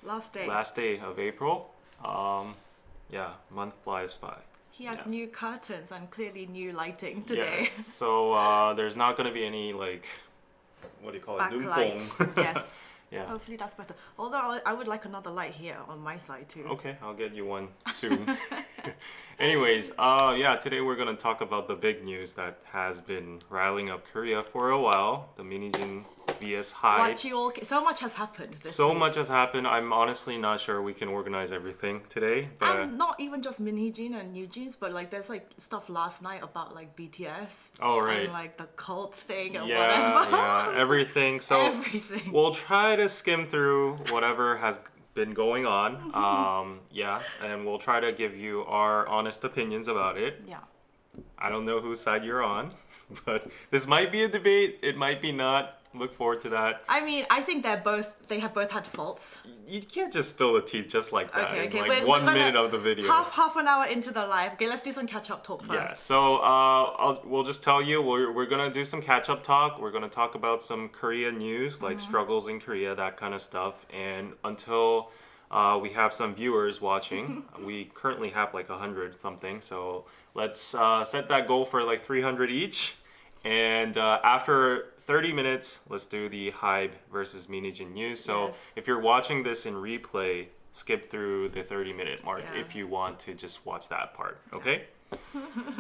Last day of April. Yeah, month flies by. He has new curtains and clearly new lighting today. Yes. So there's not gonna be any like, what do you call it? Backlight. 눈뽕. Yes. Yeah. Hopefully that's better. Although I would like another light here on my side too. Okay, I'll get you one soon. Anyways, yeah, today we're gonna talk about the big news that has been riling up Korea for a while. The Min Hee Jin vs Hybe. So much has happened this So week. much has happened. I'm honestly not sure we can organize everything today. But And not even just Min Hee Jin and Newjeans, but like there's like stuff last night about like BTS. Oh, right. And like the cult thing or yeah, whatever. yeah, everything. So Everything. we'll try to skim through whatever has been going on. Yeah, and we'll try to give you our honest opinions about it. Yeah. I don't know whose side you're on, but this might be a debate. It might be not. Look forward to that. I mean, I think they have both had faults. You can't just spill the tea just like that Okay, in okay. like We're 1 gonna- minute of the video. Half an hour into the live. Okay, let's do some catch-up talk first. Yeah, so we'll just tell you we're gonna do some catch-up talk. We're gonna talk about some Korea news, like struggles in Korea, that kind of stuff. And until we have some viewers watching, we currently have like 100 something. So let's set that goal for like 300 each. And after 30 minutes, let's do the Hybe versus Min Hee Jin news. So Yes. if you're watching this in replay, skip through the 30-minute mark Yeah. if you want to just watch that part, okay?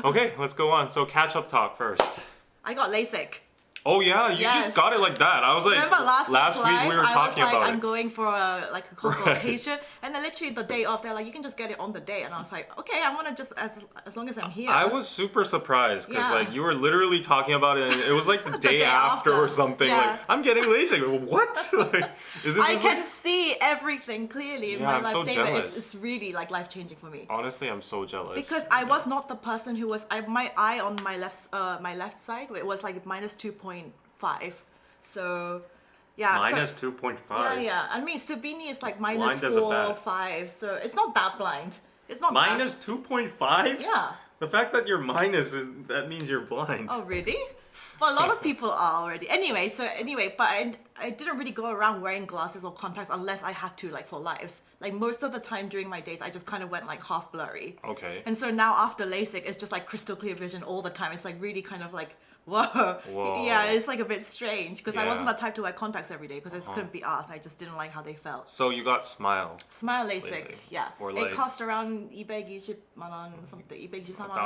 Okay, let's go on. So catch-up talk first. I got LASIK. Oh yeah, you Yes. just got it like that. I was like, Remember last week we were talking I was like, about I'm it. going for a consultation, and then literally the day off, they're like, you can just get it on the day, and I was like, okay, I want to just as long as I'm here. I was super surprised because Yeah. like you were literally talking about it, and it was like the day day after or after. something. Yeah. Like I'm getting LASIK. What? Like, isn't I this can like? see everything clearly in Yeah, my I'm life, so David. jealous. It's really like life changing for me. Honestly, I'm so jealous. Because I was not the person who was my eye on my left side. It was like minus 2.5. So, yeah. Minus so, 2.5. Yeah. I mean, Subini is like minus Blind as a 4 bat. or 5. So it's not that blind. It's not Minus 2.5? Yeah. The fact that you're minus that means you're blind. Oh, really? But a lot of people are already. Anyway, but I didn't really go around wearing glasses or contacts unless I had to, like for lives. Like most of the time during my days, I just kind of went like half blurry. Okay. And so now after LASIK, it's just like crystal clear vision all the time. It's like really kind of like, whoa. Whoa. Yeah, it's like a bit strange because I Yeah. wasn't the type to wear contacts every day because I just couldn't be asked. I just didn't like how they felt. So you got Smile. Smile LASIK, LASIK yeah. for It like cost around 220만 원, something. 223만 원.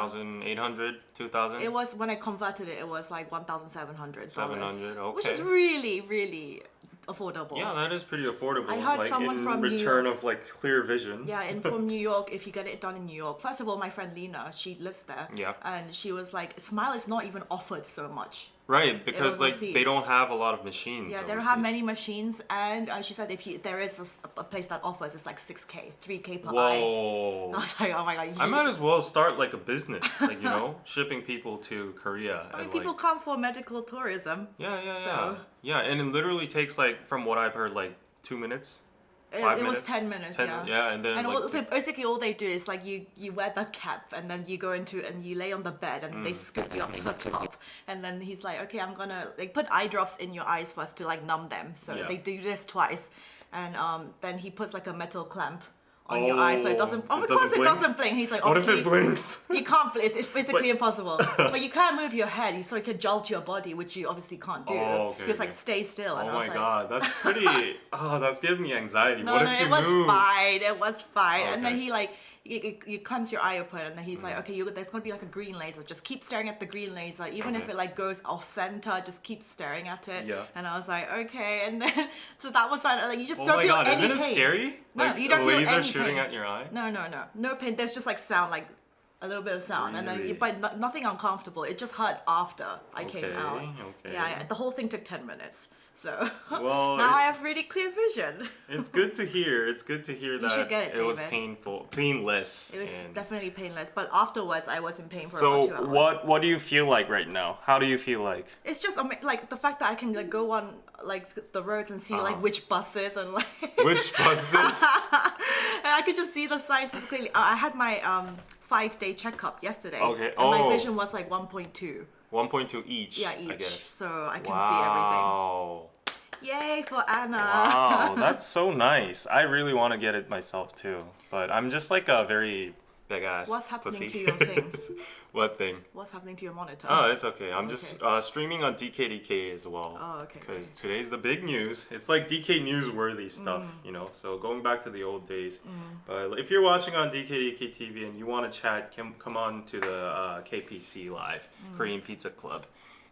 1,800, 2,000? It was, when I converted it, it was like $1,700. 700, okay. Which is really, really affordable. Yeah, that is pretty affordable. I heard like someone in from New return York- of like clear vision. Yeah, and from New York, if you get it done in New York, first of all, my friend Lena, she lives there. Yeah. And she was like, Smile is not even offered so much. Right, because like overseas. they don't have a lot of machines. Yeah, they don't overseas. have many machines, and she said there is a place that offers, it's like 6K, 3K per eye. Whoa. I was like, oh my god. I might as well start like a business, like shipping people to Korea. I mean, and, people like, come for medical tourism. yeah. So- Yeah, and it literally takes like, from what I've heard, like 2 minutes. 5 It was minutes? 10 minutes, 10 yeah. Yeah, and then And like, so basically all they do is like you wear the cap and then you go into and you lay on the bed and they scoot you up to the top and then he's like, okay, I'm gonna like put eye drops in your eyes first to like numb them. So Yeah. they do this twice, and then he puts like a metal clamp on your eye so it doesn't. Oh, Of it course doesn't it blink? doesn't blink. He's like, what if it obviously blinks? you can't. It's physically like- impossible. But you can move your head, so it can jolt your body, which you obviously can't do. Oh, okay, Because like okay. stay still. And Oh I was my like, god, that's pretty. Oh, that's giving me anxiety. No, what no, if you it was move? fine. It was fine. And then Okay. he like you cleanse your eye open, and then he's like, okay, there's gonna be like a green laser. Just keep staring at the green laser, even if Okay. it like goes off center. Just keep staring at it. Yeah. And I was like, okay. And then so that was fine. Like you just Oh don't my feel god, any isn't it pain. scary? No, like you don't a feel laser any shooting pain. at your eye? No pain. There's just like sound, like a little bit of sound, and then Really? but nothing uncomfortable. It just hurt after I came Okay, out. okay. Yeah, the whole thing took 10 minutes. So Well, now I have really clear vision. It's good to hear. It's good to hear that should get it, was David. painless. It was and- definitely painless, but afterwards I was in pain for So about 2 hours. what do you feel like right now? How do you feel like? It's just like the fact that I can like go on like the roads and see like which buses and like Which buses? and I could just see the signs super clearly. I had my 5-day checkup yesterday. Okay. And my Oh. vision was like 1.2. 1.2 each. Yeah, I each. guess. So I can see everything. Wow. Yay for Anna. Wow, that's so nice. I really want to get it myself too, but I'm just like a very big ass What's happening pussy. to your thing? What thing? What's happening to your monitor? Oh, it's okay. I'm Okay. just streaming on DKDK as well. Oh, okay, Because okay. today's the big news. It's like DK newsworthy stuff, you know. So going back to the old days. But if you're watching on DKDK TV and you want to chat, come on to the KPC Live, Korean Pizza Club,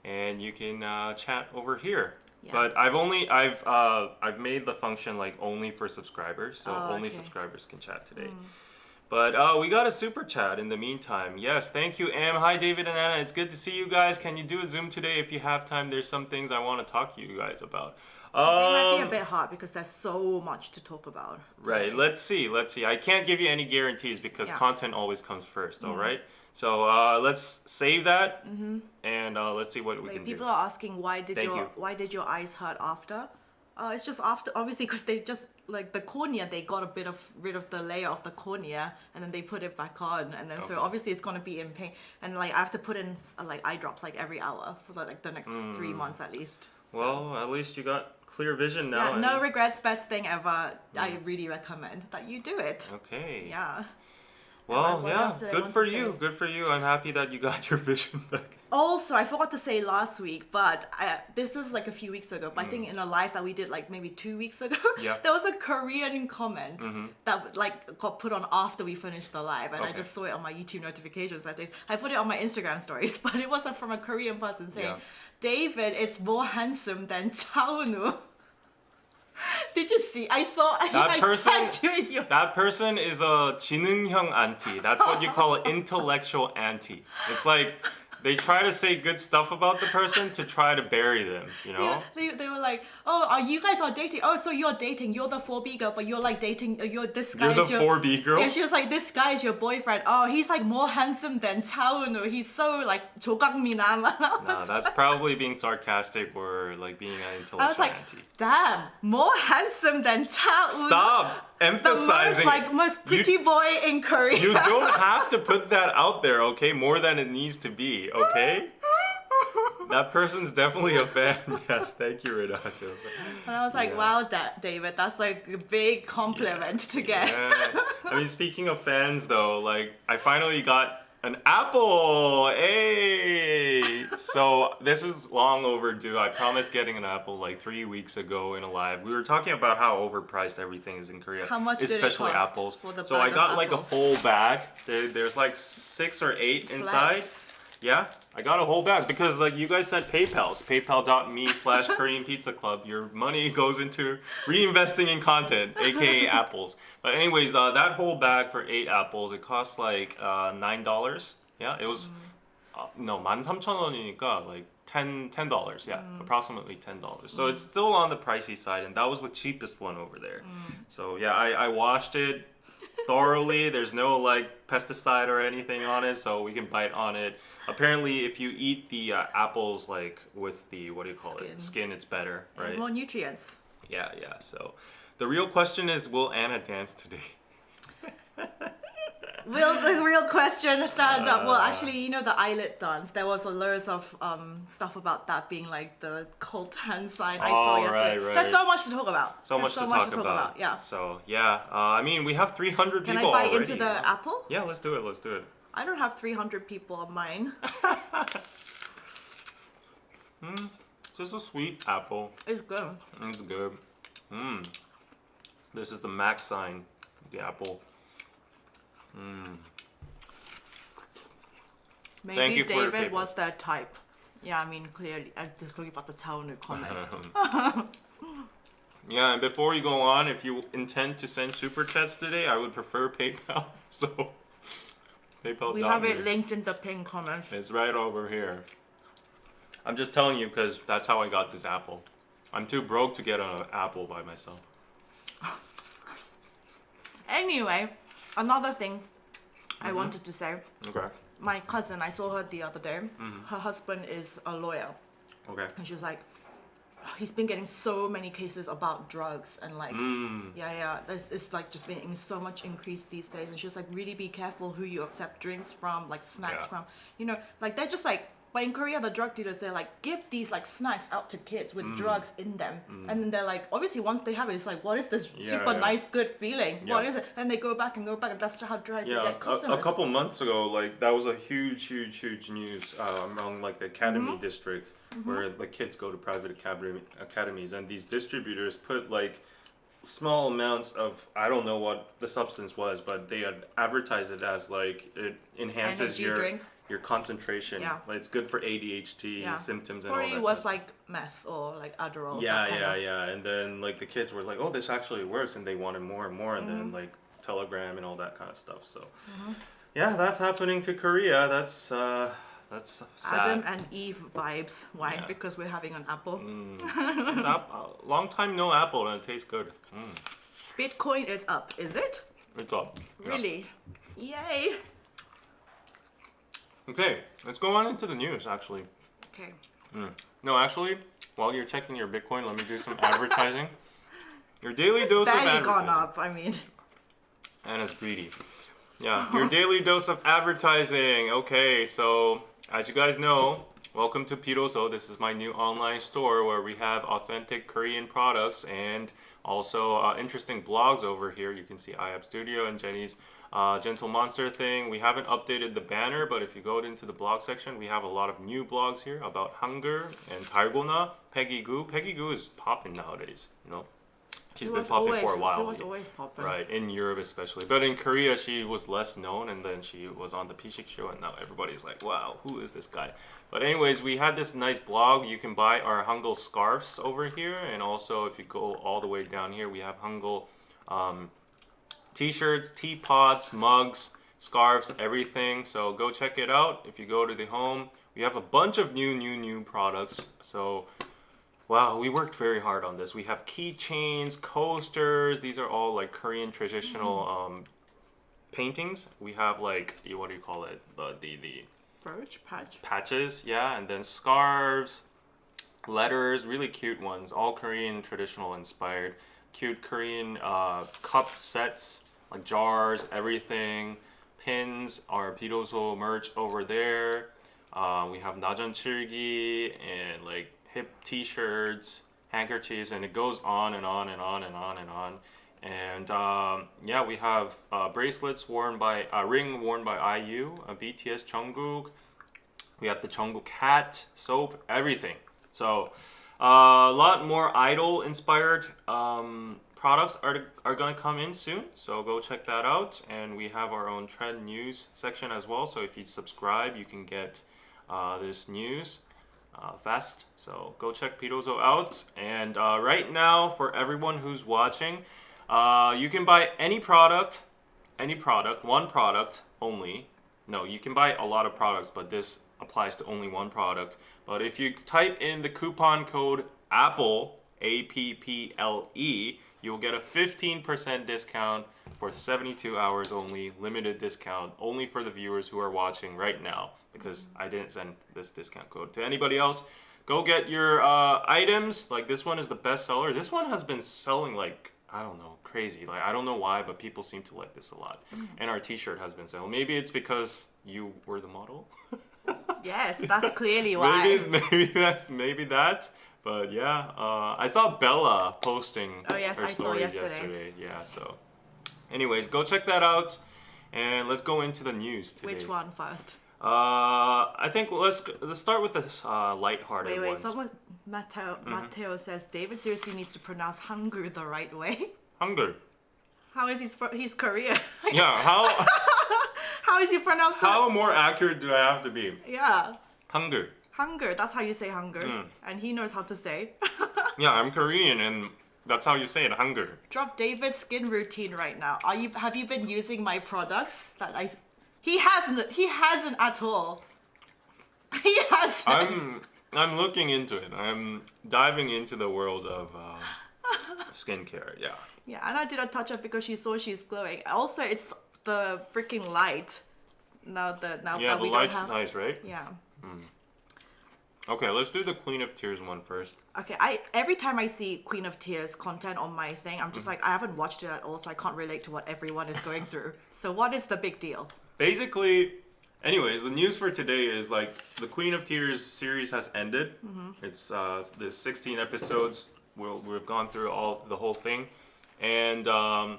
and you can chat over here. Yeah. But I've made the function like only for subscribers, so Oh, only okay. subscribers can chat today. But we got a super chat in the meantime. Yes, thank you, Am. Hi, David and Anna. It's good to see you guys. Can you do a Zoom today if you have time? There's some things I want to talk to you guys about. They might be a bit hard because there's so much to talk about. Right. today. Let's see. I can't give you any guarantees because Yeah. content always comes first. All right. So let's save that and let's see what we Wait, can people do. are asking why Thank you. did your eyes hurt after? It's just after, obviously, because they just like the cornea, they got rid of the layer of the cornea and then they put it back on, and then so Okay. obviously it's gonna be in pain, and like I have to put in like eye drops like every hour for like the next 3 months at least. Well, at least you got clear vision now. Yeah, no and- regrets, best thing ever. I really recommend that you do it. Okay. Yeah. Well, What yeah. else did I Good want for to you. say? Good for you. I'm happy that you got your vision back. Also, I forgot to say last week, but this was like a few weeks ago, but I think in a live that we did like maybe 2 weeks ago, Yeah. there was a Korean comment that like got put on after we finished the live, and I Okay. just saw it on my YouTube notification settings. I put it on my Instagram stories, but it wasn't from a Korean person saying, Yeah. David is more handsome than Chaunu. Did you see? I saw That I person- tagged you in your... That person is a 지능형 auntie. That's what you call an intellectual auntie. It's like they try to say good stuff about the person to try to bury them, you know? Yeah, they were like, oh, you guys are dating. Oh, so you're dating. You're the 4B girl, but you're like dating. This guy You're is the your 4B girl? Yeah, she was like, this guy is your boyfriend. Oh, he's like more handsome than Chaunu. He's so like 조각미남. Nah, that's probably being sarcastic or like being an I was intellectual like, auntie. damn, more handsome than Chaunu. Stop The most emphasizing. most pretty boy in Korea. You don't have to put that out there, okay? More than it needs to be, okay? That person's definitely a fan. Yes, thank you, Renato. And I was like, Yeah. wow, David, that's like a big compliment to get. Yeah. I mean, speaking of fans, though, like I finally got an apple. Hey! So this is long overdue. I promised getting an apple like 3 weeks ago in a live. We were talking about how overpriced everything is in Korea. How much did it especially cost apples. for the So bag I of got like a apples? whole bag. There's like 6 or 8 inside. Flex. Yeah, I got a whole bag because like you guys said PayPal's paypal.me/Korean Pizza Club. Your money goes into reinvesting in content, aka apples. But anyways, that whole bag for 8 apples, it cost like $9. Yeah, it was no 13,000원이니까 like $10. Yeah, approximately $10. So it's still on the pricey side, and that was the cheapest one over there. So yeah, I washed it thoroughly. There's no like pesticide or anything on it, so we can bite on it. Apparently, if you eat the apples like with the what do you call it? Skin, it's better, right? There's more nutrients. Yeah. So the real question is, will Anna dance today? Will the real question stand up? Well, actually, you know the ILLIT dance. There was a loads of stuff about that being like the cult hand sign I saw Oh, yesterday. right. There's so much to talk about. So There's much to talk about. Yeah. So yeah, I mean, we have 300 Can I people bite already. into the apple? Yeah, let's do it. I don't have 300 people on mine. Just a sweet apple. It's good. It's good. This is the max sign, the apple. Maybe Thank you for your David paper. was that type. Yeah, I mean, clearly. I'm just looking about the Chaunu comment. Yeah, and before you go on, if you intend to send super chats today, I would prefer PayPal. So PayPal. We have it linked in the pinned comment. It's right over here. I'm just telling you because that's how I got this apple. I'm too broke to get an apple by myself. Anyway, another thing I wanted to say. Okay. My cousin, I saw her the other day. Her husband is a lawyer. Okay. And she was like, he's been getting so many cases about drugs and like, it's like just been so much increase these days. And she was like, really be careful who you accept drinks from, like snacks Yeah. from. You know, like they're just like But in Korea, the drug dealers, they're like, give these like snacks out to kids with drugs in them. And then they're like, obviously once they have it, it's like, what is this super nice, good feeling? What is it? And they go back and go back, and that's how they get customers. A couple months ago, like that was a huge news among like the academy district where the kids go to private academies, and these distributors put like small amounts of, I don't know what the substance was, but they had advertised it as like it enhances your concentration. Yeah. Like, it's good for ADHD symptoms and all that. Or it was like meth or like Adderall. Yeah. And then like the kids were like, oh, this actually works, and they wanted more and more, and then like Telegram and all that kind of stuff. So yeah, that's happening to Korea. That's sad. Adam and Eve vibes. Why? Yeah. Because we're having an apple. Long time no apple, and it tastes good. Bitcoin is up, is it? It's up. Really? Yeah. Yay. Okay, let's go on into the news, actually. Okay. No, actually, while you're checking your Bitcoin, let me do some advertising. Your daily dose of advertising. It's gone up, I mean. Anna's greedy. Yeah, your daily dose of advertising. Okay, so as you guys know, welcome to Piroso. This is my new online store where we have authentic Korean products and also interesting blogs over here. You can see IAP Studio and Jenny's Gentle Monster thing. We haven't updated the banner, but if you go into the blog section, we have a lot of new blogs here about hunger and 달고나, Peggy Goo. Peggy Goo is popping nowadays, you know. She's been popping for a while. She was always popping. Right, in Europe especially. But in Korea, she was less known, and then she was on the Pishik show, and now everybody's like, wow, who is this guy? But anyways, we had this nice blog. You can buy our Hangul scarves over here, and also if you go all the way down here, we have Hangul t-shirts, teapots, mugs, scarves, everything. So go check it out. If you go to the home, we have a bunch of new products. So wow, we worked very hard on this. We have keychains, coasters. These are all like Korean traditional paintings. We have like, what do you call it? The patches, yeah, and then scarves, letters, really cute ones, all Korean traditional inspired. Cute Korean cup sets, like jars, everything. Pins, our Piroso merch over there. We have 나전 칠기 and like hip t-shirts, handkerchiefs, and it goes on and on and on and on and on. And yeah, we have bracelets worn by ring worn by IU, BTS Jungkook. We have the Jungkook hat, soap, everything. So a lot more idol inspired products are gonna come in soon, so go check that out. And we have our own trend news section as well, so if you subscribe you can get this news fast. So go check Piroso out. And right now, for everyone who's watching, you can buy any product, one product only. No, you can buy a lot of products, but this applies to only one product. But if you type in the coupon code APPLE, APPLE, you'll get a 15% discount for 72 hours only, limited discount, only for the viewers who are watching right now, because I didn't send this discount code to anybody else. Go get your items. Like this one is the best seller. This one has been selling like, I don't know, crazy. Like I don't know why, but people seem to like this a lot. And our t-shirt has been selling. Maybe it's because you were the model. Yes, that's clearly why. maybe that. But yeah, I saw Bella posting her stories yesterday. Yeah, so anyways, go check that out, and let's go into the news today. Which one first? I think let's start with the lighthearted ones. Wait, someone, Matteo says David seriously needs to pronounce hunger the right way. Hunger. How is he's Korean? Yeah, how? How is he pronounced? How more accurate do I have to be? Yeah. Hunger. Hunger, that's how you say hunger. And he knows how to say. Yeah, I'm Korean and that's how you say it, hunger. Drop David's skin routine right now. Have you been using my products He hasn't at all. He hasn't. I'm looking into it. I'm diving into the world of skincare, yeah. Yeah, and I did a touch up because she saw she's glowing. Also, it's the freaking light. Now that we the light's nice, right? Yeah. Okay, let's do the Queen of Tears one first. Okay, every time I see Queen of Tears content on my thing, I'm just like, I haven't watched it at all, so I can't relate to what everyone is going through. So what is the big deal? Basically, Anyways, the news for today is like the Queen of Tears series has ended. It's the 16 episodes. We've gone through the whole thing, and I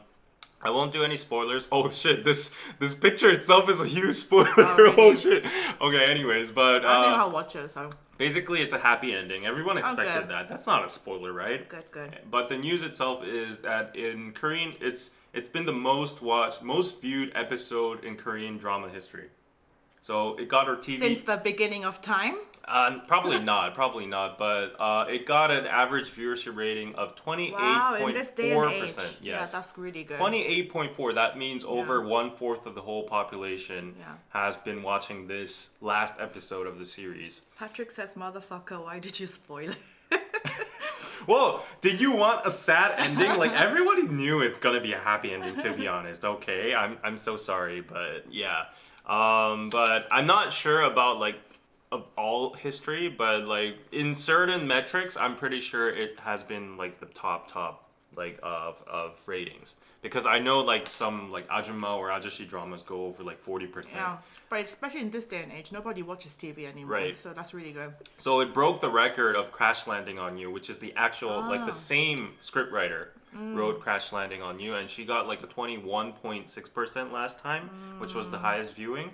won't do any spoilers. Oh shit! This picture itself is a huge spoiler. Oh, really? Oh shit. Okay. Anyways, but I think I'll watch it. So basically, it's a happy ending. Everyone expected good. that. That's not a spoiler, right? good. But the news itself is that in Korean, it's been the most watched, most viewed episode in Korean drama history. So it got our TV. Since the beginning of time? Probably not, but it got an average viewership rating of 28.4%. Wow, in this day and age. Yes. Yeah, that's really good. 28.4. That means over 1/4 of the whole population Yeah. has been watching this last episode of the series. Patrick says, "Motherfucker, why did you spoil it?" Well, did you want a sad ending? Like everybody knew it's gonna be a happy ending. To be honest, okay, I'm so sorry, but yeah. But I'm not sure about like of all history, but like in certain metrics, I'm pretty sure it has been like the top like of ratings, because I know like some like Ajumma or Ajashi dramas go over like 40%. Yeah, but especially in this day and age, nobody watches TV anymore. Right. So that's really good. So it broke the record of Crash Landing on You, which is the actual like the same scriptwriter wrote Crash Landing on You, and she got like a 21.6% last time, which was the highest viewing.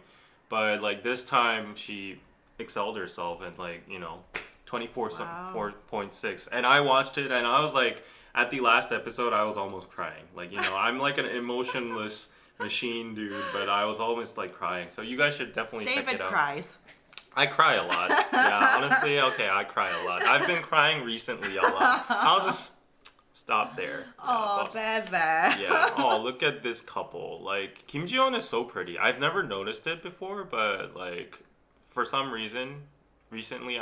But like this time she excelled herself and like 24.6, and I watched it and I was like, at the last episode I was almost crying. Like I'm like an emotionless machine, dude, but I was almost like crying. So you guys should definitely check it out. David cries. I cry a lot. Yeah, honestly, okay, I cry a lot. I've been crying recently a lot. I'll just stop there. Oh, there. Yeah. Oh, look at this couple. Like Kim Ji-yeon is so pretty. I've never noticed it before, but like for some reason, recently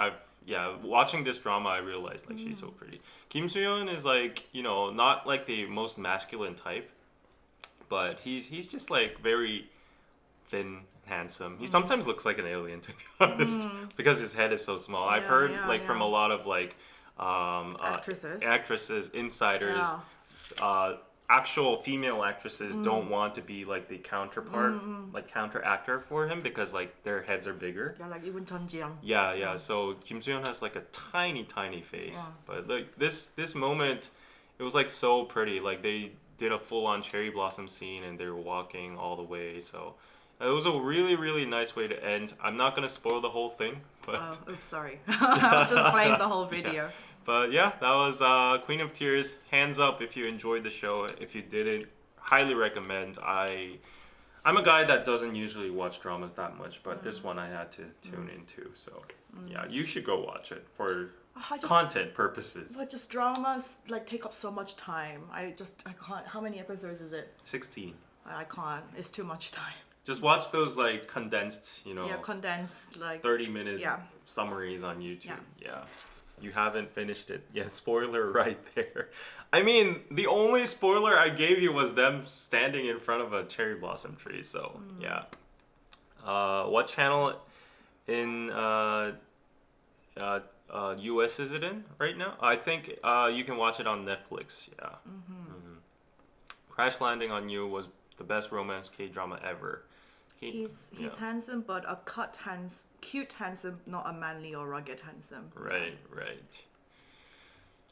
watching this drama, I realized like she's so pretty. Kim Soo-yeon is like not like the most masculine type, but he's just like very thin, handsome. He sometimes looks like an alien, to be honest, because his head is so small. I've heard from a lot of like actresses, insiders, actual female actresses don't want to be like the counterpart, like counter actor for him, because like their heads are bigger. Yeah, like even Chun Ji-young. Yeah. So Kim Soo-yeon has like a tiny face, but like this moment, it was like so pretty. Like they did a full-on cherry blossom scene and they were walking all the way. So it was a really nice way to end. I'm not gonna spoil the whole thing, but oops, sorry. I was just playing the whole video. Yeah. But yeah, that was Queen of Tears. Hands up if you enjoyed the show. If you didn't, highly recommend. I'm a guy that doesn't usually watch dramas that much, but this one I had to tune into. So yeah, you should go watch it for content purposes. But just dramas like take up so much time. I can't. How many episodes is it? 16. I can't. It's too much time. Just watch those like condensed, condensed like 30-minute summaries on YouTube. Yeah. You haven't finished it yet. Spoiler right there. I mean, the only spoiler I gave you was them standing in front of a cherry blossom tree. So yeah. What channel in US is it in right now? I think you can watch it on Netflix. Yeah. Crash Landing on You was the best romance K-drama ever. He's handsome, but a cute handsome, not a manly or rugged handsome. Right.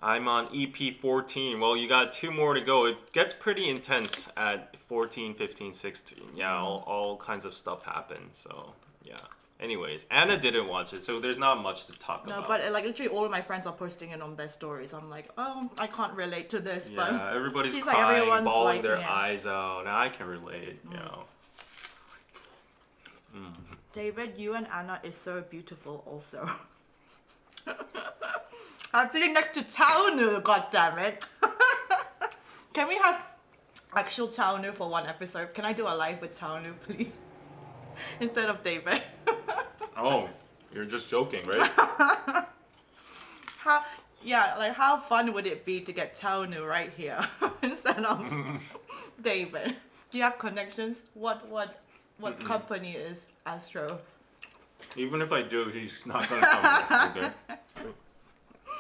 I'm on EP 14. Well, you got 2 more to go. It gets pretty intense at 14, 15, 16. Yeah, all kinds of stuff happens. So yeah. Anyways, Anna didn't watch it, so there's not much to talk about. No, but like literally all of my friends are posting it on their stories. I'm like, oh, I can't relate to this. Yeah, but everybody's seems crying, like everyone's bawling their it. eyes out. I can relate. David, you and Anna is so beautiful also. I'm sitting next to Taonu, goddammit. Can we have actual Taonu for one episode? Can I do a live with Taonu, please? Instead of David. Oh, you're just joking, right? How fun would it be to get Taonu right here instead of David? Do you have connections? What company is Astro? Even if I do, he's not gonna come back, okay?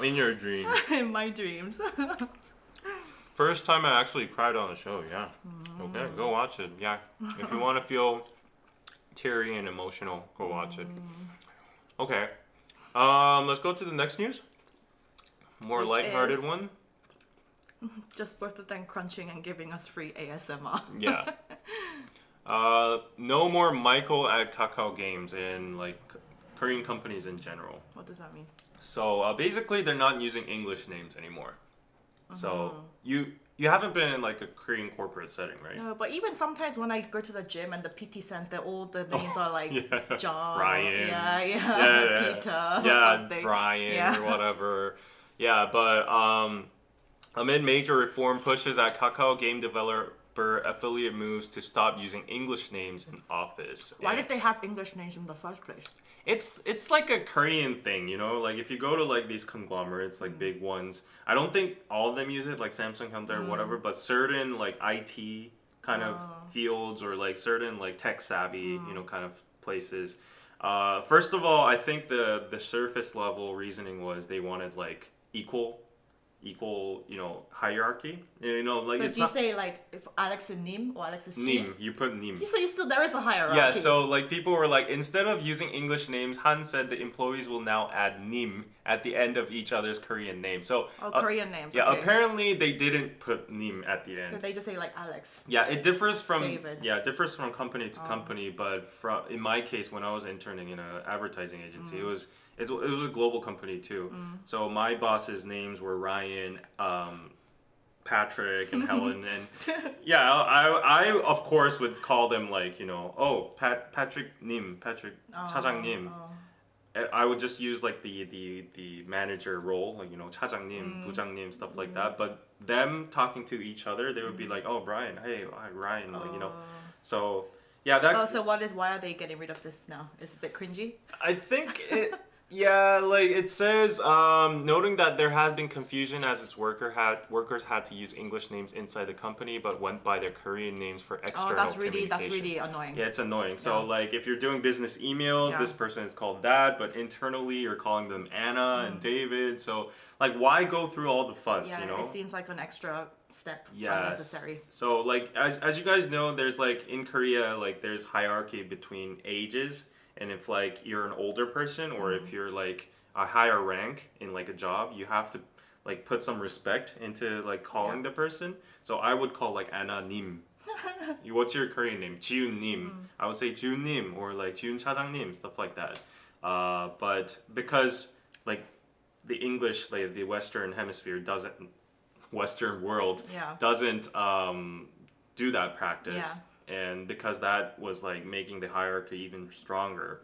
In your dream. In my dreams. First time I actually cried on a show, yeah. Okay, go watch it, yeah. If you want to feel teary and emotional. Go watch it. Okay. Let's go to the next news. More Which lighthearted is- one. Just both of them crunching and giving us free ASMR. Yeah. No more Michael at Kakao Games in like Korean companies in general. What does that mean? So basically, they're not using English names anymore. So you haven't been in like a Korean corporate setting, right? No, but even sometimes when I go to the gym and the PT stands there, all the names are like Yeah. John, Ryan. yeah, Peter, Yeah, something. Brian Yeah. or whatever. Yeah, but amid major reform pushes at Kakao, game developer affiliate moves to stop using English names in Office. Why And did they have English names in the first place? it's like a Korean thing, you know? Like if you go to like these conglomerates, like big ones, I don't think all of them use it, like Samsung, Hyundai, or whatever, but certain like IT kind of fields or like certain like tech savvy, you know, kind of places. First of all, I think the surface level reasoning was they wanted like equal, you know, hierarchy. You know, like So it's do you not say like if Alex is Nim or Alex is Shi? Nim. You put Nim. So you still there is a hierarchy. Yeah, so like people were like, instead of using English names, Han said the employees will now add Nim at the end of each other's Korean name. So Korean names. yeah, okay. apparently they didn't put Nim at the end. So they just say like Alex. Yeah, it differs from David. it differs from company to company, but from in my case when I was interning in an advertising agency, it was a global company too. So my boss's names were Ryan, Patrick, and Helen, and yeah, I of course would call them like, you know, Patrick 차장님. I would just use like the manager role, like, you know, 차장님, 부장님, stuff like that. But them talking to each other, they would be like, oh, Brian, hey, hi, Ryan, like, you know. So yeah, that. So why are they getting rid of this now? It's a bit cringy. I think it. Yeah, like it says, noting that there has been confusion as its workers had to use English names inside the company, but went by their Korean names for external That's communication. really annoying. Yeah, it's annoying. So like if you're doing business emails, this person is called that, but internally you're calling them Anna and David. So like why go through all the fuss, Yeah, you know? it seems like an extra step Yes. unnecessary. So like as you guys know, there's like in Korea, like there's hierarchy between ages. And if like you're an older person or if you're like a higher rank in like a job, you have to like put some respect into like calling the person. So I would call like Anna Nim. What's your Korean name? Jiun Nim. I would say Jiun Nim or like Jiun 차장님, stuff like that. But because like the English, like the Western hemisphere Western world doesn't do that practice. And because that was like making the hierarchy even stronger,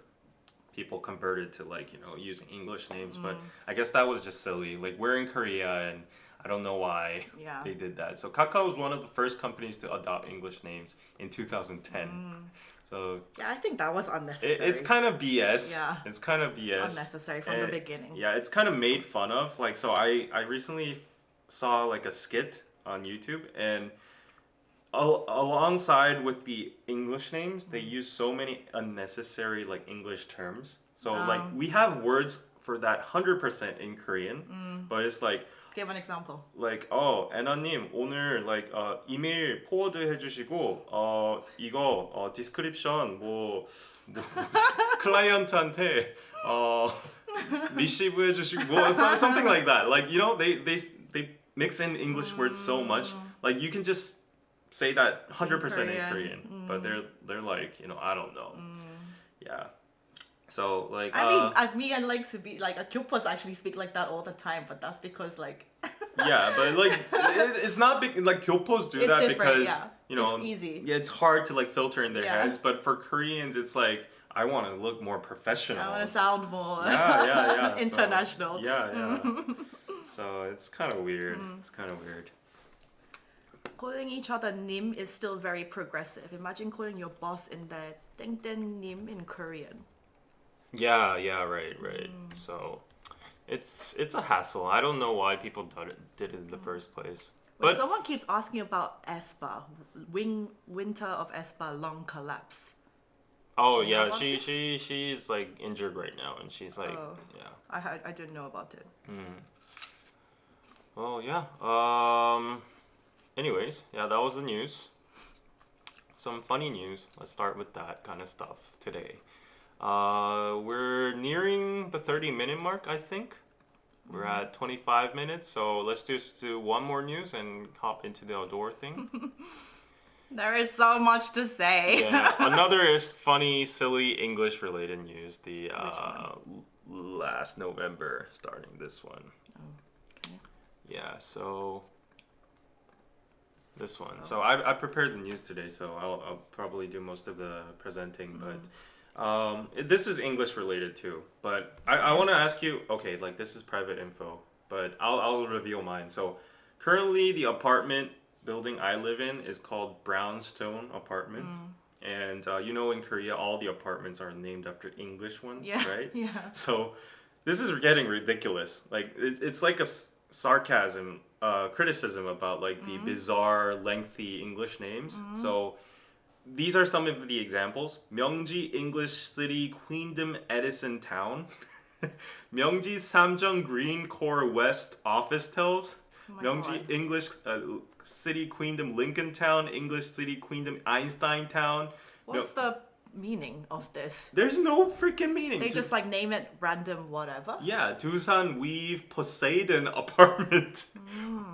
people converted to like, you know, using English names. But I guess that was just silly. Like we're in Korea and I don't know why they did that. So Kakao was one of the first companies to adopt English names in 2010. So yeah, I think that was unnecessary. it's kind of BS. Yeah. It's kind of BS. Unnecessary from the beginning. Yeah, it's kind of made fun of. Like, so I recently saw like a skit on YouTube, and alongside with the English names, they use so many unnecessary like English terms. So like we have words for that 100% in Korean, but it's like Give an example. like 애나님 오늘 like 이메일 포워드 해주시고 이거 디스크립션 뭐 클라이언트한테 리시브 해주시고 뭐 something like that. Like, you know, they mix in English words so much. Like you can just say that 100% in Korean, but they're like, you know, I don't know. Yeah. So like I mean, me and like Subi, like Kyopos actually speak like that all the time, but that's because like yeah, but like it's not big, like Kyopos do that because you know it's easy. Yeah, it's hard to like filter in their heads, but for Koreans it's like I want to look more professional. I want to sound more international. So, yeah. So it's kind of weird. It's kind of weird. Calling each other Nim is still very progressive. Imagine calling your boss in there Deng Deng Nim in Korean. Yeah, right. So it's a hassle. I don't know why people did it in the first place. But But someone keeps asking about Espa, winter of Espa long collapse. oh Do you know yeah, about she's like injured right now, and she's like I didn't know about it. Well, yeah. Anyways, yeah, that was the news. some funny news. Let's start with that kind of stuff today. We're nearing the 30-minute mark, I think. We're at 25 minutes, so let's just do one more news and hop into the outdoor thing. There is so much to say. Yeah, another is funny, silly English-related news. The last November, starting this one. Okay. Yeah, so this one. So I prepared the news today, so I'll probably do most of the presenting, but. This is English related too, but I want to ask you, okay, like this is private info, but I'll reveal mine. So currently the apartment building I live in is called Brownstone Apartment. And you know, in Korea, all the apartments are named after English ones, right? Yeah. So this is getting ridiculous. Like it's like a sarcasm, criticism about like the bizarre, lengthy English names. So these are some of the examples. Myeongji English City Queendom Edison Town. Myeongji Samjeong Green Core West Office Tells. Myeongji English City Queendom Lincoln Town. English City Queendom Einstein Town. What's the meaning of this? There's no freaking meaning. They just like name it random whatever? Yeah, Dusan Weave Poseidon Apartment.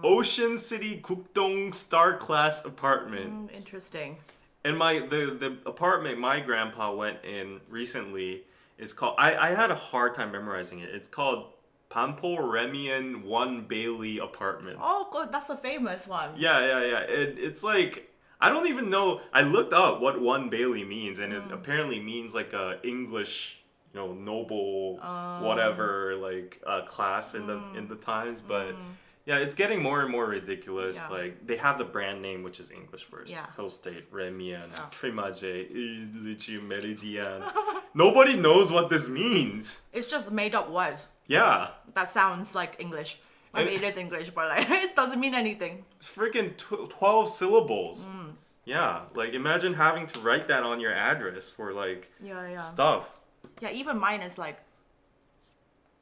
Ocean City Gukdong Star Class Apartment. Interesting. And the apartment my grandpa went in recently is called, I had a hard time memorizing it. It's called Pampo Remian 1 Bailey Apartment. Oh, good. That's a famous one. Yeah. It's like, I don't even know. I looked up what 1 Bailey means, and it apparently means like a English, you know, noble, whatever, like class in the times, but. Yeah, it's getting more and more ridiculous. Yeah. Like, they have the brand name, which is English first. Yeah. Hill State, Remian, Trimaje, ILLIT, Meridian. Nobody knows what this means. It's just made up words. Yeah. That sounds like English. I mean, it is English, but like, it doesn't mean anything. It's freaking 12 syllables. Yeah, like, imagine having to write that on your address for, like, stuff. Yeah, even mine is like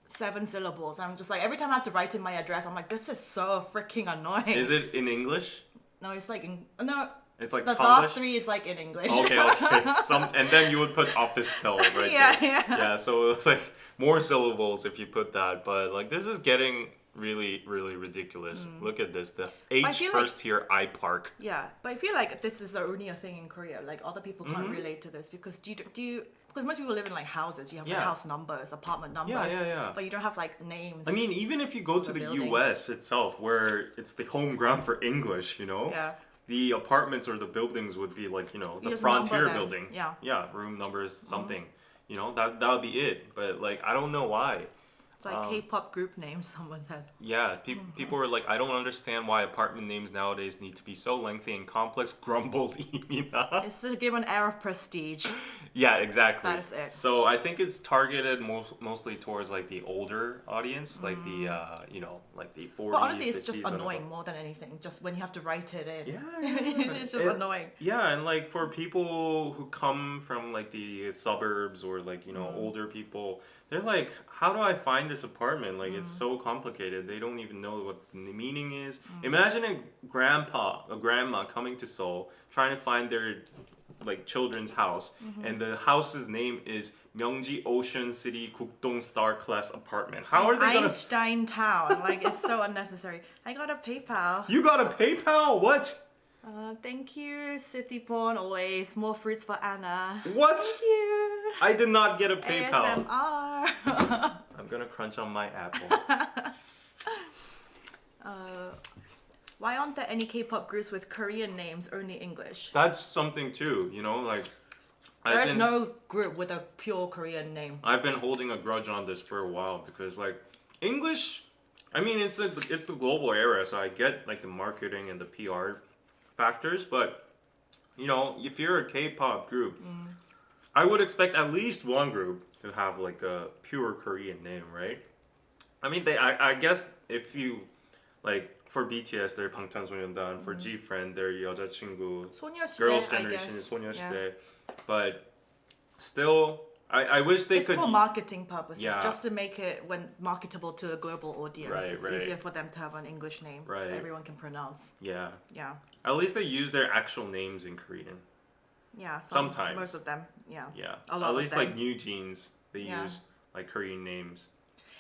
7 syllables. I'm just like, every time I have to write in my address, I'm like, this is so freaking annoying. Is it in English? No, it's like no. It's like the Polish? last 3 is like in English. Okay. And then you would put office tel right there. Yeah, so it's like more syllables if you put that. But like this is getting really, really ridiculous. Look at this. The H first tier I Park. Yeah, but I feel like this is only a thing in Korea. Like other people can't relate to this because do you because most people live in like houses. You have like house numbers, apartment numbers. Yeah. But you don't have like names. I mean, even if you go to the US itself, where it's the home ground for English, you know, the apartments or the buildings would be like, you know, the frontier building. Yeah, room numbers, something. You know, that would be it. But like, I don't know why. It's like K-pop group names, someone said. Yeah, people were like, I don't understand why apartment names nowadays need to be so lengthy and complex, grumbled Imina. It's to give an air of prestige. Yeah, exactly. That is it. So I think it's targeted mostly towards like the older audience, like the, you know, like the 40s, But honestly, it's 50s just annoying more than anything. Just when you have to write it in. Yeah. It's just annoying. Yeah, and like for people who come from like the suburbs or like, you know, older people, they're like, how do I find this apartment? Like, it's so complicated. They don't even know what the meaning is. Imagine a grandma coming to Seoul, trying to find their like children's house, and the house's name is Myeongji Ocean City Gukdong Star Class Apartment. How are they gonna... Einstein Town. Like, it's so unnecessary. I got a PayPal. You got a PayPal? What? Thank you, City Born, always. More fruits for Anna. What? Thank you. I did not get a PayPal. ASMR. I'm gonna crunch on my apple. Why aren't there any K-pop groups with Korean names, only English? That's something too, you know, like... There's no group with a pure Korean name. I've been holding a grudge on this for a while because, like, English... I mean, it's the global era, so I get, like, the marketing and the PR factors, but, you know, if you're a K-pop group, I would expect at least one group to have, like, a pure Korean name, right? I mean, I guess if you, like... For BTS, they're 방탄소년단. For G-Friend, they're 여자친구. 소녀시대, Girls' Generation is 소녀시대. But still, I wish they could... It's for marketing purposes, Yeah. just to make it marketable to a global audience. Right, it's easier for them to have an English name that everyone can pronounce. Yeah. Yeah. At least they use their actual names in Korean. Yeah, sometimes. Most of them, yeah. Yeah, A lot at of least them. like Newjeans, they Yeah. use like Korean names.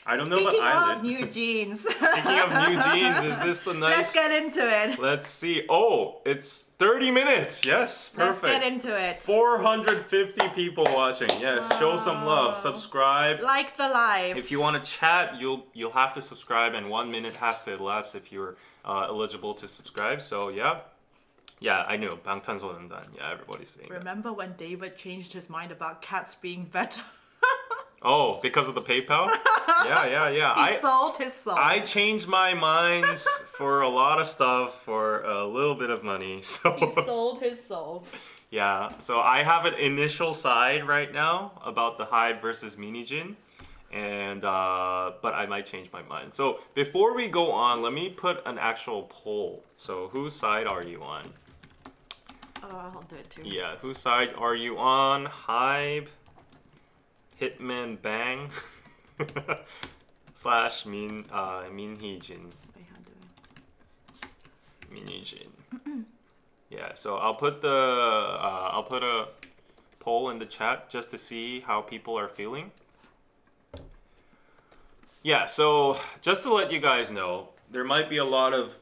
I don't know Speaking about of ILLIT. Newjeans. Speaking of Newjeans, is this the nice? Let's get into it. Let's see. Oh, it's 30 minutes. Yes, perfect. Let's get into it. 450 people watching. Yes, show some love. Subscribe. Like the lives. If you want to chat, you'll have to subscribe, and 1 minute has to elapse if you're eligible to subscribe. So yeah, I knew 방탄소년단. Yeah, everybody's saying that. Remember when David changed his mind about cats being better? Oh, because of the PayPal? Yeah. He sold his soul. I changed my minds for a lot of stuff for a little bit of money. So He sold his soul. yeah, so I have an initial side right now about the Hybe versus Min Hee Jin, and but I might change my mind. So before we go on, let me put an actual poll. So whose side are you on? I'll do it too. Yeah, whose side are you on? Hybe, Hitman Bang, / Min Hee Jin. Wait, how do Min Hee Jin. Yeah, so I'll put a poll in the chat just to see how people are feeling. Yeah, so just to let you guys know, there might be a lot of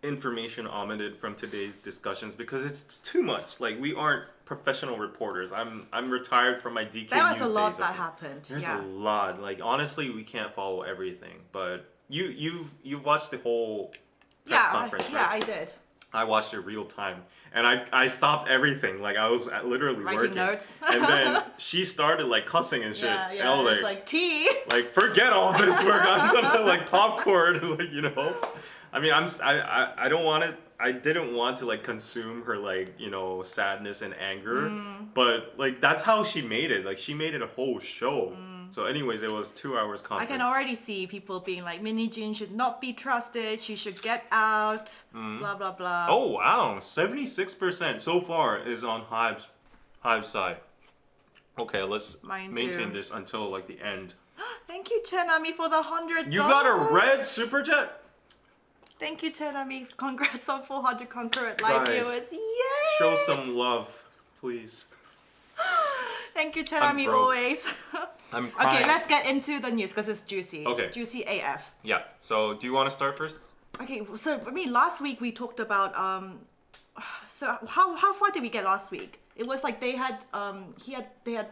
information omitted from today's discussions because it's too much. Like, we aren't professional reporters. I'm retired from my DK There was news a lot days, that I think. happened. There's Yeah. a lot. Like, honestly, we can't follow everything. But you've watched the whole press conference, right? Yeah, I did. I watched it real time, and I stopped everything. Like, I was literally Writing working. notes. And then she started like cussing and shit. Yeah, And I was it's like tea. like, forget all this work. I'm gonna like popcorn, like, you know. I mean, I don't want it. I didn't want to like consume her like, you know, sadness and anger, but like that's how she made it. Like, she made it a whole show. So anyways, it was 2 hours I conference. can already see people being like, Min Hee Jin should not be trusted. She should get out. Blah blah blah. Oh wow, 76% so far is on Hybe's side. Okay, let's Mine maintain too. this until like the end. Thank you, Chenami, for the $100. You got a red super jet? Thank you, Chenami. Congrats on 400 concurrent live Guys, viewers. Yay! Show some love, please. Thank you, Chenami, broke. always. I'm crying. Okay, let's get into the news because it's juicy. Okay. Juicy AF. Yeah. So, do you want to start first? Okay, so I mean, last week we talked about so how far did we get last week? It was like they had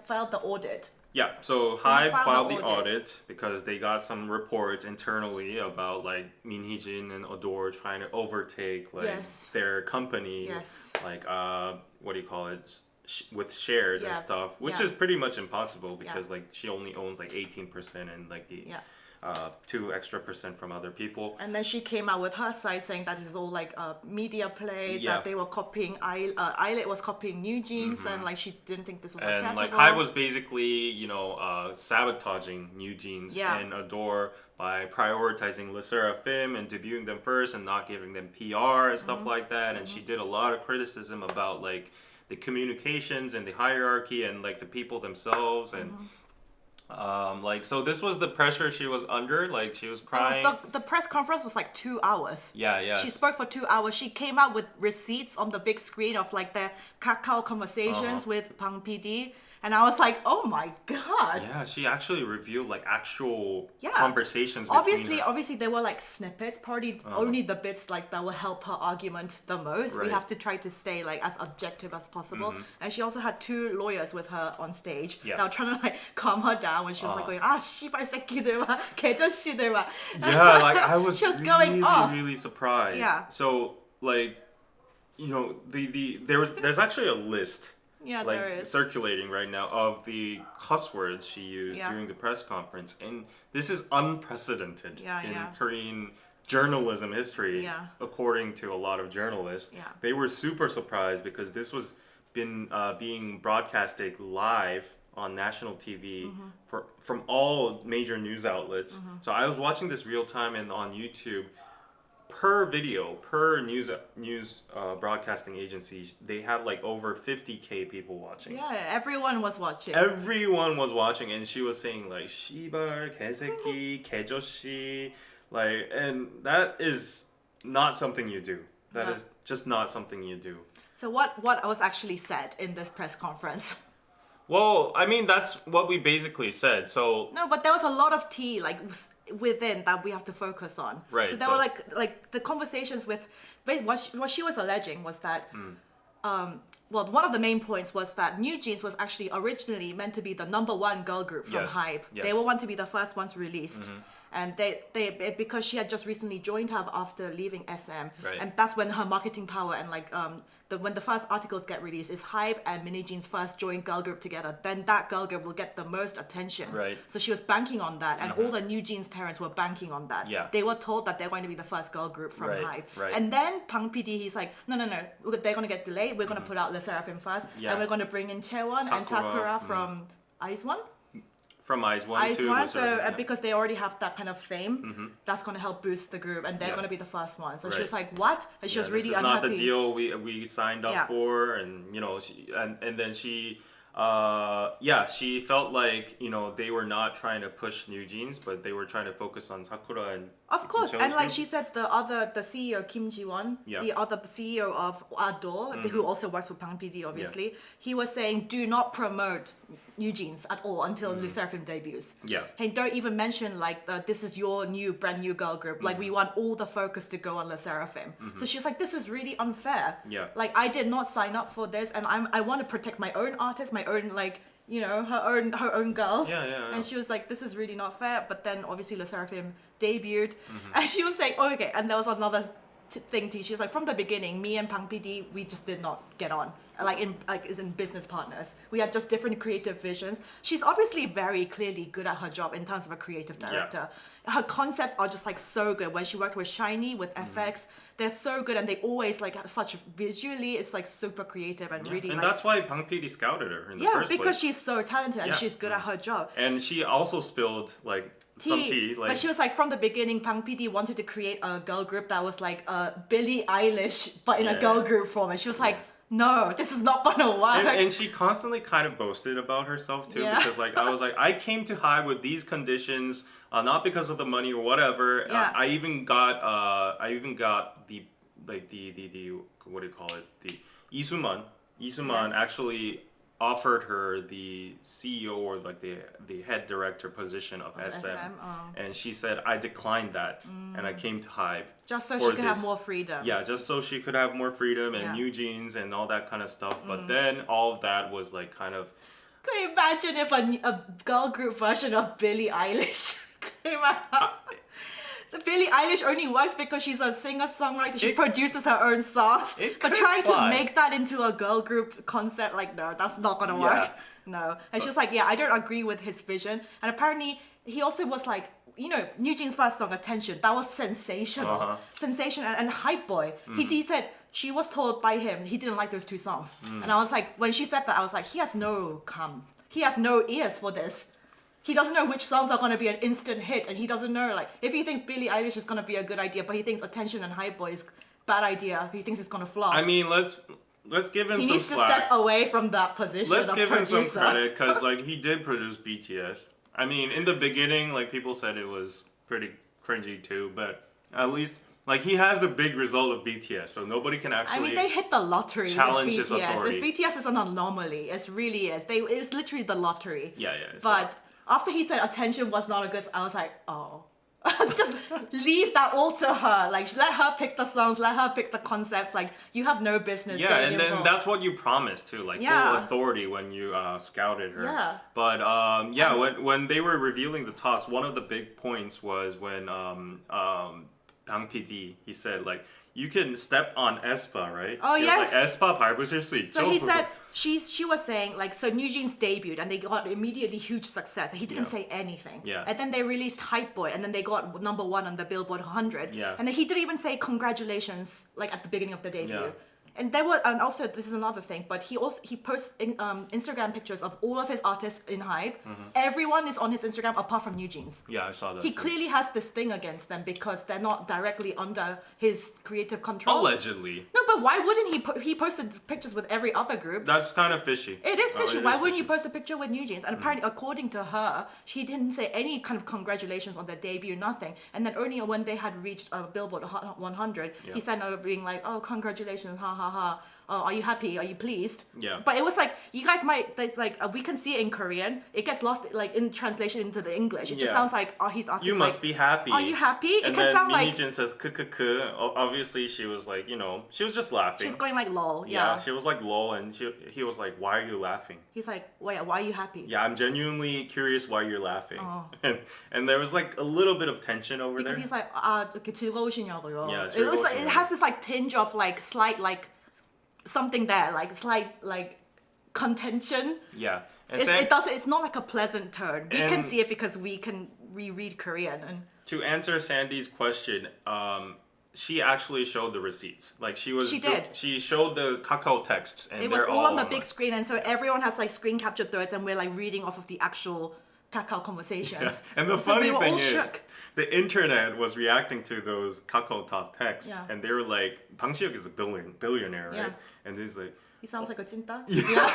filed the audit. Yeah. So, Hybe filed filed the the audit because they got some reports internally about like Min Hee Jin and Adore trying to overtake like Yes. their company. Yes. Like what do you call it? With shares and Yeah. stuff, which Yeah. is pretty much impossible because like she only owns like 18% and like the Yeah. 2 extra percent from other people. And then she came out with her side saying that this is all like a media play, Yeah. that they were copying, ILLIT was copying Newjeans, and like she didn't think this was And acceptable. like Hybe was basically, you know, sabotaging Newjeans Yeah. and Adore by prioritizing Le Sserafim and debuting them first and not giving them PR and stuff like that. And she did a lot of criticism about like the communications and the hierarchy and like the people themselves and like, so this was the pressure she was under. Like, she was crying. The press conference was like 2 hours. Yeah. She spoke for 2 hours. She came out with receipts on the big screen of like the Kakao conversations with Pang PD. And I was like, oh my god. Yeah, she actually revealed like actual Yeah. conversations between her. Obviously, there were like snippets, probably only the bits like that will help her argument the most. We Right. have to try to stay like as objective as possible. And she also had 2 lawyers with her on stage Yeah. that were trying to like calm her down when she was like going, 씨발 새끼들과 개저씨들과. Yeah, like I was, She was going really, off. really surprised. Yeah. So like, you know, there's actually a list. Yeah, Like there is. circulating right now of the cuss words she used Yeah. during the press conference, and this is unprecedented Yeah, in yeah. Korean journalism history. Yeah. According to a lot of journalists, Yeah. they were super surprised because this was being broadcasted live on national TV from all major news outlets. So I was watching this real time and on YouTube. Per video, per news broadcasting agency, they had like over 50K people watching. Yeah, everyone was watching. Everyone was watching, and she was saying like "씨발, 개새끼, 개저씨," like, and that is not something you do. That No. is just not something you do. So what was actually said in this press conference? Well, I mean, that's what we basically said. So No, but there was a lot of tea like within that we have to focus on. Right, So there were like the conversations with what she was alleging was that well, one of the main points was that Newjeans was actually originally meant to be the #1 girl group from Yes, Hybe. yes. They were want to be the first ones released. And they because she had just recently joined Hybe after leaving SM, Right. and that's when her marketing power and like when the first articles get released is Hybe and Min Hee Jin's first joint girl group together, then that girl group will get the most attention. Right. So she was banking on that, and all the Newjeans parents were banking on that. Yeah. They were told that they're going to be the first girl group from Right, Hybe. right. And then Pang PD, he's like, no, they're going to get delayed. We're going to put out Le Sserafim first, Yeah. and we're going to bring in Chaewon and Sakura from Ice One. from Eyes One Ice to One, the so server, yeah. because they already have that kind of fame, that's going to help boost the group, and they're Yeah. going to be the first one. So she Right. was like, "What?" And she was really this is unhappy. not the deal we signed up Yeah. for, and you know, and then she she felt like, you know, they were not trying to push Newjeans, but they were trying to focus on Sakura and Of course, Kim and like Cheol's she said, the CEO Kim Ji-won, Yeah. the other CEO of Ado, who also works with Pang PD, obviously, he was saying, do not promote Newjeans at all until Le Sserafim debuts. Yeah. And don't even mention like this is your brand new girl group. Like we want all the focus to go on Le Sserafim. So she was like, this is really unfair. Yeah. Like I did not sign up for this, and I want to protect my own artists, my own like. You know, her own girls. Yeah. And she was like, this is really not fair. But then obviously Le Sserafim debuted. And she was saying, oh, okay. And there was another thing too. She was like, from the beginning, me and Pang PD, we just did not get on. Like in business partners. We had just different creative visions. She's obviously very clearly good at her job in terms of a creative director. Her concepts are just like so good. When she worked with Shiny, with FX, they're so good, and they always like such visually, it's like super creative and really and like, that's why Pang PD scouted her in the yeah, first because place. she's so talented and Yeah. she's good at her job. And she also spilled like some tea, like But she was like, from the beginning, Pang PD wanted to create a girl group that was like Billie Eilish, but in a girl group form. And she was like, no, this is not gonna work. and she constantly kind of boasted about herself too, Yeah. because like I was like, I came to Hybe with these conditions, not because of the money or whatever. Yeah. I even got the like the what do you call it, the Isuman Yes. actually offered her the CEO or like the head director position of SM, and she said I declined that, and I came to Hybe just so for she could have this. more freedom. Yeah, just so she could have more freedom and Yeah. Newjeans and all that kind of stuff. But then all of that was like kind of Can you imagine if a girl group version of Billie Eilish came out? The Billie Eilish only works because she's a singer-songwriter. She produces her own songs. It But could trying to fly. make that into a girl group concept, like, no, that's not gonna Yeah. work. No. And she was like, yeah, I don't agree with his vision. And apparently, he also was like, you know, Newjeans' first song, Attention, that was sensational. Sensational. And Hype Boy, he said, she was told by him, he didn't like those two songs. And I was like, when she said that, I was like, he has no ears for this. He doesn't know which songs are going to be an instant hit, and he doesn't know, like, if he thinks Billie Eilish is going to be a good idea, but he thinks Attention and Hype Boy is bad idea, he thinks it's going to flop. I mean, let's give him he some needs to slack. step away from that position. Let's of give him some producer. credit, because like he did produce BTS. I mean, in the beginning, like people said it was pretty cringy too, but at least like he has the big result of BTS, so nobody can actually. I mean, they hit the lottery challenge with his BTS. authority. BTS is an anomaly. It really is. It's literally the lottery. Yeah. But after he said Attention was not a good, I was like, oh. Just leave that all to her. Like, let her pick the songs, let her pick the concepts. Like, you have no business yeah, getting and then involved. that's what you promised too, like full Yeah. authority when you scouted her. Yeah. But when they were revealing the talks, one of the big points was when Bang PD, he said like, you can step on aespa, right? Oh, He was yes. like, aespa 밟으실 수 있죠. So he said she was saying like, so Newjeans debuted and they got immediately huge success. He didn't Yeah. say anything. Yeah. And then they released Hype Boy and then they got #1 on the Billboard 100. Yeah. And then he didn't even say congratulations like at the beginning of the debut. Yeah. And there were, and also this is another thing, but he posts Instagram pictures of all of his artists in Hybe. Everyone is on his Instagram apart from Newjeans. Yeah, I saw that. He too. clearly has this thing against them because they're not directly under his creative control. Allegedly. No, but why wouldn't he posted pictures with every other group? That's kind of fishy. It is fishy. It Why is wouldn't you fishy. post a picture with Newjeans? And apparently, according to her, she didn't say any kind of congratulations on their debut, nothing. And then only when they had reached Billboard 100, Yeah. he said over being like, "Oh, congratulations, ha ha ha." oh, are you happy? Are you pleased? Yeah. But it was like, you guys might, there's like, we can see it in Korean. It gets lost like in translation into the English. It just sounds like, oh, he's asking you like, must be happy. are you happy? It And can then sound Min Hee like Jin says k. Obviously, she was like, she was just laughing. she's going like lol. Yeah, she was like lol, and he was like, why are you laughing? He's like, wait, why are you happy? Yeah, I'm genuinely curious why you're laughing. Oh. And there was like a little bit of tension over Because there. he's like, 이렇게 즐거우시냐고요. Yeah, It was like, it 즐거우시냐고요. has this like tinge of like slight like something there, like slight like contention. Yeah. And It's not like a pleasant turn. We can And- see it because we can reread Korean and to answer Sandy's question, she actually showed the receipts. Like She did. She showed the Kakao texts, and it was they're all on the online. big screen, and so everyone has like screen captured those, and we're like reading off of the actual Kakao conversations. Yeah. And the So we funny were thing all is, shook. the internet was reacting to those Kakao Talk texts, Yeah. and they were like, Bang Si-hyuk is a billionaire, right? Yeah. And he's like, He sounds like a 찐따. Yeah.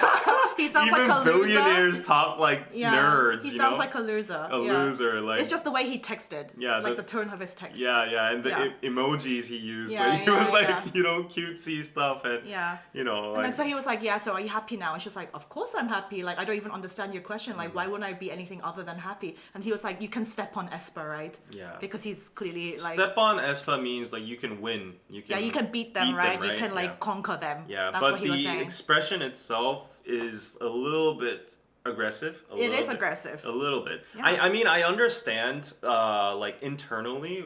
He sounds even like a billionaires loser. talk like Yeah. nerds, He you sounds know? like a loser. A Yeah. loser, like It's just the way he texted. Yeah, Like the- the tone of his text. yeah, and the Yeah. emojis he used, Yeah, like he yeah, was like yeah. cutesy stuff, and Yeah. you know, And like then so he was like, yeah, so are you happy now? And she's like, of course I'm happy. Like, I don't even understand your question. Like, why wouldn't I be anything other than happy? And he was like, you can step on Espa, right? Yeah. Because he's clearly like, step on Espa means like you can win. You can yeah, you can beat them, right? You can like Yeah. conquer them. Yeah, That's but what he was the saying. expression itself is a little bit aggressive. It is aggressive. A little bit. Yeah. I mean, I understand, like internally,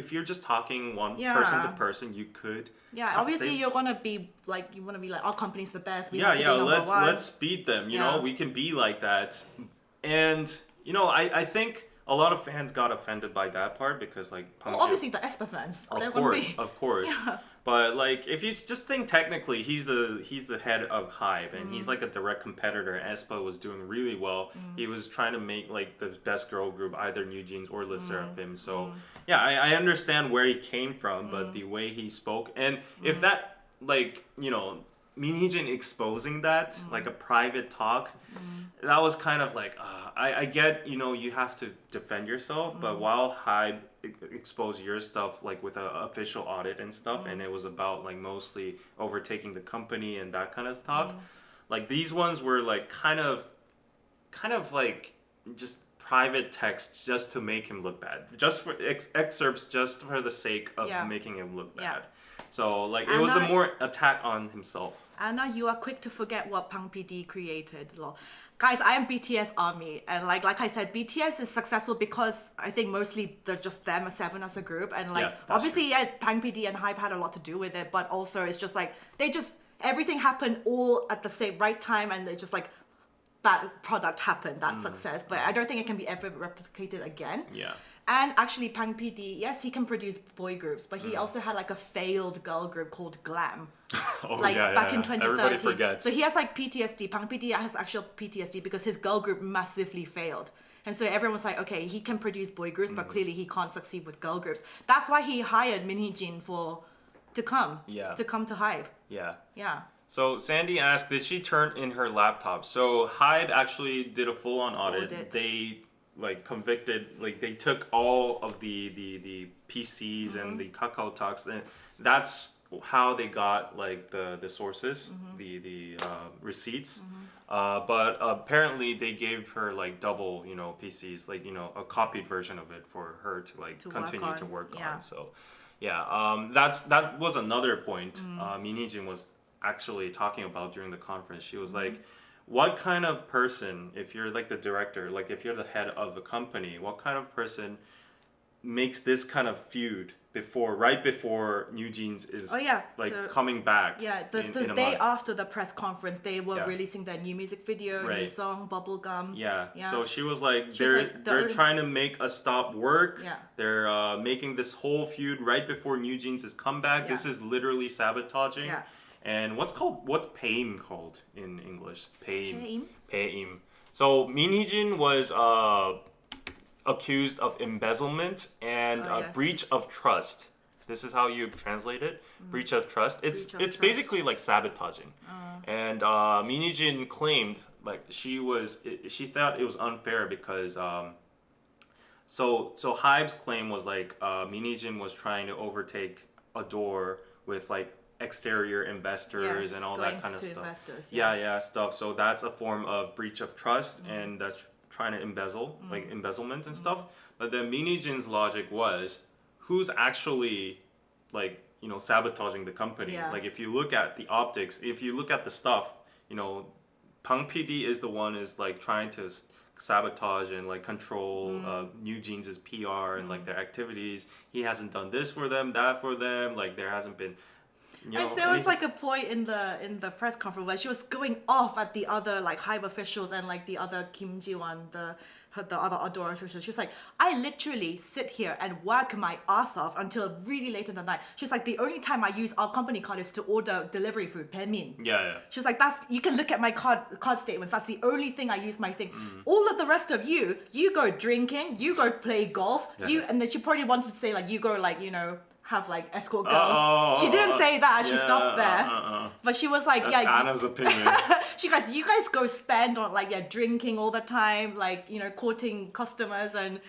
if you're just talking one person to Yeah. person, you could. Yeah, obviously you're gonna be like, you wanna be like, our company's the best. We Yeah, have to be number let's one. let's beat them. You Yeah. know, we can be like that. And I think a lot of fans got offended by that part because like Well, obviously the Espa fans. They're of gonna course, be. of course. Yeah. But like, if you just think technically, he's the head of Hybe, and Mm. he's like a direct competitor. Espa was doing really well. He was trying to make like the best girl group, either Newjeans or Le Mm. Sserafim. So yeah, I understand where he came from, Mm. but the way he spoke, and if that like Min Hee Jin exposing that like a private talk, that was kind of like I get you have to defend yourself, but while Hybe expose your stuff like with an official audit and stuff, and it was about like mostly overtaking the company and that kind of talk, like these ones were like kind of like just private text just to make him look bad, just for excerpts just for the sake of Yeah. making him look Yeah. bad. So like it And was a more attack on himself. Anna, you are quick to forget what Pang PD created. Lol. Guys, I am BTS army, and like I said, BTS is successful because I think mostly they're just them, seven as a group, and like Yeah, that's obviously Pang PD and Hybe had a lot to do with it, but also it's just like everything happened all at the same right time, and they just like that product happened, that success. But I don't think it can be ever replicated again. Yeah. And actually, Pang PD, yes, he can produce boy groups, but he also had like a failed girl group called Glam. Oh, Like back in 2013. Everybody forgets. So he has like PTSD. Pang PD has actual PTSD because his girl group massively failed. And so everyone was like, okay, he can produce boy groups, but clearly he can't succeed with girl groups. That's why he hired Min Hee Jin to come to Hybe. Yeah. Yeah. So Sandy asked, did she turn in her laptop? So Hybe actually did a full-on audit. Audit. They like convicted, like they took all of the PCs and the Kakao Talks, and that's how they got like the sources, the receipts. But apparently they gave her like double, PCs, like a copied version of it for her to like To continue work to on, work yeah. on. So yeah, that was another point Min Hee Jin was actually talking about during the conference. She was like, what kind of person, if you're like the director, like if you're the head of a company, what kind of person makes this kind of feud right before Newjeans is coming back? Yeah, the in a day month? after the press conference, they were Yeah. releasing their new music video, new Right. song, Bubblegum. Yeah. Yeah. So she was like, She's they're like, they're trying to make us stop work. Yeah. They're making this whole feud right before Newjeans' comeback. This Yeah. is literally sabotaging. Yeah. And what's paim called in English? Paim. Paim? Paim. So Min Hee Jin was accused of embezzlement and Yes. breach of trust. This is how you translate it. Breach of trust. It's Breach of it's trust. basically like sabotaging. And Min Hee Jin claimed like she thought it was unfair because so Hybe's claim was like Min Hee Jin was trying to overtake a door with like exterior investors Yes, and all going that kind of to stuff. investors, Yeah, stuff. So that's a form of breach of trust, and that's trying to embezzle, like embezzlement and stuff. But then Min Hee Jin's logic was, who's actually like sabotaging the company? Yeah. Like if you look at the optics, if you look at the stuff, Pang PD is the one is like trying to sabotage and like control Newjeans' PR and like their activities. He hasn't done this for them, that for them. Like there hasn't been. And there was like a point in the press conference where she was going off at the other like Hybe officials and like the other Kim Ji-won, the other Adora officials. She's like, I literally sit here and work my ass off until really late in the night. She's like, the only time I use our company card is to order delivery food, Min. Yeah. She's like, you can look at my card statements. That's the only thing I use my thing. All of the rest of you go drinking, you go play golf, and then she probably wanted to say like, you go like, have like escort girls. She didn't say that. She stopped there. But she was like, That's Anna's opinion. She goes, you guys go spend on like drinking all the time, like courting customers and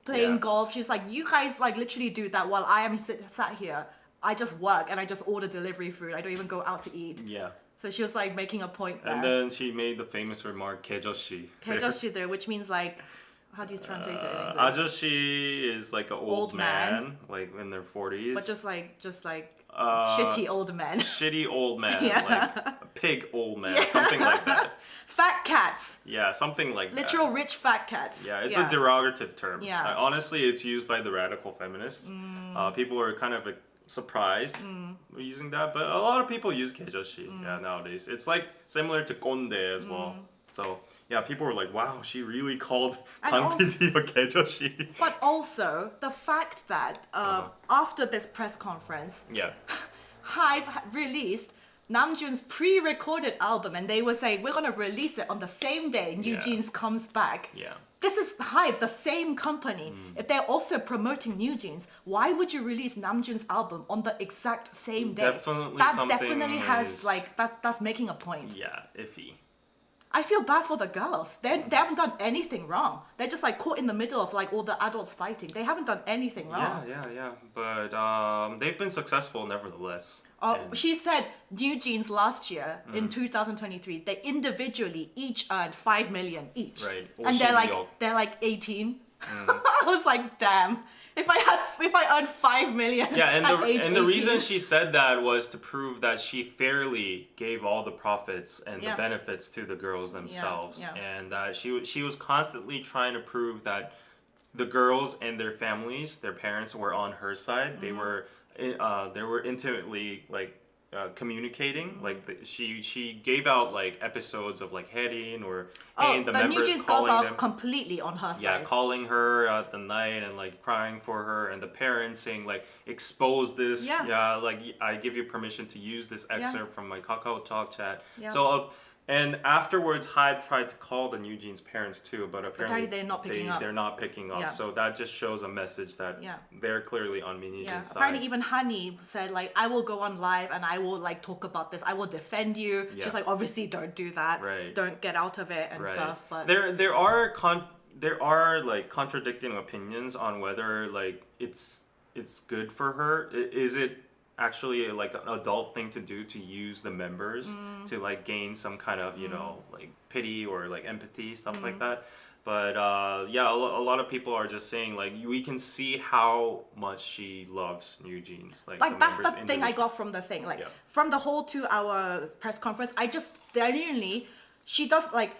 playing golf. She's like, you guys like literally do that while I am sat here. I just work and I just order delivery food. I don't even go out to eat. Yeah. So she was like making a point there. And then she made the famous remark, "개저씨." 개저씨 there, which means like, how do you translate it in English? 아저씨 is like an old man, like in their 40s. But just like shitty old men. Shitty old man, Yeah. like a pig old man, something like that. Fat cats. Yeah, something like Literal that. rich fat cats. Yeah, it's a derogative term. Yeah. Honestly, it's used by the radical feminists. People are kind of surprised using that, but a lot of people use 개저씨 nowadays. It's like similar to 꼰대 as well. So yeah, people were like, "Wow, she really called Pang PD a 개저씨." But also the fact that after this press conference, Hybe released Namjoon's pre-recorded album, and they were saying we're gonna release it on the same day Newjeans comes back. Yeah. This is Hybe, the same company. If they're also promoting Newjeans, why would you release Namjoon's album on the exact same day? Definitely has like that's making a point. Yeah, iffy. I feel bad for the girls. They haven't done anything wrong. They're just like caught in the middle of like all the adults fighting. They haven't done anything wrong. Yeah. But they've been successful nevertheless. She said Newjeans last year in 2023 they individually each earned 5 million each. Right. And they're like 18. I was like, damn. If I earned 5 million. Yeah, and the reason 18. she said that was to prove that she fairly gave all the profits and the benefits to the girls themselves, and that she was constantly trying to prove that the girls and their families, their parents were on her side. They were intimately like communicating. Like she gave out like episodes of like Herin or the members Newjeans calling girls are them. completely on her side. Yeah, calling her at the night and like crying for her, and the parents saying like, expose this. Yeah, like I give you permission to use this excerpt from my Kakao Talk chat. Yeah. So and afterwards, Hybe tried to call the Newjeans' parents too, but apparently they're not picking up. They're not picking up. Yeah. So that just shows a message that they're clearly on Min Hee Jin's side. Apparently even Honey said like, I will go on live and I will like talk about this. I will defend you. Yeah. She's like, obviously don't do that. Right. Don't get out of it and stuff. But there are like contradicting opinions on whether like it's good for her. Is it actually like an adult thing to do, to use the members to like gain some kind of like pity or like empathy, stuff like that? But a lot of people are just saying like, we can see how much she loves Newjeans. Like that's the thing I got from the thing, like from the whole 2-hour press conference. I just genuinely, she does like,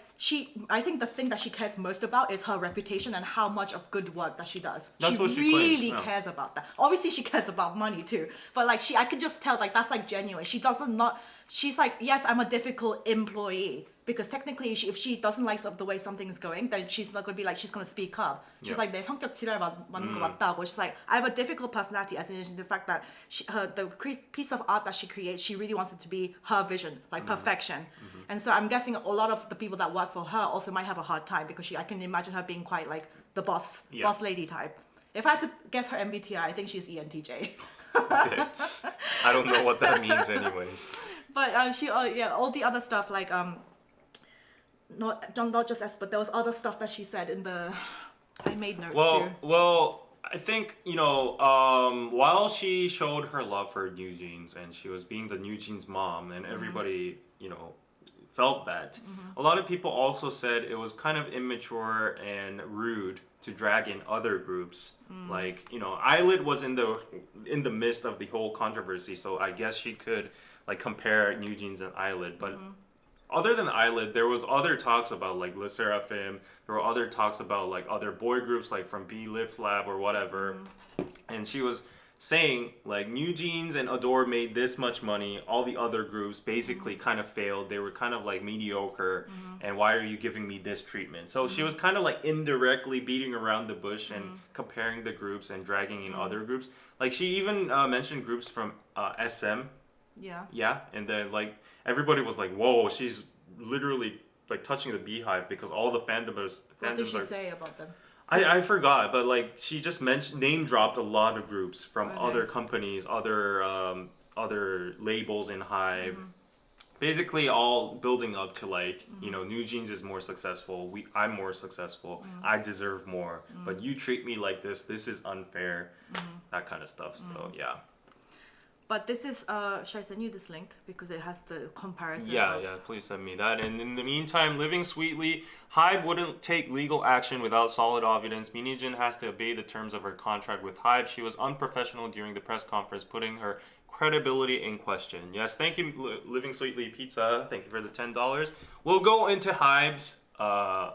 I think the thing that she cares most about is her reputation and how much of good work that she does. That's what she really claims, cares about that. Obviously, she cares about money too. But like I could just tell like that's like genuine. She she's like, yes, I'm a difficult employee. Because technically, if she doesn't like the way something is going, then she's not going to be like, she's going to speak up. She's like, 내 성격 지랄 맞는 거 맞다고. She's like, I have a difficult personality, as in the fact that the piece of art that she creates, she really wants it to be her vision, like perfection. And so I'm guessing a lot of the people that work for her also might have a hard time, because I can imagine her being quite like the boss lady type. If I had to guess her MBTI, I think she's ENTJ. Okay. I don't know what that means anyways. But she, all the other stuff like, not just S, but there was other stuff that she said in the. I made notes too. Well, I think, while she showed her love for Newjeans and she was being the Newjeans mom and everybody, felt that, a lot of people also said it was kind of immature and rude to drag in other groups. Like, ILLIT was in the midst of the whole controversy, so I guess she could like compare Newjeans and ILLIT, but other than ILLIT, there was other talks about like Le Sserafim. There were other talks about like other boy groups like from B-Lift Lab or whatever. And she was saying like Newjeans and Adore made this much money. All the other groups basically kind of failed. They were kind of like mediocre. And why are you giving me this treatment? So she was kind of like indirectly beating around the bush and comparing the groups and dragging in other groups. Like she even mentioned groups from SM. Yeah. Yeah, and then like everybody was like, "Whoa, she's literally like touching the beehive," because all the fandoms. What did she say about them? I forgot, but like she just name dropped a lot of groups from other companies, other labels in Hybe. Basically, all building up to like Newjeans is more successful. I'm more successful. I deserve more, but you treat me like this. This is unfair. That kind of stuff. So yeah. But this is, should I send you this link? Because it has the comparison. Yeah, please send me that. And in the meantime, living sweetly, Hybe wouldn't take legal action without solid evidence. Min Hee Jin has to obey the terms of her contract with Hybe. She was unprofessional during the press conference, putting her credibility in question. Yes, thank you, Living Sweetly Pizza. Thank you for the $10. We'll go into Hybe's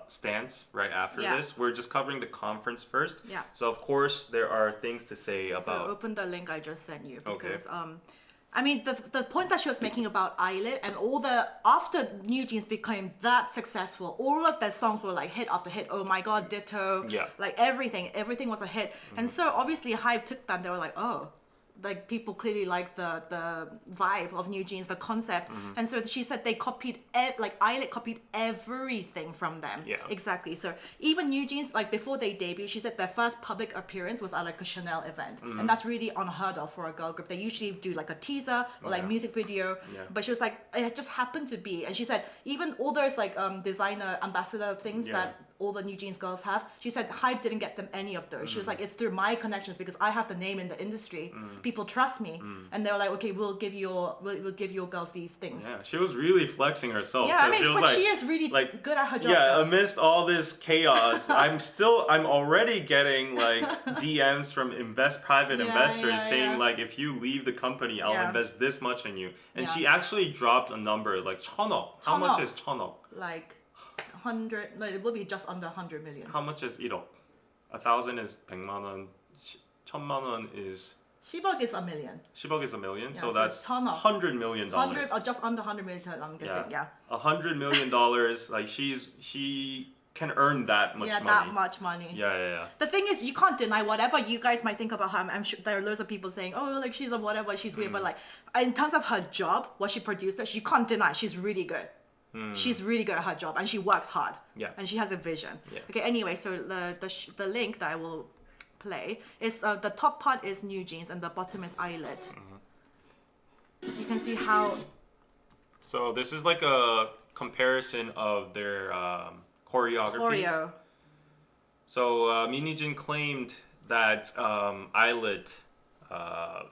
stance right after this. We're just covering the conference first. Yeah. So of course there are things to say about. So open the link I just sent you because I mean the point that she was making about ILLIT and all the after Newjeans became that successful, all of their songs were like hit after hit. Oh my god, Ditto. Yeah. Like everything was a hit. And so obviously Hybe took that and they were like, oh, like people clearly like the vibe of Newjeans, the concept, and so she said they copied like ILLIT copied everything from them. Yeah, exactly. So even Newjeans, like before they debuted, she said their first public appearance was at like a Chanel event, and that's really unheard of for a girl group. They usually do like a teaser or like music video, but she was like it just happened to be, and she said even all those like designer ambassador things that all the Newjeans girls have, she said Hybe didn't get them any of those. She was like, it's through my connections because I have the name in the industry. People trust me, and they were like, okay, we'll give your girls these things. Yeah, she was really flexing herself. Yeah, I mean, she was but like, she is really like good at her job. Yeah, amidst all this chaos, I'm already getting like DMs from private investors saying like, if you leave the company, I'll invest this much in you. And she actually dropped a number like 1,000억. How much is 1,000억? Like 100. No, it will be just under 100 million. How much is 1억? 1,000 is 100만 원. 1,000만 원 is. 10억 is a million. 10억 is a million, Yeah, so so that's it's 100억. $100 million. 100 or just under 100 million, I'm guessing. Yeah. $100 million. Like she can earn that much money. Yeah, that much money. Yeah. The thing is, you can't deny whatever you guys might think about her. I'm sure there are loads of people saying, oh, like she's a whatever, she's weird. But like, in terms of her job, what she produced, you can't deny she's really good. She's really good at her job and she works hard. Yeah. And she has a vision. Yeah. Okay, anyway, so the link that I will play is the top part is Newjeans and the bottom is ILLIT. You can see how. So this is like a comparison of their choreographies. Choreo. So Min Hee Jin claimed that ILLIT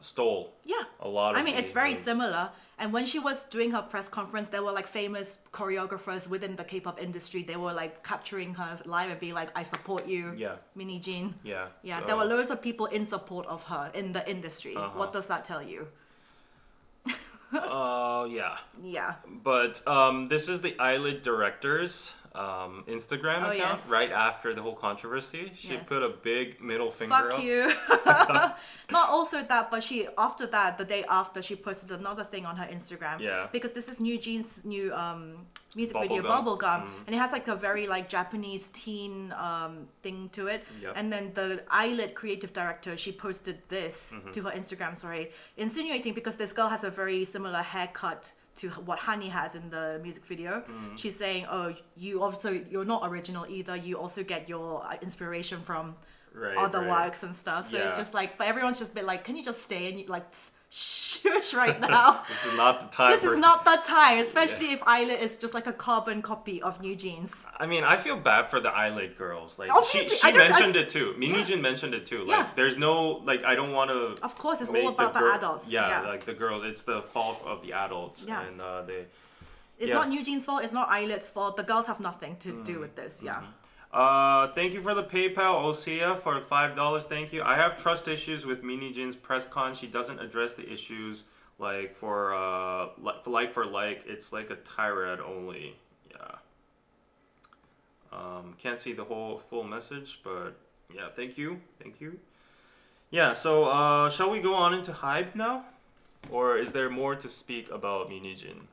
stole a lot of. I mean, it's very similar. And when she was doing her press conference, there were like famous choreographers within the K-pop industry. They were like capturing her live and being like, "I support you, Min Hee Jin." Yeah. So. There were loads of people in support of her in the industry. What does that tell you? Yeah. Yeah. But this is the ILLIT director's Instagram account right after the whole controversy. She put a big middle finger up. Fuck you. Not also that, but she after that, the day after, she posted another thing on her Instagram. Yeah. Because this is Newjeans' new music video, Bubblegum, and it has like a very like Japanese teen thing to it. Yep. And then the ILLIT creative director, she posted this to her Instagram, insinuating because this girl has a very similar haircut to what Hani has in the music video. She's saying, oh, you're not original either. You also get your inspiration from other works and stuff. So it's just like, but everyone's just been like, can you just stay? And shush right now. This is not the time. This is not the time, especially if ILLIT is just like a carbon copy of Newjeans. I mean, I feel bad for the ILLIT girls. Like Obviously, she mentioned it too. Min Hee Jin mentioned it too. Like Yeah. there's no like I don't want to. Of course, it's all about the adults. Yeah, like the girls. It's the fault of the adults. Yeah. And they. It's not Newjeans' fault. It's not ILLIT's fault. The girls have nothing to do with this. Yeah. Thank you for the PayPal, Osea, for $5. Thank you. I have trust issues with Min Hee Jin's press con. She doesn't address the issues like for like. It's like a tirade only. Yeah. Can't see the whole full message, but yeah. Thank you. Yeah. So shall we go on into Hybe now, or is there more to speak about Min Hee Jin?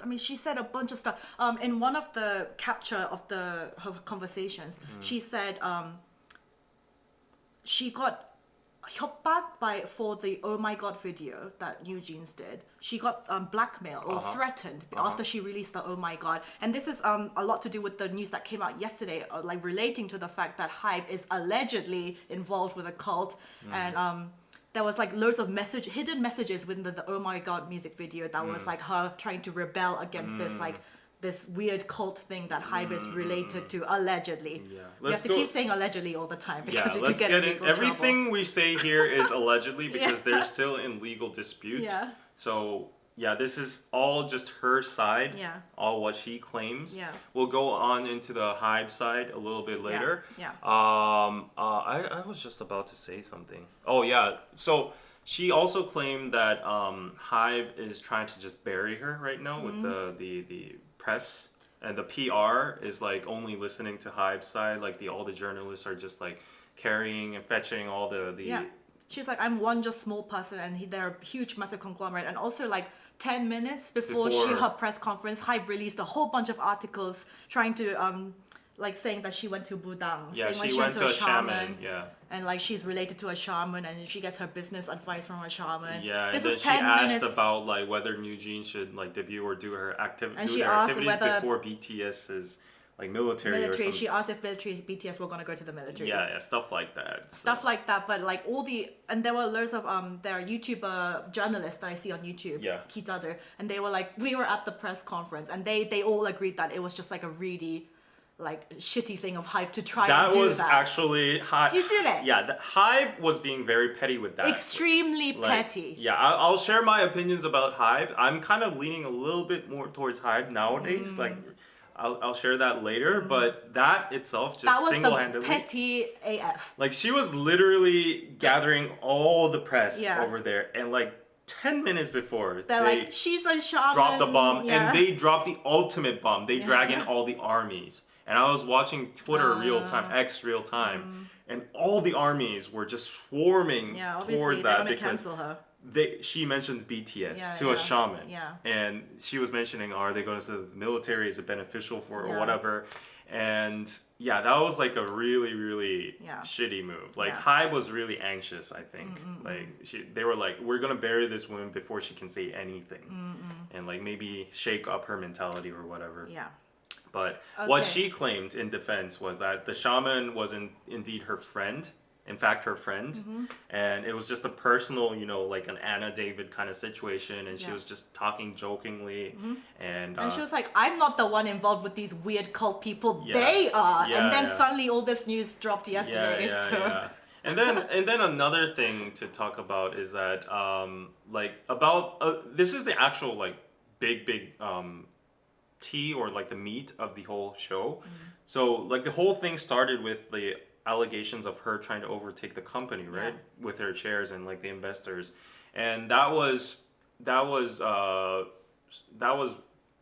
I mean, she said a bunch of stuff. In one of the capture of her conversations, she said she got 협박 for the Oh My God video that Newjeans did. She got blackmailed or threatened after she released the Oh My God. And this is a lot to do with the news that came out yesterday, like relating to the fact that Hybe is allegedly involved with a cult. And there was like loads of hidden messages within the Oh My God music video that was like her trying to rebel against this weird cult thing that Hybe is related to, allegedly. Yeah. You have to keep saying allegedly all the time because you let's could get in legal everything trouble. we say here is allegedly because they're still in legal dispute. Yeah. So yeah, this is all just her side. Yeah. All what she claims. Yeah. We'll go on into the Hybe side a little bit later. Yeah. I was just about to say something. Oh yeah. So she also claimed that Hybe is trying to just bury her right now with the press, and the PR is like only listening to Hybe's side. Like all the journalists are just like carrying and fetching all the Yeah. She's like, I'm one just small person, and they're a huge, massive conglomerate. And also, like 10 minutes before her press conference, Hybe released a whole bunch of articles trying to like saying that she went to Budang. Yeah, saying she went to a shaman. Yeah. And like she's related to a shaman, and she gets her business advice from a shaman. Yeah, this and then was she 10 asked minutes. about like whether Newjeans should like debut or do her And she their asked activities whether- before BTS's like military or something. She asked if BTS were gonna go to the military. Yeah, stuff like that. Stuff like that, but like and there were loads of there are YouTuber journalists that I see on YouTube, Yeah. Kitador, and they were like, we were at the press conference, and they all agreed that it was just like a really like shitty thing of Hybe to try and do that. That was actually Hybe. You did it. Yeah, Hybe was being very petty with that. Extremely Like, petty. Yeah, I'll share my opinions about Hybe. I'm kind of leaning a little bit more towards Hybe nowadays. Like, I'll share that later. But that itself just That was single-handedly. the petty AF. Like she was literally gathering all the press Yeah. over there, and like 10 minutes before They're like, she's a shaman. drop the bomb, Yeah. and they drop the ultimate bomb. They drag in all the armies. And I was watching Twitter real time, X real time, and all the armies were just swarming obviously towards they're that gonna because cancel her. she mentioned BTS Yeah, to yeah. a shaman, Yeah. and she was mentioning, are they going to the military? Is it beneficial for or Yeah. whatever? And yeah, that was like a really, really Yeah. shitty move. Like Yeah. Hybe was really anxious, I think. Like they were like, we're gonna bury this woman before she can say anything, and like maybe shake up her mentality or whatever. Yeah. But what Okay. she claimed in defense was that the shaman was indeed her friend. In fact, her friend. And it was just a personal, like an Anna David kind of situation. And she Yeah. was just talking jokingly. And And she was like, I'm not the one involved with these weird cult people. Yeah. They are. Yeah, and then yeah. suddenly all this news dropped yesterday. So. And then another thing to talk about is that this is the actual like big tea or like the meat of the whole show. So like the whole thing started with the allegations of her trying to overtake the company, right? Yeah. With her shares and like the investors. And that was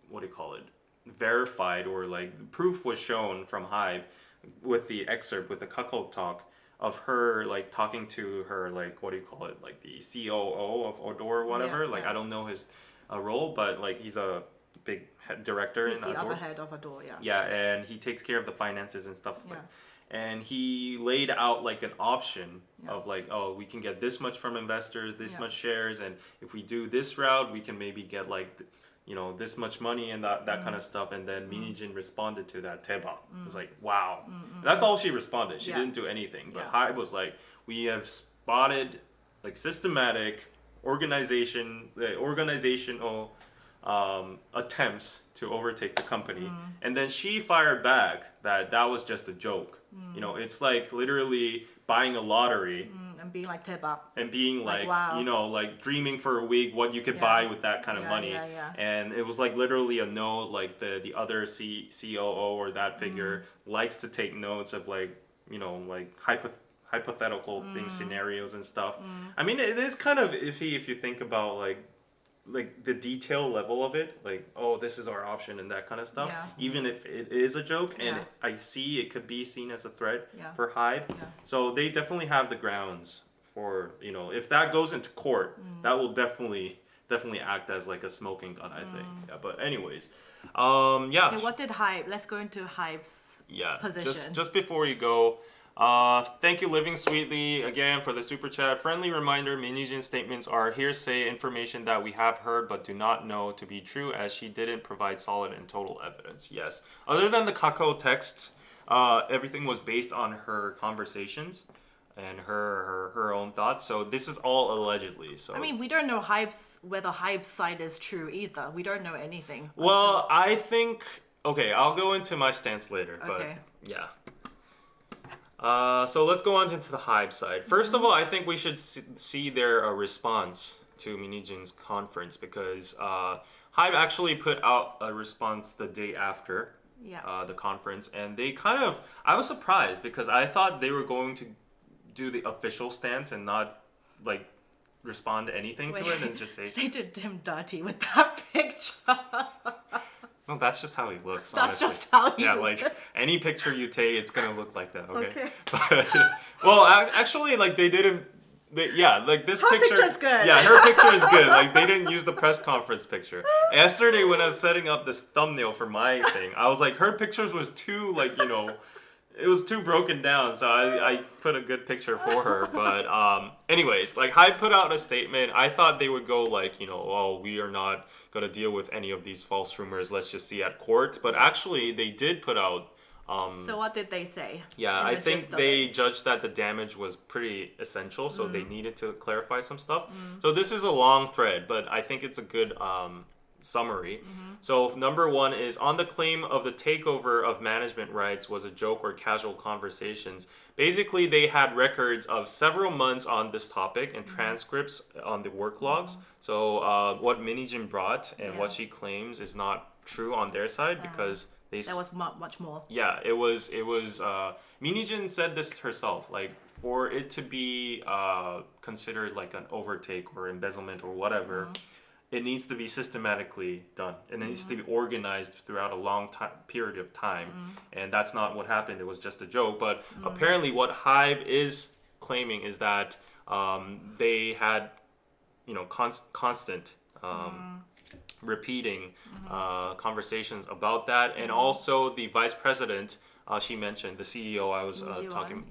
what do you call it? Verified, or like proof was shown from Hybe with the excerpt with the cuckold talk of her like talking to her like what do you call it, like the COO of Odor or whatever. Yeah, like yeah. I don't know his role, but like he's a big director He's in the Adore. other head of Adore, yeah. Yeah, and he takes care of the finances and stuff. Yeah. And he laid out like an option Yeah. of like, oh, we can get this much from investors, this Yeah. much shares, and if we do this route, we can maybe get like, this much money and that kind of stuff. And then Min Hee Jin responded to that. Teba was like, wow. That's all she responded. She Yeah. didn't do anything. But Yeah. Hybe was like, we have spotted like systematic organizational attempts to overtake the company, and then she fired back that was just a joke. You know, it's like literally buying a lottery And being like 대박. and being like, wow. you know, like dreaming for a week what you could buy with that kind of money. And it was like literally a note, like the other COO or that figure likes to take notes of like, you know, like hypothetical things, scenarios and stuff. I mean, it is kind of iffy if you think about like the detail level of it, like, oh, this is our option and that kind of stuff, even if it is a joke, and I see it could be seen as a threat for Hybe. So they definitely have the grounds for, you know, if that goes into court, that will definitely act as like a smoking gun, I think. Yeah, but anyways, Okay, what did Hybe? Let's go into Hybe's position. just before you go, thank you, Living Sweetly, again for the super chat. Friendly reminder: Min Hee Jin's statements are hearsay information that we have heard but do not know to be true, as she didn't provide solid and total evidence. Yes, other than the Kakao texts, everything was based on her conversations and her own thoughts. So this is all allegedly. So I mean, we don't know whether Hybe's side is true either. We don't know anything. Well, I think, okay, I'll go into my stance later, but yeah. So let's go on into the Hybe side. First of all, I think we should see their response to Min Hee Jin's conference, because Hybe actually put out a response the day after the conference, and they kind of, I was surprised because I thought they were going to do the official stance and not like respond to anything to it and just say they did him dirty with that picture. No, that's just how he looks. That's honestly. just how he looks. Like any picture you take, it's gonna look like that. Okay. Okay. But, well, actually, like they didn't. Like this her picture. picture's good. Yeah, her picture is good. Like they didn't use the press conference picture. Yesterday, when I was setting up this thumbnail for my thing, I was like, her pictures was too like, you know, it was too broken down. So I put a good picture for her. But anyways, like Hybe put out a statement. I thought they would go like, you know, oh, we are not gonna deal with any of these false rumors. Let's just see at court. But actually, they did put out. So what did they say? Yeah, I think they judged that the damage was pretty essential, so they needed to clarify some stuff. So this is a long thread, but I think it's a good summary. So number one is, on the claim of the takeover of management rights was a joke or casual conversations. Basically, they had records of several months on this topic and transcripts on the work logs. So what Min Hee Jin brought and what she claims is not true on their side, because there was much more. Yeah, it was. Min Hee Jin said this herself. Like, for it to be considered like an overtake or embezzlement or whatever, it needs to be systematically done. It needs to be organized throughout a long period of time, and that's not what happened. It was just a joke. But apparently, what Hybe is claiming is that they had, you know, constant. Repeating conversations about that, and also the vice president she mentioned, the CEO I was talking.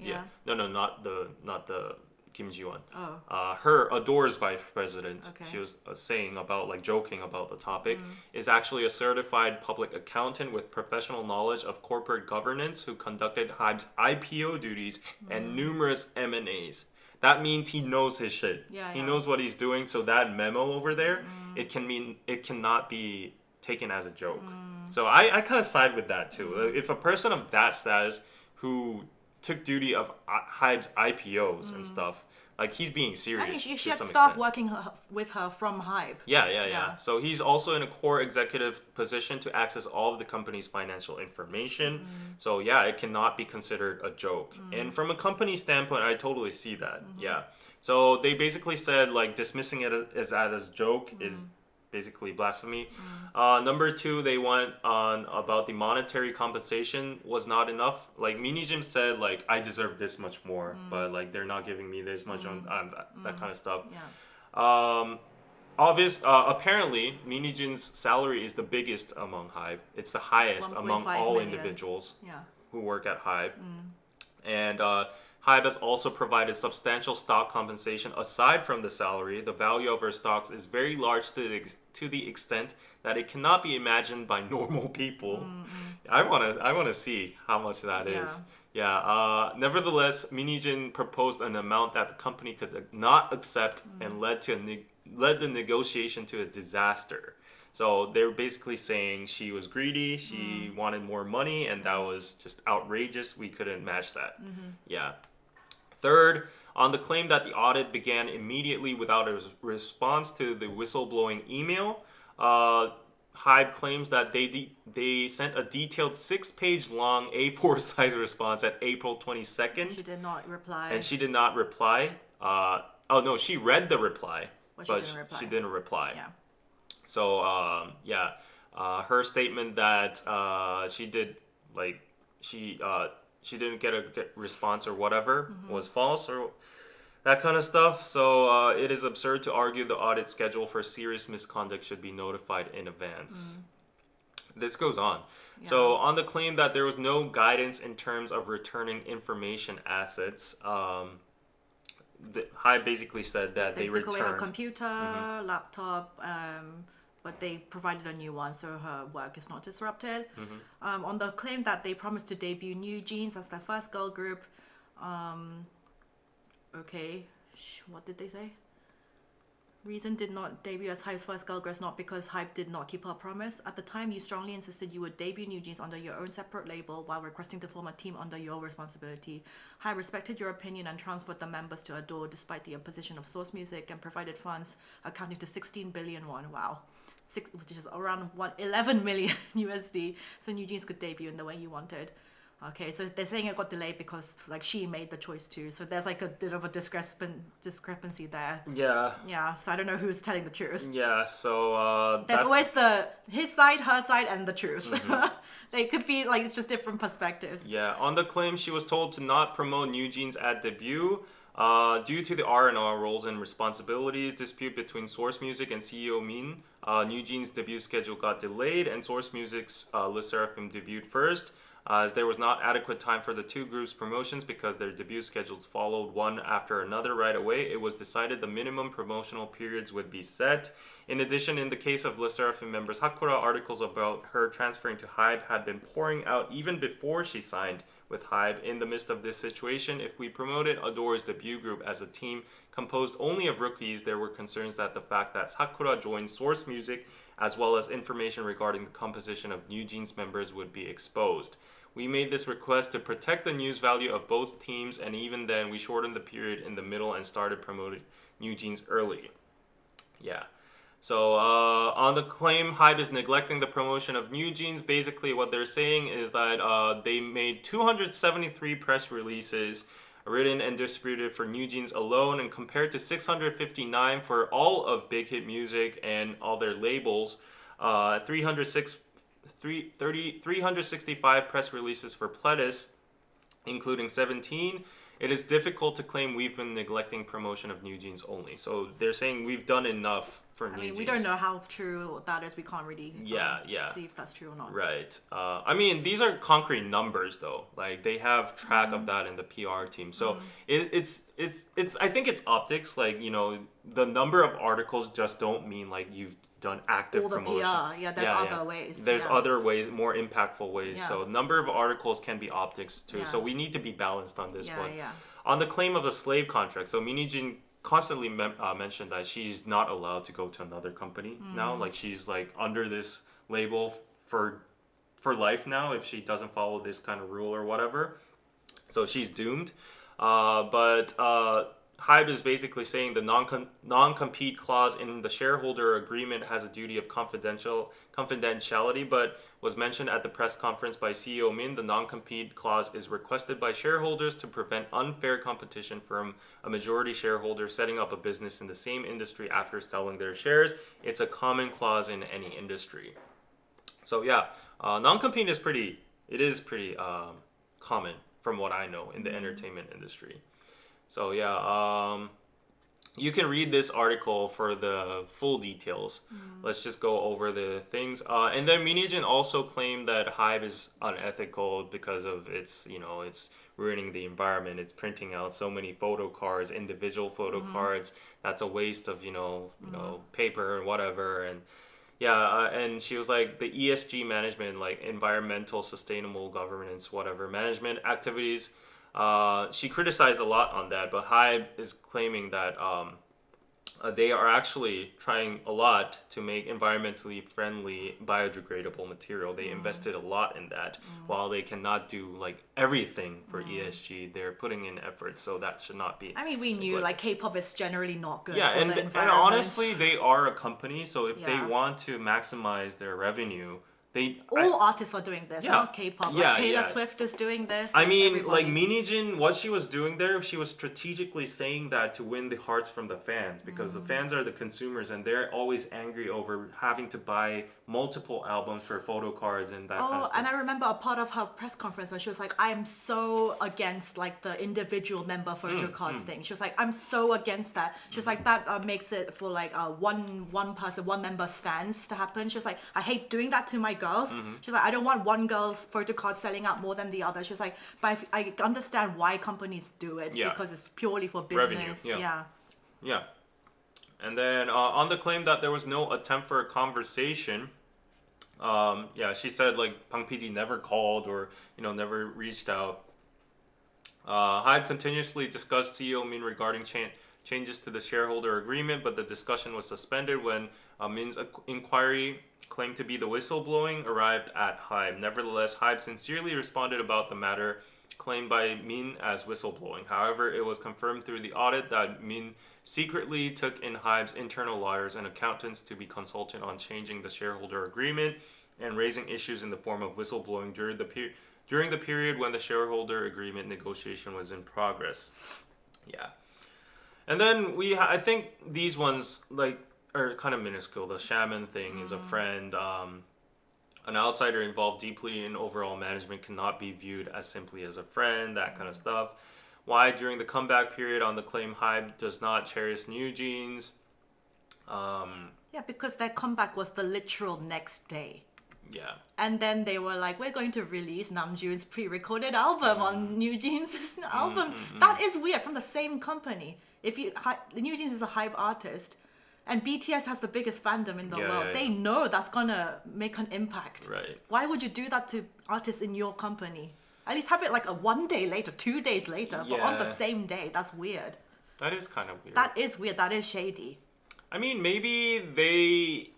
No, not the Kim Ji-won. Her adores vice president. She was saying about, like, joking about the topic, is actually a certified public accountant with professional knowledge of corporate governance who conducted Hybe's IPO duties and numerous M&As. That means he knows his shit. He knows what he's doing. So that memo over there, it cannot be taken as a joke. So I kind of side with that too. If a person of that status who took duty of Hybe's IPOs and stuff, like, he's being serious. I mean, she had staff extent. working with her from Hybe. Yeah. So he's also in a core executive position to access all of the company's financial information. So yeah, it cannot be considered a joke. And from a company standpoint, I totally see that. Yeah. So they basically said, like, dismissing it as a joke is basically blasphemy. Number two, they went on about the monetary compensation was not enough. Like, Min Hee Jin said, like, I deserve this much more, but like they're not giving me this much on that kind of stuff. Apparently, Min Hee Jin's salary is the biggest among Hybe. It's the highest among all individuals who work at Hybe. And Hybe has also provided substantial stock compensation aside from the salary. The value of her stocks is very large to the extent that it cannot be imagined by normal people. I wanna see how much that is. Nevertheless, Min Hee Jin proposed an amount that the company could not accept and led to a led the negotiation to a disaster. So they're basically saying she was greedy, she wanted more money, and that was just outrageous. We couldn't match that. Yeah. Third, on the claim that the audit began immediately without a response to the whistleblowing email, Hybe claims that they sent a detailed 6-page long A4 size response at April 22nd. She did not reply. And she did not reply. Oh no, she read the reply, but she didn't reply. Yeah. So her statement that she didn't get a response or whatever was false or that kind of stuff. So it is absurd to argue the audit schedule for serious misconduct should be notified in advance. This goes on. Yeah. So on the claim that there was no guidance in terms of returning information assets, Hybe basically said that they returned. They took away her computer, laptop, but they provided a new one so her work is not disrupted. On the claim that they promised to debut Newjeans as their first girl group, what did they say? Reason did not debut as Hybe's first girl group is not because Hybe did not keep her promise. At the time, you strongly insisted you would debut Newjeans under your own separate label while requesting to form a team under your responsibility. Hybe respected your opinion and transferred the members to Adore despite the opposition of Source Music and provided funds accounting to 16 billion won. Wow. Which is around 11 million USD, so Newjeans could debut in the way you wanted. Okay, so they're saying it got delayed because like she made the choice too. So there's like a bit of a discrepancy there. Yeah. Yeah. So I don't know who's telling the truth. Yeah. So there's always his side, her side, and the truth. They could be like it's just different perspectives. Yeah. On the claim, she was told to not promote Newjeans at debut. Due to the R&R roles and responsibilities dispute between Source Music and CEO Min, Newjeans' debut schedule got delayed, and Source Music's Le Sserafim debuted first. As there was not adequate time for the two groups' promotions because their debut schedules followed one after another right away, it was decided the minimum promotional periods would be set. In addition, in the case of Le Sserafim members Hakura, articles about her transferring to Hybe had been pouring out even before she signed with Hybe. In the midst of this situation, if we promoted Adore's debut group as a team composed only of rookies, there were concerns that the fact that Sakura joined Source Music as well as information regarding the composition of Newjeans members would be exposed. We made this request to protect the news value of both teams, and even then we shortened the period in the middle and started promoting Newjeans early. Yeah. So on the claim Hybe is neglecting the promotion of Newjeans, basically what they're saying is that they made 273 press releases written and distributed for Newjeans alone, and compared to 659 for all of Big Hit Music and all their labels, 365 press releases for Pledis, including 17. It is difficult to claim we've been neglecting promotion of Newjeans only. So they're saying we've done enough for Newjeans. I mean, we don't know how true that is. We can't really see if that's true or not. Right. I mean, these are concrete numbers, though. Like, they have track of that in the PR team. So it's I think it's optics. Like, you know, the number of articles just don't mean, like, you've done active all the promotion. PR. Yeah, there's other ways. There's other ways, more impactful ways. Yeah. So number of articles can be optics too. So we need to be balanced on this one. Yeah. On the claim of a slave contract, so Min Hee Jin constantly mentioned that she's not allowed to go to another company now. Like, she's like under this label for life now if she doesn't follow this kind of rule or whatever. So she's doomed. But Hybe is basically saying the non-compete clause in the shareholder agreement has a duty of confidentiality, but was mentioned at the press conference by CEO Min. The non-compete clause is requested by shareholders to prevent unfair competition from a majority shareholder setting up a business in the same industry after selling their shares. It's a common clause in any industry. So yeah, non-compete is pretty common from what I know in the entertainment industry. So yeah, you can read this article for the full details. Let's just go over the things. And then Min Hee Jin also claimed that Hybe is unethical because of it's ruining the environment. It's printing out so many photo cards, individual photo cards. That's a waste of paper and whatever. And yeah, and she was like the ESG management, like environmental, sustainable governance, whatever management activities. She criticized a lot on that, but Hybe is claiming that they are actually trying a lot to make environmentally friendly biodegradable material. They invested a lot in that. While they cannot do like everything for ESG, they're putting in effort, so that should not be. I mean, we knew like K-pop is generally not good Yeah, for the and environment. honestly, they are a company, so if they Yeah. want to maximize their revenue, all artists are doing this, Yeah. not K-pop. Yeah, Like Taylor yeah. Swift is doing this. I and mean, everybody. like Min Hee Jin, what she was doing there, she was strategically saying that to win the hearts from the fans, because the fans are the consumers and they're always angry over having to buy multiple albums for photo cards and that kind of Oh, stuff. and I remember a part of her press conference when she was like, I am so against like the individual member photo cards thing. She was like, I'm so against that. She was like, that makes it for like one person, one member stands to happen. She was like, I hate doing that to my girls. She's like, I don't want one girl's photo card selling out more than the other. She was like, but I understand why companies do it Yeah. because it's purely for business. Revenue, Yeah. Yeah. And then on the claim that there was no attempt for a conversation, she said like Bang PD never called or never reached out. Hybe continuously discussed CEO Min regarding changes to the shareholder agreement, but the discussion was suspended when Min's inquiry claimed to be the whistleblowing arrived at Hybe. Nevertheless, Hybe sincerely responded about the matter claimed by Min as whistleblowing. However, it was confirmed through the audit that Min secretly took in Hybe's internal lawyers and accountants to be consulted on changing the shareholder agreement and raising issues in the form of whistleblowing during the period when the shareholder agreement negotiation was in progress. Yeah. And then I think these ones like are kind of minuscule. The shaman thing is a friend. An outsider involved deeply in overall management cannot be viewed as simply as a friend, that kind of stuff. Why during the comeback period on the claim Hybe does not cherish Newjeans. Yeah, because their comeback was the literal next day. Yeah. And then they were like, we're going to release Namjoon's pre-recorded album on Newjeans' album. That is weird, from the same company. Newjeans is a Hybe artist, and BTS has the biggest fandom in the world. They know that's gonna make an impact. Right. Why would you do that to artists in your company? At least have it like 1 day later, 2 days later, but on the same day. That's weird. That is kind of weird. That is weird. That is shady. I mean, maybe they,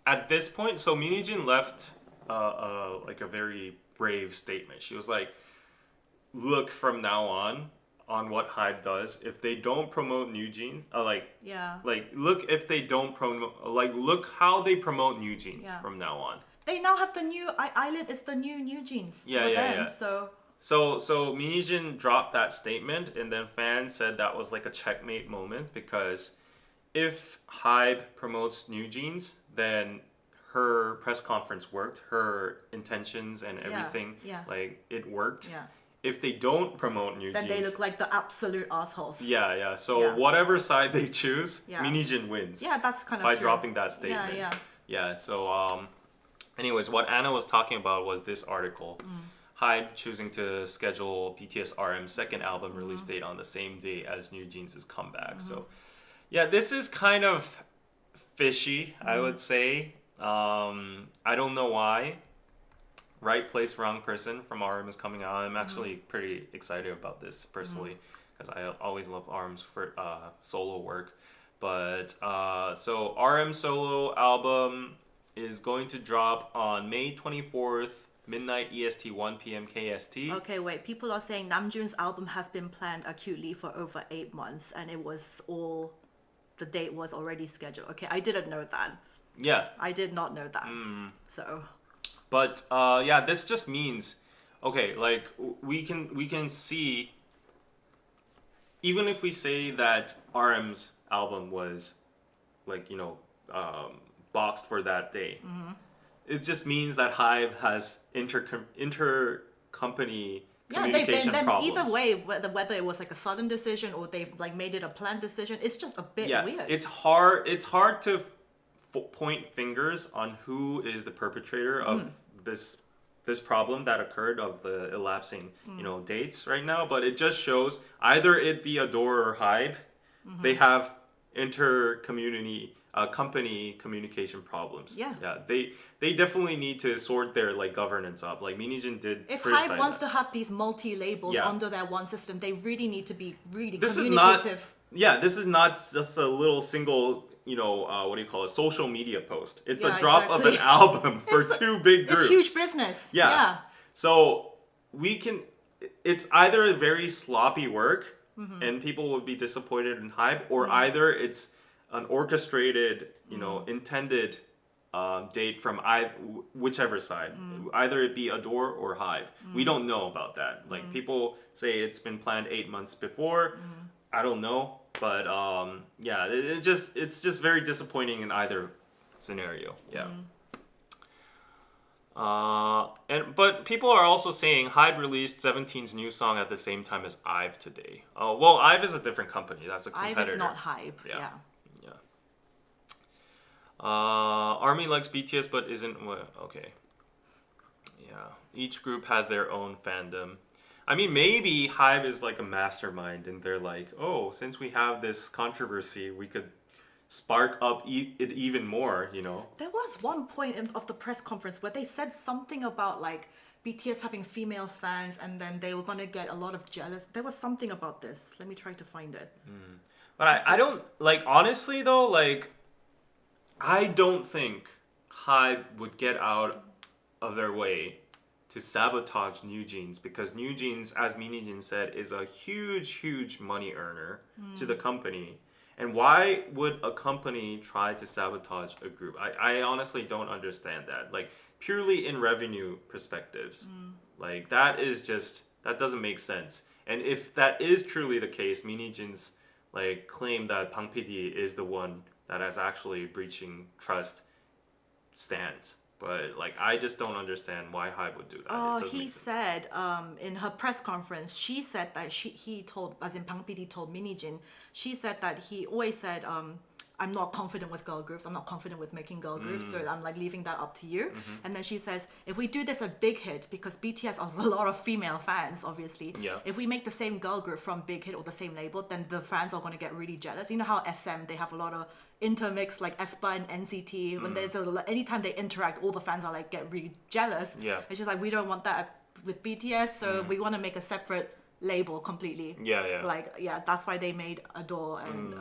at this point, so Min Hee Jin left like a very brave statement. She was like, look, from now on what Hybe does, if they don't promote Newjeans, look if they don't promote, look how they promote Newjeans from now on. They now have the new ILLIT is the new Newjeans. Yeah. So Min Hee Jin dropped that statement, and then fans said that was like a checkmate moment, because if Hybe promotes Newjeans, then her press conference worked, her intentions and everything, like it worked. Yeah. If they don't promote Newjeans, then they look like the absolute assholes. Yeah. So whatever side they choose, Min Hee Jin wins. Yeah, that's kind of by true. dropping that statement. Yeah. So anyways, what Anna was talking about was this article. Hybe choosing to schedule BTS RM's second album release date on the same day as Newjeans' comeback. So yeah, this is kind of fishy, I would say. I don't know why. Right place, wrong person from RM is coming out. I'm actually pretty excited about this personally, because I always love RM's for solo work. But so RM solo album is going to drop on May 24th, midnight EST, 1 p.m. KST. Okay, wait. People are saying Namjoon's album has been planned acutely for over 8 months, and the date was already scheduled. Okay, I didn't know that. Yeah. I did not know that. So. But this just means, okay, like we can see, even if we say that RM's album was like, boxed for that day, it just means that Hybe has intercompany communication problems. Either way, whether it was like a sudden decision or they've like made it a planned decision, it's just a bit weird. It's hard to point fingers on who is the perpetrator of this problem that occurred of the elapsing dates right now, but it just shows either it be Adore or Hybe, they have company communication problems. They definitely need to sort their like governance up, like Min Hee Jin did. If Hybe wants to have these multi-labels under their one system, they really need to be really communicative. yeah, this is not just a little single, what do you call it, social media post. It's a Yeah, drop of an exactly. album for two big groups. It's huge business. Yeah. Yeah. So it's either a very sloppy work and people would be disappointed in Hybe, or either it's an orchestrated, intended date from whichever side. Either it be Adore or Hybe. We don't know about that. Like people say it's been planned 8 months before. I don't know. But yeah, it's just very disappointing in either scenario. Yeah. But people are also saying Hybe released 17's new song at the same time as IVE today. Well, IVE is a different company. That's a competitor. IVE is not Hybe. Yeah. Yeah. Army likes BTS but isn't. Okay. Yeah. Each group has their own fandom. I mean, maybe Hybe is like a mastermind, and they're like, oh, since we have this controversy, we could spark up it even more, There was one point of the press conference where they said something about like BTS having female fans and then they were going to get a lot of jealous. There was something about this. Let me try to find it. But I don't, like, honestly though, like, I don't think Hybe would get out of their way to sabotage Newjeans, because Newjeans, as Min Hee Jin said, is a huge money earner to the company. And why would a company try to sabotage a group? I honestly don't understand that. Like, purely in revenue perspectives. Like, that doesn't make sense. And if that is truly the case, Min Hee Jin's like claim that Bang PD is the one that is actually breaching trust stands. But like, I just don't understand why Hybe would do that. He said in her press conference, she said that he told, as in Bang PD told Min Hee Jin, she said that he always said, I'm not confident with girl groups. I'm not confident with making girl groups. So I'm like leaving that up to you. And then she says, if we do this a big hit, because BTS has a lot of female fans, obviously. Yeah. If we make the same girl group from Big Hit or the same label, then the fans are going to get really jealous. You know how SM, they have a lot of intermix, like aespa and NCT. When there's anytime they interact, all the fans are like get really jealous. Yeah. It's just like, we don't want that with BTS. So we want to make a separate label completely. Yeah. Like, yeah, that's why they made Adore and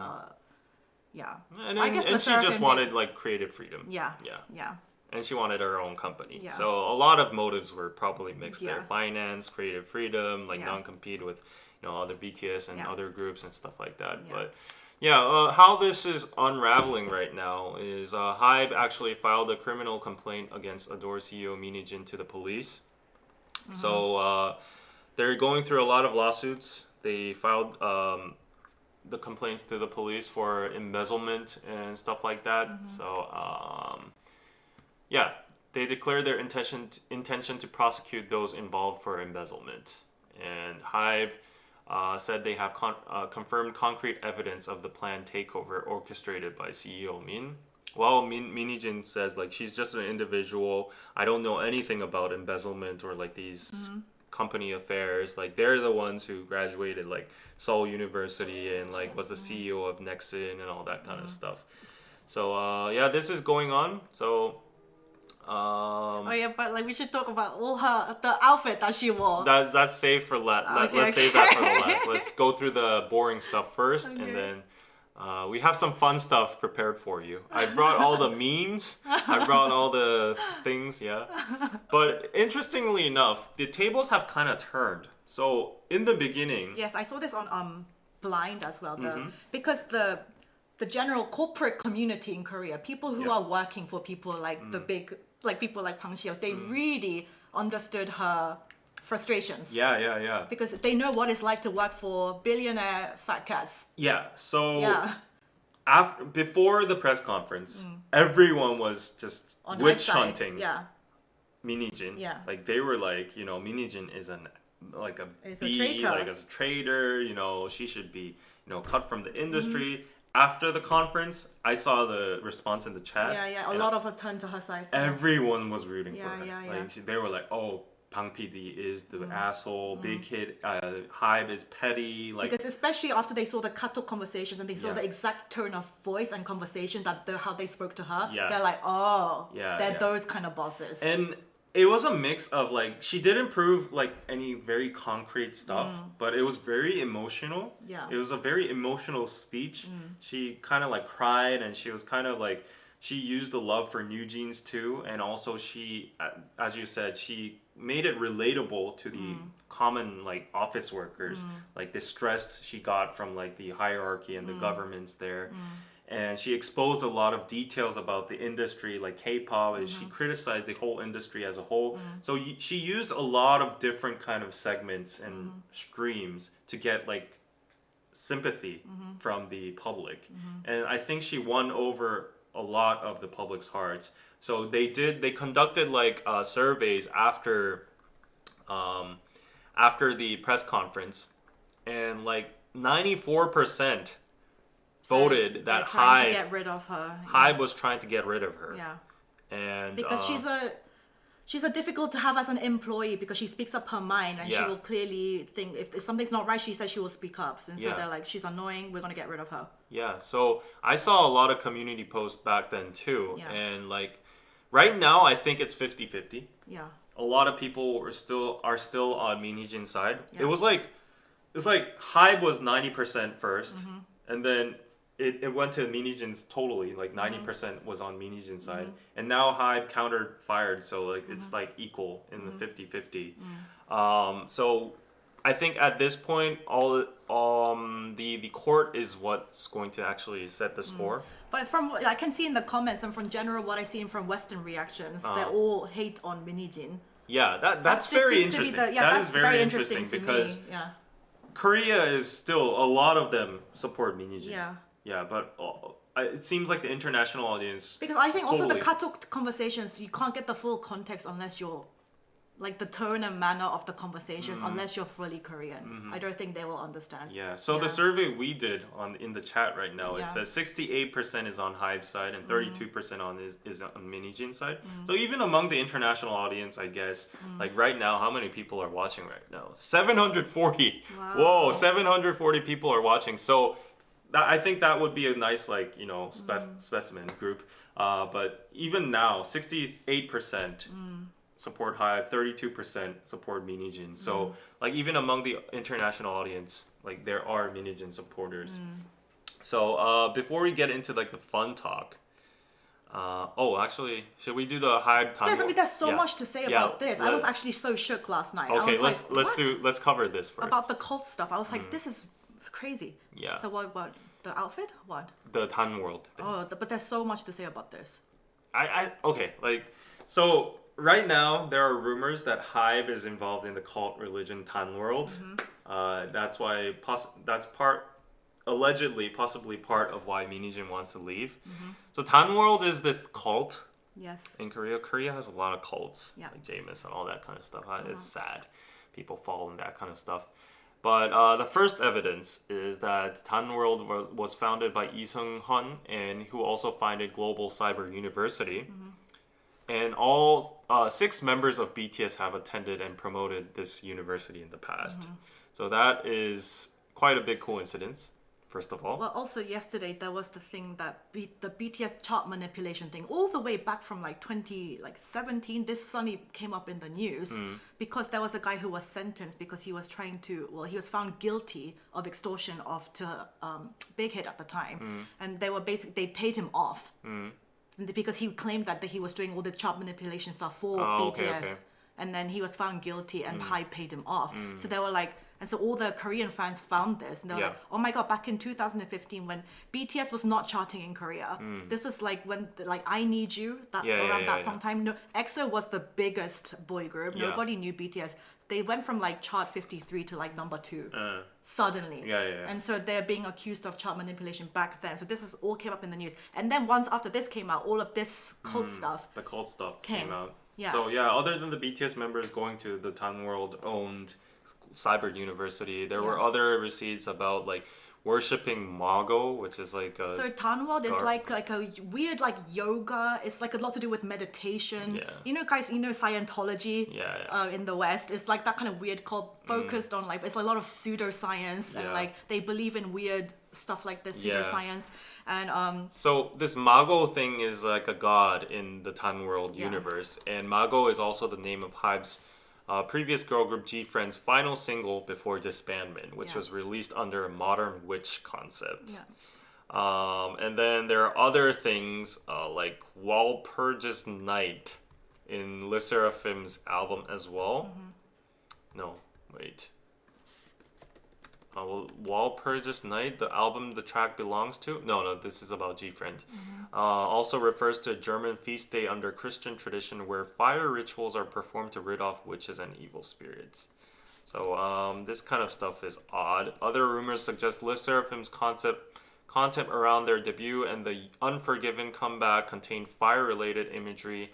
yeah. And I guess she just wanted like creative freedom. Yeah. Yeah. And she wanted her own company. Yeah. So a lot of motives were probably mixed Yeah. there. Finance, creative freedom, like Yeah. non-compete with, other BTS and Yeah. other groups and stuff like that. Yeah. But yeah, how this is unraveling right now is Hybe actually filed a criminal complaint against Adore CEO Min Hee Jin to the police. So they're going through a lot of lawsuits. They filed the complaints to the police for embezzlement and stuff like that. So yeah, they declared their intention to prosecute those involved for embezzlement. And Hybe said they have confirmed concrete evidence of the planned takeover orchestrated by CEO Min. Well, Min Hee Jin says like she's just an individual. I don't know anything about embezzlement or like these company affairs. Like they're the ones who graduated like Seoul University and like was the CEO of Nexon and all that kind of stuff. So yeah, this is going on. So Oh yeah, but like we should talk about all the outfit that she wore. that's saved for last. Let's save that for the last. Let's go through the boring stuff first, and then we have some fun stuff prepared for you. I brought all the memes. I brought all the things. Yeah, but interestingly enough, the tables have kind of turned. So in the beginning, Yes, I saw this on Blind as well. Because the general corporate community in Korea, people who are working for people like the big, like people like Bang Seo, they really understood her frustrations. Yeah. Because they know what it's like to work for billionaire fat cats. Yeah. So Yeah. before the press conference, everyone was just On witch hindsight, hunting Yeah. Min Hee Jin. Yeah. Like they were like, Min Hee Jin is Is a traitor. like as a traitor, she should be, cut from the industry. After the conference, I saw the response in the chat. Yeah. A and lot of it turned to her side. everyone was rooting for her. Yeah. Like they were like, "Oh, Bang PD is the asshole. Big Hit, Hybe is petty." Like Because especially after they saw the Catchup conversations and they saw Yeah. the exact tone of voice and conversation how they spoke to her, Yeah. they're like, oh, Yeah, they're yeah. those kind of bosses. And It was a mix of like she didn't prove like any very concrete stuff, but it was very emotional. Yeah. It was a very emotional speech. She kind of like cried, and she was kind of like she used the love for Newjeans too, and also she, as you said, she made it relatable to the common like office workers, like the stress she got from like the hierarchy and the governments there. And she exposed a lot of details about the industry, like K-pop. And she criticized the whole industry as a whole. So she used a lot of different kind of segments and streams to get like sympathy from the public. And I think she won over a lot of the public's hearts. So they conducted like surveys after the press conference, and like 94% voted that trying to get rid of her. Hybe was trying to get rid of her. Yeah. And Because she's a difficult to have as an employee, because she speaks up her mind, and she will clearly think if something's not right, she says she will speak up. And so they're like, she's annoying, we're gonna get rid of her. Yeah. So I saw a lot of community posts back then too. Yeah. And like right now I think it's 50-50. Yeah. A lot of people are still on Min Hee Jin's side. Yeah. It's like Hybe was 90% first, and then it went to Min Hee Jin's totally, like 90% was on Min Hee Jin's side, and now Hybe fired, so like it's like equal in the 50-50. So I think at this point the court is what's going to actually set the score. But from what I can see in the comments and from general what I see from Western reactions, they all hate on Min Hee Jin. Yeah, that's very interesting. That is very interesting because Korea is still, a lot of them support Min Hee Jin. Yeah. Yeah, but it seems like the international audience. Because I think also the Catchup conversations, you can't get the full context unless you're, like the tone and manner of the conversations, unless you're fully Korean. I don't think they will understand. Yeah. So the survey we did in the chat right now, it says 68% is on Hybe's side and 32% is on Min Hee Jin's side. So even among the international audience, I guess, like right now, how many people are watching right now? 740. Wow. Whoa, 740 people are watching. So I think that would be a nice, like, you know, specimen group. But even now, 68% support Hybe, 32% support Min Hee Jin. So, like, even among the international audience, like, there are Min Hee Jin supporters. So, before we get into, like, the fun talk, actually, should we do the Hybe time? Yes, I mean, there's so much to say about this. I was actually so shook last night. Okay, I was let's cover this first. About the cult stuff. I was like, this is crazy. Yeah. So what? The outfit? What? The Tan World thing. Oh, but there's so much to say about this. So right now there are rumors that Hybe is involved in the cult religion Tan World. That's why allegedly possibly part of why Min Hee Jin wants to leave. So Tan World is this cult. Yes. In Korea. Korea has a lot of cults, like Jameis and all that kind of stuff. It's sad. People fall in that kind of stuff. But the first evidence is that Tan World was founded by Lee Seung-hun, and who also founded Global Cyber University. And all 6 members of BTS have attended and promoted this university in the past. So that is quite a big coincidence, first of all. Well, also yesterday there was the thing that the BTS chart manipulation thing, all the way back from like 2017. This suddenly came up in the news because there was a guy who was sentenced because he was he was found guilty of extortion to Big Hit at the time, and they paid him off because he claimed that he was doing all the chart manipulation stuff for BTS, and then he was found guilty and Hybe paid him off. So they were like. And so all the Korean fans found this, and they were like, oh my god, back in 2015 when BTS was not charting in Korea, this was like when I Need You, around that sometime. No, EXO was the biggest boy group. Nobody knew BTS. They went from like chart 53 to like number 2 suddenly. And so they're being accused of chart manipulation back then. So this is all came up in the news. And then once after this came out, all of this cult stuff. The cult stuff came out. Yeah. So other than the BTS members going to the Tan World owned Cyber University, there were other receipts about like worshipping Mago, which is like a So Tanwad is gar- like a weird like yoga. It's like a lot to do with meditation. Yeah. You know, guys, you know Scientology. Yeah. In the West, it's like that kind of weird cult focused on like it's a lot of pseudoscience and Yeah. like they believe in weird stuff like this pseudoscience and So this Mago thing is like a god in the Tan World Yeah. universe, and Mago is also the name of Hybe's previous girl group G Friend's final single before disbandment, which Yeah. was released under a modern witch concept. yeah. And then there are other things like Walpurgis Night in Le Seraphim's album as well. No, wait. Walpurgis Night, the album the track belongs to? No, this is about G-Friend. Also refers to a German feast day under Christian tradition where fire rituals are performed to rid off witches and evil spirits. So this kind of stuff is odd. Other rumors suggest Le Seraphim's content around their debut and the Unforgiven comeback contain fire-related imagery,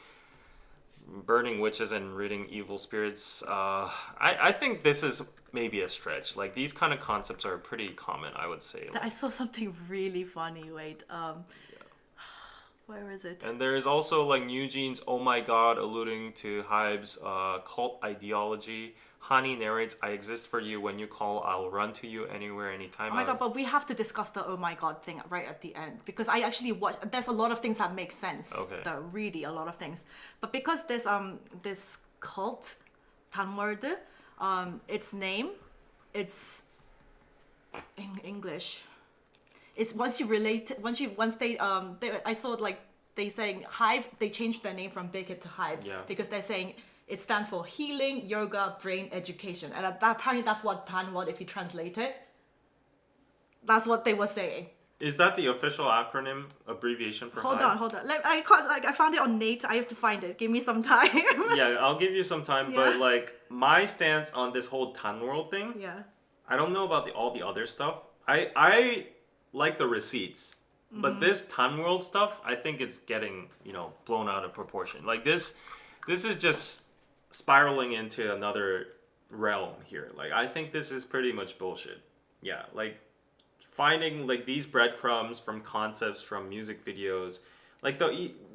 burning witches and ridding evil spirits. I think this is maybe a stretch. Like these kind of concepts are pretty common, I would say. I saw something really funny. Wait, where is it? And there is also like Newjeans' "Oh My God" alluding to Hybe's cult ideology. Hani narrates, "I exist for you. When you call, I'll run to you anywhere, anytime." Oh my god, but we have to discuss the oh my god thing right at the end because I actually watched. There's a lot of things that make sense. Okay. There are really a lot of things, but because there's this cult, Tanword, its name, it's in English. It's once they I saw like they saying Hybe, they changed their name from Big Hit to Hybe because they're saying it stands for healing, yoga, brain education, and apparently that's what Tanwad, if you translate it, that's what they were saying. Is that the official acronym abbreviation for Hold Hybe? on. I can't I found it on Nate. I have to find it. Give me some time. Yeah, I'll give you some time, but like my stance on this whole Tan World thing, Yeah. I don't know about all the other stuff. I like the receipts, but this Tan World stuff, I think it's getting blown out of proportion. Like this is just spiraling into another realm here. Like I think this is pretty much bullshit. Yeah, like finding like these breadcrumbs from concepts from music videos, like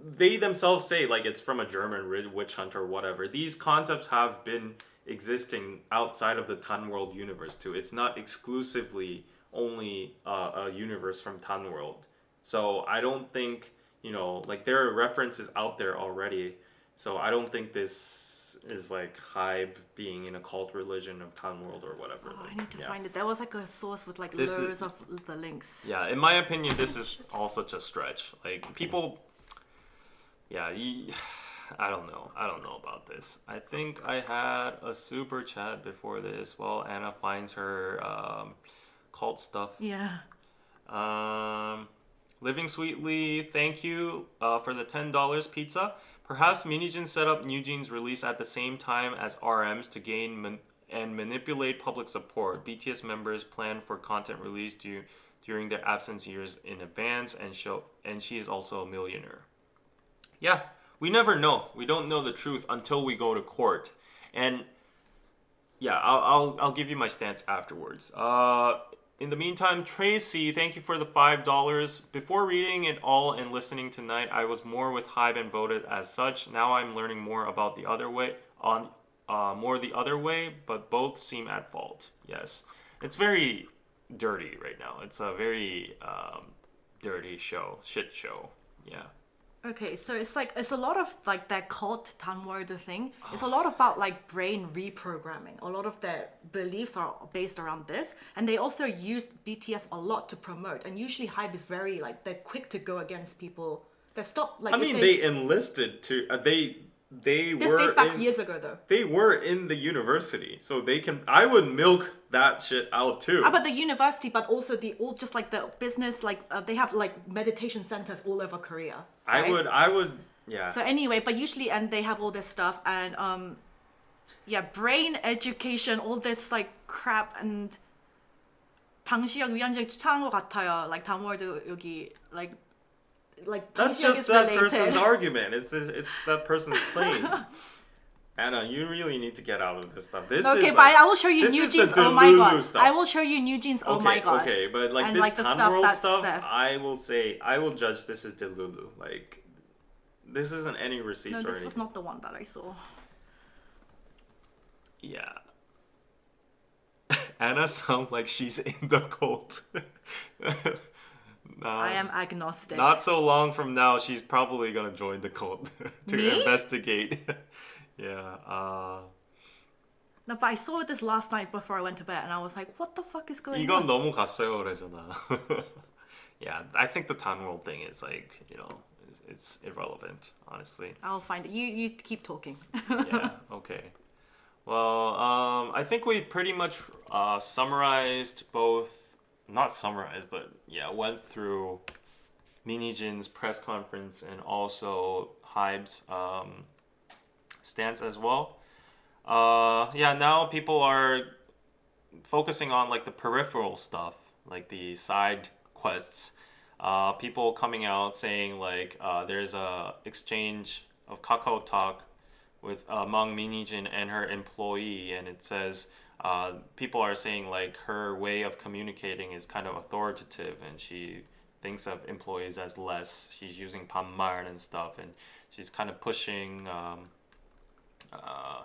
they themselves say like it's from a German witch hunt or whatever. These concepts have been existing outside of the Tan World universe too. It's not exclusively only a universe from Tan World. So I don't think like there are references out there already. So I don't think this is like Hybe being in a cult religion of Tan World or whatever. Oh, like, I need to find it. There was like a source with like This loads of the links. Yeah, in my opinion, this is all such a stretch. Like people, I don't know. I don't know about this. I think I had a super chat before this while Anna finds her cult stuff. Yeah. Living Sweetly, thank you for the $10 pizza. Perhaps Min Hee Jin set up Newjeans' release at the same time as RM's to gain and manipulate public support. BTS members plan for content release during their absence years in advance, and she is also a millionaire. Yeah, we never know. We don't know the truth until we go to court. And yeah, I'll give you my stance afterwards. In the meantime, Tracy, thank you for the $5. Before reading it all and listening tonight, I was more with Hybe and voted as such. Now I'm learning more about the other way, but both seem at fault. Yes, it's very dirty right now. It's a very dirty shit show. Yeah. Okay, so it's a lot of like that cult Tanward thing. It's a lot about like brain reprogramming. A lot of their beliefs are based around this, and they also use BTS a lot to promote. And usually Hybe is very like they're quick to go against people. They stop like. I mean, they enlisted to This dates back years ago though. They were in the university, so they can. I would milk that shit out too. But the university, but also just like the business, like they have like meditation centers all over Korea. Right? I would, yeah. So anyway, but usually, and they have all this stuff, and brain education, all this like crap, and 방시혁 위원장이 추천한 것 같아요. Like 단월도 여기 like That's 방시혁 just is that related. person's argument. It's that person's claim. Anna, you really need to get out of this stuff. This Okay, is but like, I will show you this is the Newjeans. Oh my Delulu god! stuff. I will show you Newjeans. Oh my god! Okay, but like and this like the Tan stuff World that's stuff, there. I will judge this as Delulu. Like, this isn't any receipt No, or this anything. was not the one that I saw. Yeah. Anna sounds like she's in the cult. I am agnostic. Not so long from now, she's probably gonna join the cult to Me? investigate. Yeah. No, but I saw this last night before I went to bed, and I was like, "What the fuck is going 이건 on?" 넘어갔어요, 그러잖아. Yeah, I think the Tan World thing is like, it's irrelevant, honestly. I'll find it. You keep talking. Yeah, okay. Well, I think we've pretty much summarized both, not summarized, but yeah, went through Min Hee Jin's press conference and also Hybe's stance as well. Yeah, now people are focusing on like the peripheral stuff, like the side quests. People coming out saying like there's a exchange of Kakao Talk with among Min Hee Jin and her employee, and it says people are saying like her way of communicating is kind of authoritative, and she thinks of employees as less. She's using 반말 and stuff, and she's kind of pushing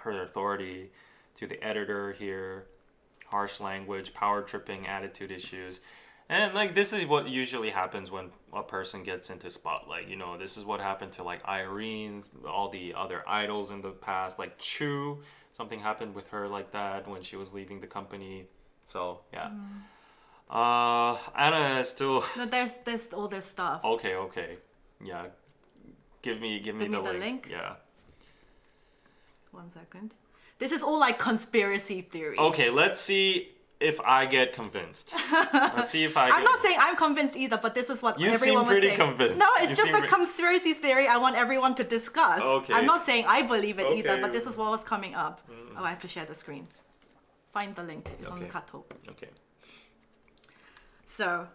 her authority to the editor here. Harsh language, power tripping, attitude issues. And like this is what usually happens when a person gets into spotlight. This is what happened to like Irene, all the other idols in the past, like Chu. Something happened with her like that when she was leaving the company. So yeah. Anna is still. No, there's all this stuff. Okay. Yeah. Give me the link. Yeah. 1 second. This is all like conspiracy theory. Okay, let's see if I get convinced. Let's see if I'm not saying I'm convinced either, but this is what You everyone seem pretty was saying. convinced. No, it's You just seem a conspiracy theory I want everyone to discuss. Okay. I'm not saying I believe it either, Okay. but this is what was coming up. Oh, I have to share the screen. Find the link. It's on the Okay. Catchup. Okay. So,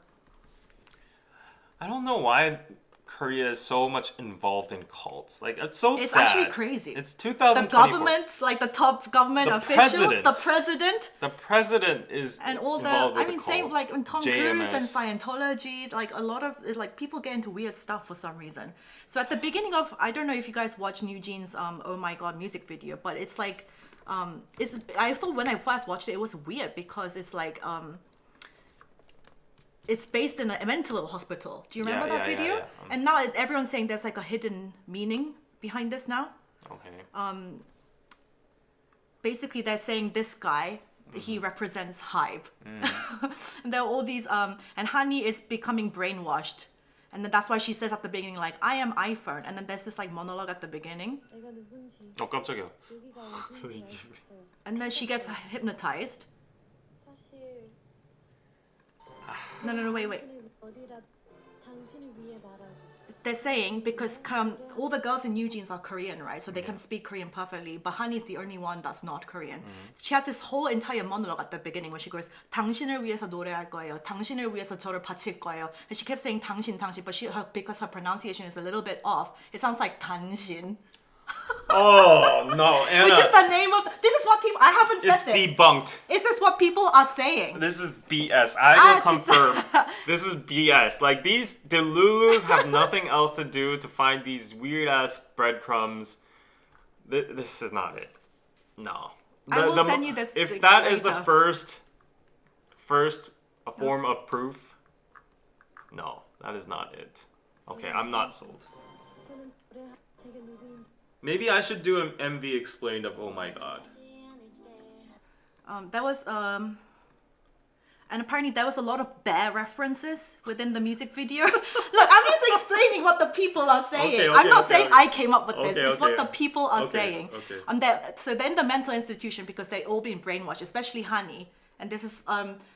I don't know why Korea is so much involved in cults. Like, it's so it's sad. actually crazy. It's The 2024. government, like the top government The officials, president. the president, The president is and all the involved with I mean, the same cult. like in Tom Cruise and JMS. Scientology, like a lot of it's like people get into weird stuff for some reason. So at the beginning of I don't know if you guys watch Newjeans Oh My God music video, but it's like it's I thought when I first watched it, it was weird because it's like it's based in a mental hospital. Do you remember that video? Yeah. And now everyone's saying there's like a hidden meaning behind this now. Okay. Basically they're saying this guy he represents Hybe. And there are all these and Hani is becoming brainwashed, and then that's why she says at the beginning like I am iPhone, and then there's this like monologue at the beginning, 내가 누군지 깜짝이야. 여기가 어딘지 알겠어. and then she gets hypnotized. 사실 No, wait. 당신을 어디라 당신을 위해 말하고 They're saying because all the girls in Newjeans are Korean, right? So they can speak Korean perfectly. But Hani's the only one that's not Korean. She had this whole entire monologue at the beginning where she goes, 당신을 위해서 노래할 거예요. 당신을 위해서 저를 바칠 거예요. And she kept saying 당신, but because her pronunciation is a little bit off, it sounds like 당신. Oh, no, Anna. Which is the name of... This is what people... I haven't said It's this. debunked. Is this what people are saying? This is BS. I will it's- confirm. This is BS. Like, these Delulus have nothing else to do to find these weird-ass breadcrumbs. This is not it. No. I will send you this If link that is the later. first form of proof, no, that is not it. Okay, I'm not sold. 저는 노래 제게 누구인지 Maybe I should do an MV explained of Oh My God. There was and apparently there was a lot of bear references within the music video. Look, I'm just explaining what the people are saying. Okay, I'm not okay, saying okay. I came up with this. Okay, It's what okay. the people are Okay, saying. okay. So they're in the mental institution because they've all been brainwashed, especially Hani. And this is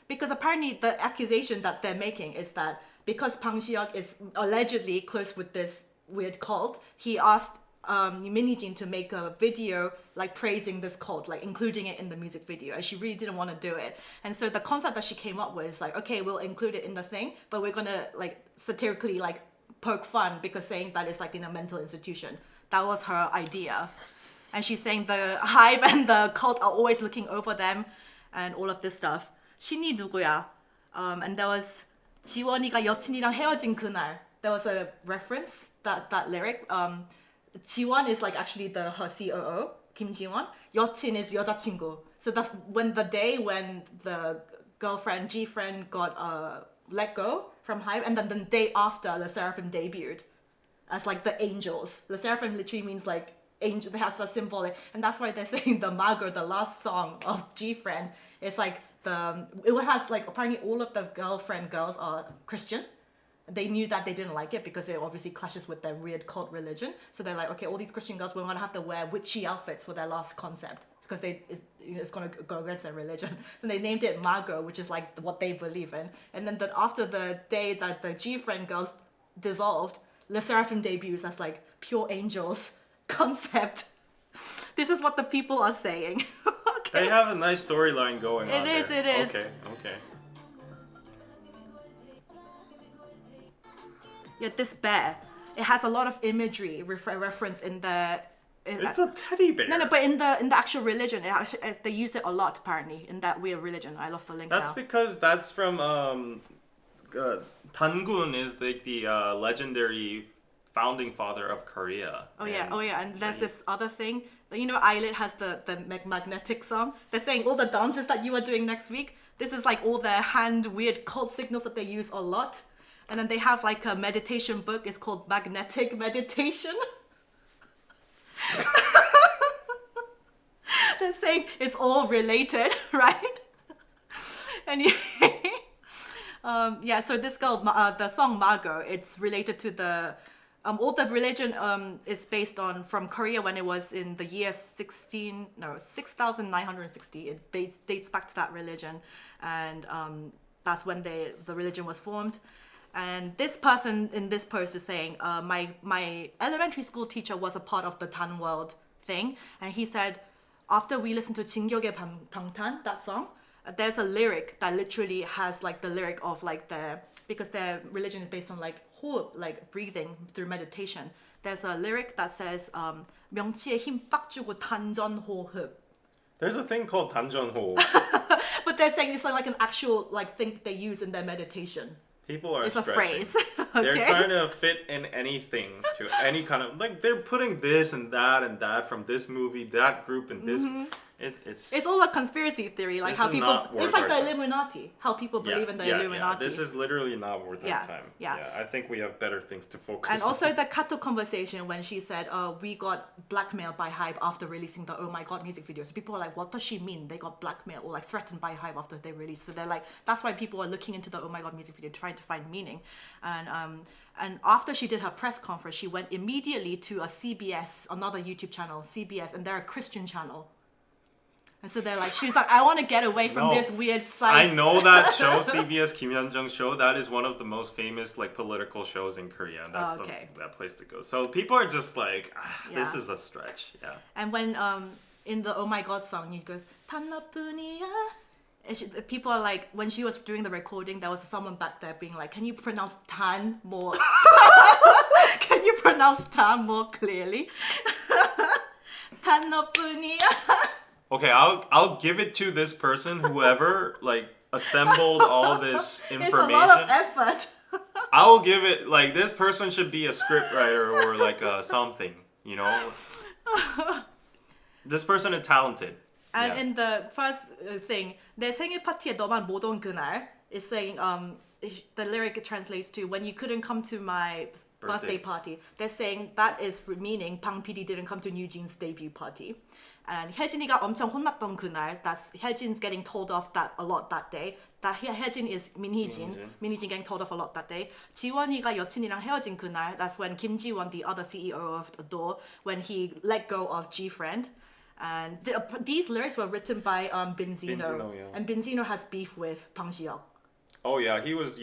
because apparently the accusation that they're making is that because Pang Shiok is allegedly close with this weird cult, he asked Min Hee Jin to make a video like praising this cult, like including it in the music video, and she really didn't want to do it. And so the concept that she came up with is like, okay, we'll include it in the thing, but we're gonna like satirically like poke fun because saying that it's like in a mental institution. That was her idea. And she's saying the Hybe and the cult are always looking over them and all of this stuff. 신이 누구야? And there was 지원이가 여친이랑 헤어진 그날. There was a reference, that lyric. 지원 is like actually her COO, Kim Ji-won. 여친 is 여자친구. So when the girlfriend, G-friend got let go from Hybe, and then the day after, the Seraphim debuted as like the angels. The Seraphim literally means like angel. It has the symbol, and that's why they're saying the Mago, the last song of G-friend, is like it has like apparently all of the girlfriend girls are Christian. They knew that they didn't like it because it obviously clashes with their weird cult religion. So they're like, okay, all these Christian girls, we're gonna have to wear witchy outfits for their last concept because it's gonna go against their religion. So they named it Mago, which is like what they believe in. And then after the day that the G-friend girls dissolved, Le Seraphim debuts as like pure angels concept. This is what the people are saying. Okay. They have a nice storyline going on. It is. Okay. Yeah, this bear, it has a lot of imagery reference in the. It's a teddy bear. No, but in the actual religion, they use it a lot apparently in that weird religion. I lost the link. That's now. because that's from Tangun is the legendary founding father of Korea. Oh yeah, and there's this other thing. You know, ILLIT has the magnetic song. They're saying all the dances that you are doing next week. This is like all their hand weird cult signals that they use a lot. And then they have like a meditation book. It's called Magnetic Meditation. They're saying it's all related, right? And yeah, so this girl, the song Mago, it's related to the all the religion is based on from Korea when it was in the year 6,960. It dates back to that religion, and that's when the religion was formed. And this person in this post is saying, my elementary school teacher was a part of the Tan World thing, and he said after we listened to 진격의 방탄, that song, there's a lyric that literally has like the lyric of like because their religion is based on like 호흡, like breathing through meditation. There's a lyric that says 명치에 힘 빡 주고 단전호흡. There's a thing called 단전호. But they're saying it's like an actual like thing they use in their meditation. People are It's stretching. a phrase. Okay. They're trying to fit in anything to any kind of like they're putting this and that from this movie, that group, and this. It's all a conspiracy theory, like this how is people. not worth It's like our the time. Illuminati. How people believe in the Illuminati. This is literally not worth our time. Yeah. I think we have better things to focus And on. also the Kato conversation when she said, we got blackmailed by Hybe after releasing the Oh My God music video. So people are like, what does she mean? They got blackmailed or like threatened by Hybe after they released. So they're like, that's why people are looking into the Oh My God music video, trying to find meaning. And after she did her press conference, she went immediately to a CBS, another YouTube channel, CBS, and they're a Christian channel. And so they're like, she's like, I want to get away from this weird side. I know that show, CBS Kim Hyun-jung's show. That is one of the most famous like political shows in Korea. And that's that place to go. So people are just like, this is a stretch. Yeah. And when in the Oh My God song, it goes 탄너뿐이야. People are like, when she was doing the recording, there was someone back there being like, can you pronounce tan more? Can you pronounce tan more clearly? 탄너뿐이야. Okay, I'll give it to this person, whoever like assembled all this information. It's a lot of effort. I'll give it like this person should be a scriptwriter or like something, you know. This person is talented. And in the first thing, 내 생일 파티에 너만 못 온 그날 is saying the lyric translates to when you couldn't come to my birthday party. They're saying that is meaning Bang PD didn't come to Newjeans' debut party. And 혜진이가 엄청 혼났던 그날, that's 혜진's getting told off that a lot that day. That 혜진 is Min Hee Jin. Min Hee Jin getting told off a lot that day. 지원이가 여친이랑 헤어진 그날, that's when Kim Ji-won, the other CEO of Adore, when he let go of G-Friend. And these lyrics were written by Binzino. Yeah. And Binzino has beef with Bang Si-hyuk. Oh yeah, he was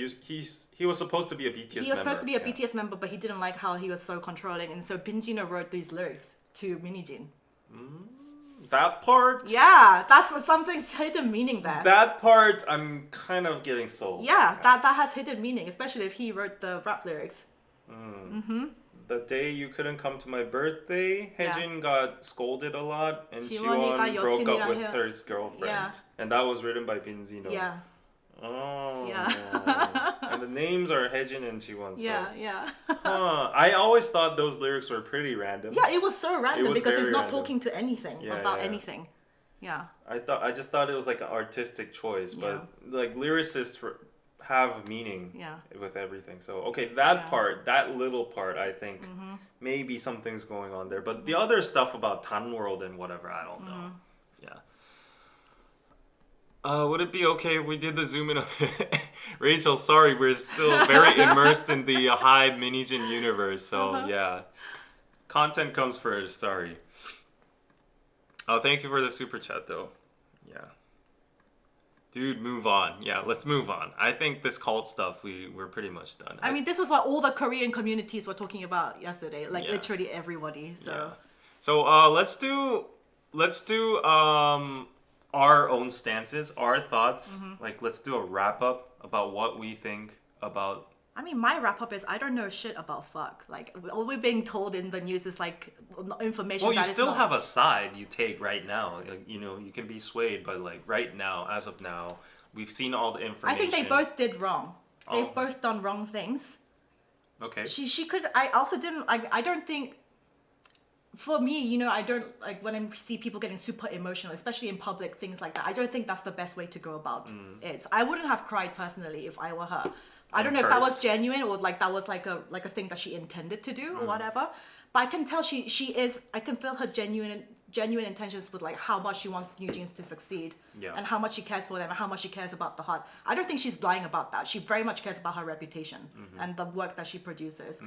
supposed to be a BTS member. He was supposed to be a BTS member, but he didn't like how he was so controlling, and so Binzino wrote these lyrics to Min Hee Jin. That part? Yeah, that's something hidden meaning there. That part, I'm kind of getting sold. Yeah, that has hidden meaning, especially if he wrote the rap lyrics. the day you couldn't come to my birthday, Yeah. Haejin got scolded a lot, and 지원이가 Jiwon broke up 여친이랑 with 헤어- her girlfriend, Yeah. and that was written by Binzino. Yeah. Oh. Yeah. And the names are Haejin and Jiwon. So. Yeah. I always thought those lyrics were pretty random. Yeah, it was so random was because it's very not random. talking to anything Yeah, about yeah. anything. Yeah. I just thought it was like an artistic choice, but like lyricists have meaning Yeah. with everything. So okay, that Yeah. part, that little part, I think maybe something's going on there. But the other stuff about Tan World and whatever, I don't know. Yeah. Would it be okay if we did the zoom in a bit? Rachel, sorry, we're still very immersed in the Hybe Min Hee Jin universe. So yeah, content comes first. Sorry. Oh, thank you for the super chat though. Yeah. Dude, move on. Yeah, let's move on. I think this cult stuff, we're pretty much done. I mean, this was what all the Korean communities were talking about yesterday. Like Yeah. literally everybody. So Yeah. So let's do our own stances, our thoughts. Like let's do a wrap up about what we think about. I mean, my wrap up is I don't know shit about fuck. Like all we're being told in the news is like information. Well, you that is still not- have a side you take right now. Like, you know, you can be swayed, but like right now, as of now, we've seen all the I information. think they both did wrong. They've Oh. both done wrong things. Okay. She could. I also didn't. I don't think. For me, you know, I don't like when I see people getting super emotional, especially in public, things like that. I don't think that's the best way to go about it. I wouldn't have cried personally if I were her. I don't know if that was cursed. genuine or like that was like a thing that she intended to do or whatever. But I can tell she is. I can feel her genuine intentions with like how much she wants Newjeans to succeed Yeah. and how much she cares for them and how much she cares about the heart. I don't think she's lying about that. She very much cares about her reputation and the work that she produces.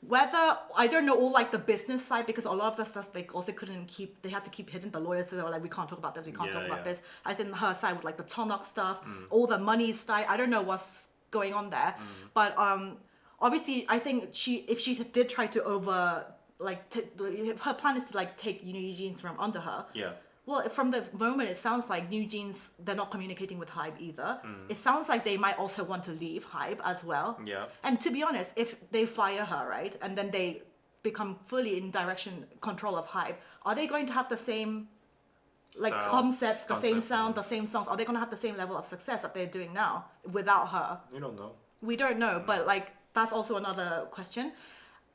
Whether I don't know all like the business side because a lot of the stuff they also couldn't keep. They had to keep hidden. The lawyers they were like, we can't talk about this. We can't talk about this. As in her side with like the Tonok stuff, all the money side. I don't know what's going on there, but obviously I think if she did try to if her plan is to like take Newjeans from under her. Yeah. Well, from the moment it sounds like Newjeans, they're not communicating with Hybe either. It sounds like they might also want to leave Hybe as well. Yeah. And to be honest, if they fire her, right, and then they become fully in control of Hybe, are they going to have the same like Style, concepts, the same concept, sound, the same songs? Are they going to have the same level of success that they're doing now without her? We don't know. We don't know, but like that's also another question.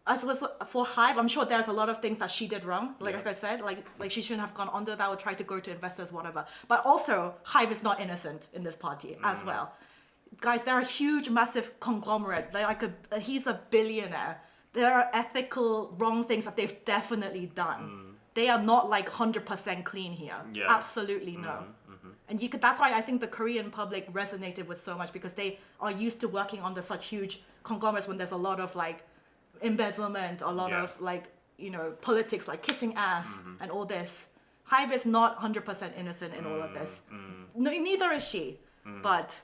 As was for Hybe, I'm sure there's a lot of things that she did wrong. Like I said, like she shouldn't have gone under that or tried to go to investors, whatever. But also, Hybe is not innocent in this party as well. Guys, they're a huge, massive conglomerate. They're like he's a billionaire. There are ethical wrong things that they've definitely done. They are not like 100% clean here. Yeah. Absolutely no. And that's why I think the Korean public resonated with so much because they are used to working under such huge conglomerates when there's a lot of like embezzlement, a lot of like, you know, politics like kissing ass and all this. Hybe is not 100% innocent in all of this. No, neither is she. But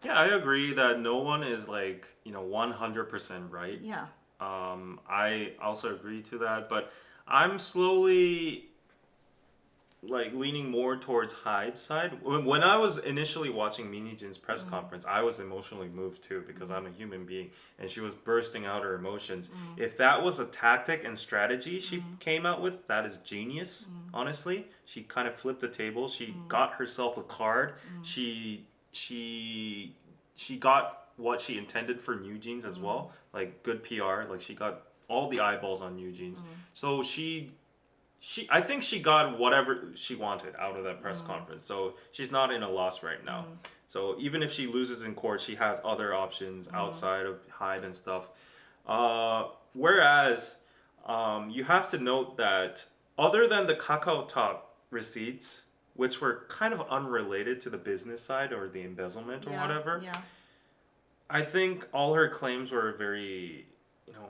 Yeah, I agree that no one is like, you know, 100% right. yeah. I also agree to that, but I'm slowly like leaning more towards Hybe's side. When I was initially watching Min Hee Jin's press conference, I was emotionally moved too because I'm a human being and she was bursting out her emotions. If that was a tactic and strategy she came out with, that is genius, honestly. She kind of flipped the table. She got herself a card. She got what she intended for Newjeans as well, like good PR. Like she got all the eyeballs on Newjeans. So I think she got whatever she wanted out of that press conference. So she's not in a loss right now. So even if she loses in court, she has other options outside of Hybe and stuff. Whereas you have to note that other than the Kakao Talk receipts, which were kind of unrelated to the business side or the embezzlement or whatever, Yeah. I think all her claims were very, you know,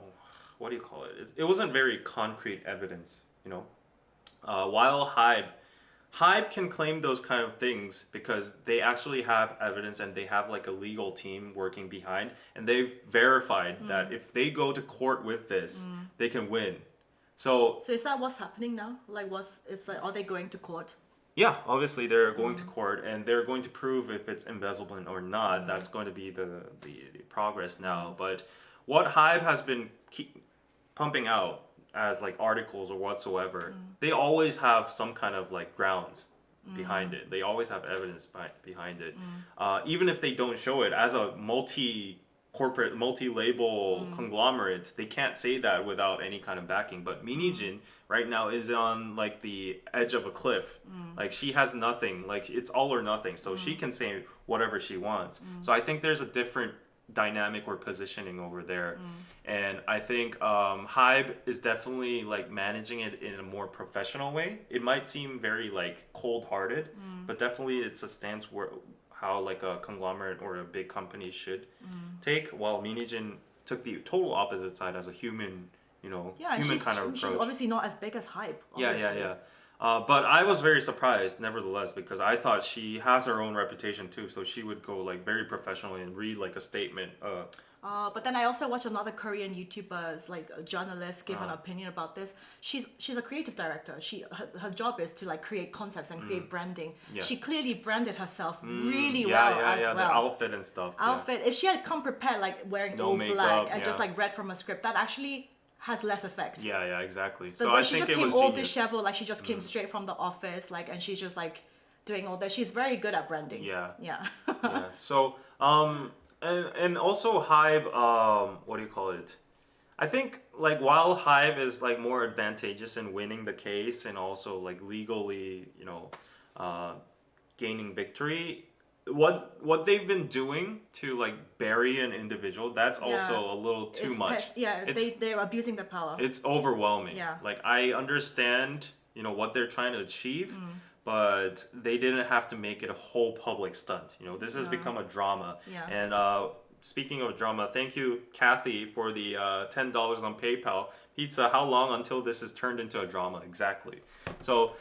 what do you call it? It wasn't very concrete evidence, you know. While Hybe can claim those kind of things because they actually have evidence and they have like a legal team working behind and they've verified that if they go to court with this, they can win. So So is that what's happening now? Like are they going to court? yeah, obviously they're going to court and they're going to prove if it's embezzlement or not. That's going to be the progress now. But what Hybe has been pumping out as like articles or whatsoever, they always have some kind of like grounds behind it. They always have evidence behind it. Even if they don't show it as a multi-corporate, multi-label conglomerate, they can't say that without any kind of backing. But Min Hee Jin right now is on like the edge of a cliff. Like she has nothing. Like it's all or nothing. So she can say whatever she wants. So I think there's a different dynamic or positioning over there. And I think Hybe is definitely like managing it in a more professional way. It might seem very like cold-hearted, but definitely it's a stance where how like a conglomerate or a big company should take, while Min Hee Jin took the total opposite side as a human, you know, human kind of approach. She's obviously not as big as Hybe. Yeah. But I was very surprised, nevertheless, because I thought she has her own reputation too, so she would go like very professionally and read like a statement. But then I also watch another Korean YouTuber, like a journalist, give an opinion about this. She's a creative director. Her job is to like create concepts and create branding. Yeah. She clearly branded herself really well as well. The outfit and stuff. Outfit. If she had come prepared, like wearing No all makeup, black and just like read from a script, that actually has less effect. Yeah, exactly. So I think she just came all disheveled, like she just came straight from the office, like, and she's just like doing all that. She's very good at branding. Yeah. So and also Hybe, what do you call it? I think like while Hybe is like more advantageous in winning the case and also like legally, you know, gaining victory, what they've been doing to like bury an individual, that's also a little too much. They're abusing the power. It's overwhelming. Yeah. Like I understand, you know, what they're trying to achieve, but they didn't have to make it a whole public stunt. You know, this has become a drama. Yeah. And speaking of drama, thank you, Kathy, for the $10 on PayPal. Pizza, how long until this is turned into a drama? Exactly. So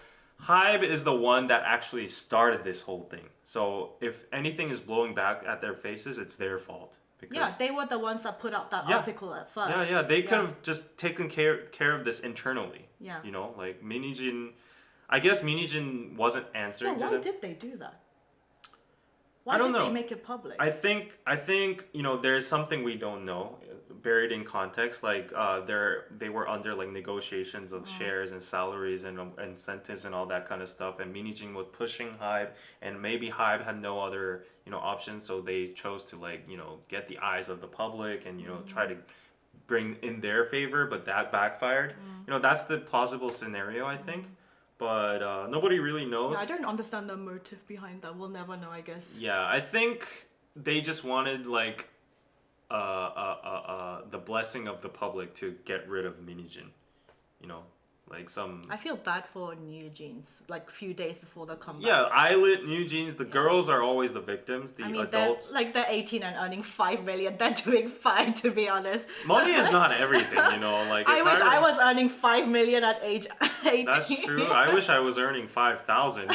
Hybe is the one that actually started this whole thing. So if anything is blowing back at their faces, it's their fault. Because they were the ones that put out that article at first. They could have just taken care of this internally. Yeah. You know, like Min Hee Jin, I guess Min Hee Jin wasn't answering to them. Why did they do that? I don't know. Why did they make it public? I think you know, there's something we don't know, buried in context. Like they were under like negotiations of shares and salaries and incentives and all that kind of stuff. And Min Hee Jin was pushing Hybe, and maybe Hybe had no other, you know, options, so they chose to like, you know, get the eyes of the public and, you know, try to bring in their favor, but that backfired. You know, that's the plausible scenario, I think. But nobody really knows. Yeah, I don't understand the motive behind that. We'll never know, I guess. Yeah, I think they just wanted like the blessing of the public to get rid of Min Hee Jin. You know, like some. I feel bad for Newjeans, like a few days before the comeback. Yeah, ILLIT, Newjeans, the girls are always the victims, the adults. They're 18 and earning 5 million. They're doing fine, to be honest. Money is not everything, you know. Like I wish I was earning 5 million at age 18. That's true. I wish I was earning 5,000.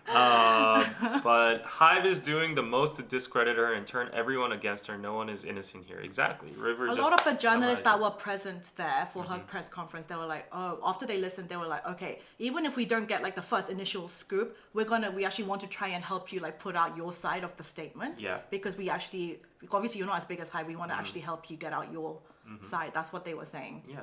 But Hybe is doing the most to discredit her and turn everyone against her. No one is innocent here. Exactly. River. A lot of the journalists that were present there for her press conference, they were like, oh, after they listened, they were like, okay, even if we don't get like the first initial scoop, we actually want to try and help you like put out your side of the statement. Yeah. Because obviously you're not as big as Hybe. We want to actually help you get out your side. That's what they were saying. Yeah.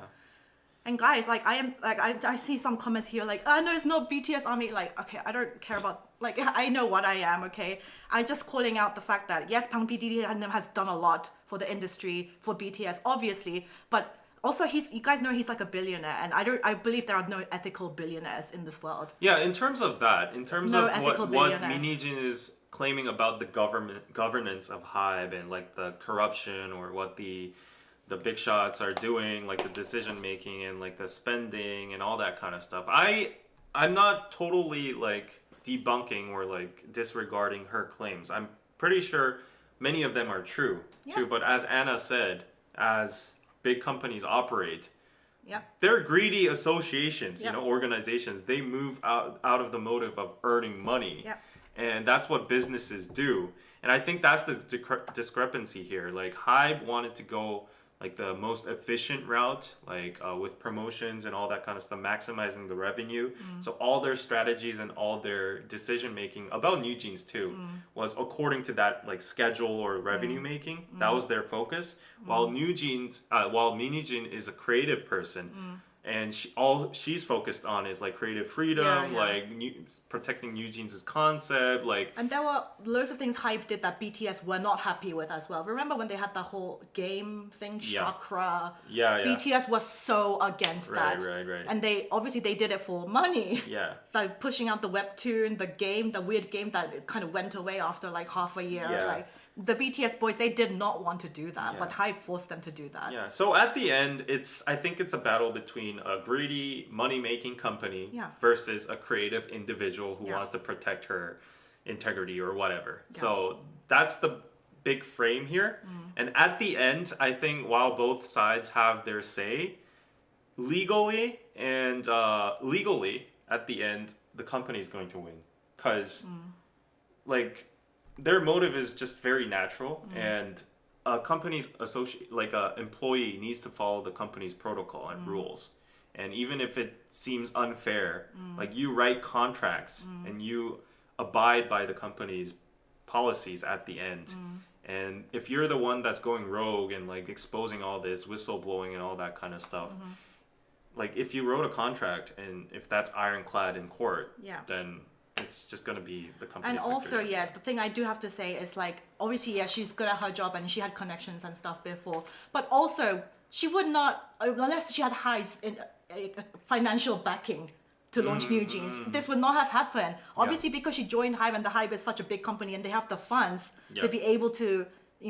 And guys, like I see some comments here like, oh no, it's not BTS Army. Like, okay, I don't care about, like, I know what I am, okay? I'm just calling out the fact that yes, Bang BTS has done a lot for the industry, for BTS, obviously, but also you guys know he's like a billionaire, and I believe there are no ethical billionaires in this world. Yeah, in terms of what Min Hee Jin is claiming about the governance of Hybe and like the corruption or what the big shots are doing, like the decision making and like the spending and all that kind of stuff. I'm not totally like debunking or like disregarding her claims. I'm pretty sure many of them are true too. But as Anna said, as big companies operate, they're greedy associations, you know, organizations. They move out of the motive of earning money, and that's what businesses do. And I think that's the discrepancy here. Like Hybe wanted to go like the most efficient route, like with promotions and all that kind of stuff, maximizing the revenue. So all their strategies and all their decision making about Newjeans too was according to that like schedule or revenue making. That was their focus. While Newjeans, while Min Hee Jin is a creative person. And all she's focused on is like creative freedom, like protecting Newjeans' concept, like. And there were loads of things Hybe did that BTS were not happy with as well. Remember when they had the whole game thing, Chakra? BTS was so against that. Right. And they obviously they did it for money. Yeah. Like pushing out the webtoon, the game, the weird game that kind of went away after like half a year. Yeah. Like the BTS boys, they did not want to do that, but Hybe forced them to do that. Yeah. So at the end, I think it's a battle between a greedy money-making company versus a creative individual who wants to protect her integrity or whatever. So that's the big frame here. And at the end, I think while both sides have their say, legally at the end, the company is going to win because like their motive is just very natural, and a company's employee needs to follow the company's protocol and rules. And even if it seems unfair, like you write contracts and you abide by the company's policies at the end. And if you're the one that's going rogue and like exposing all this whistleblowing and all that kind of stuff, like if you wrote a contract and if that's ironclad in court, then it's just gonna be the company's And also, victory. the thing I do have to say is like, obviously, she's good at her job and she had connections and stuff before. But also, she would not, unless she had Hybe's financial backing to launch Newjeans, this would not have happened. Obviously, because she joined Hybe and the Hybe is such a big company and they have the funds to be able to,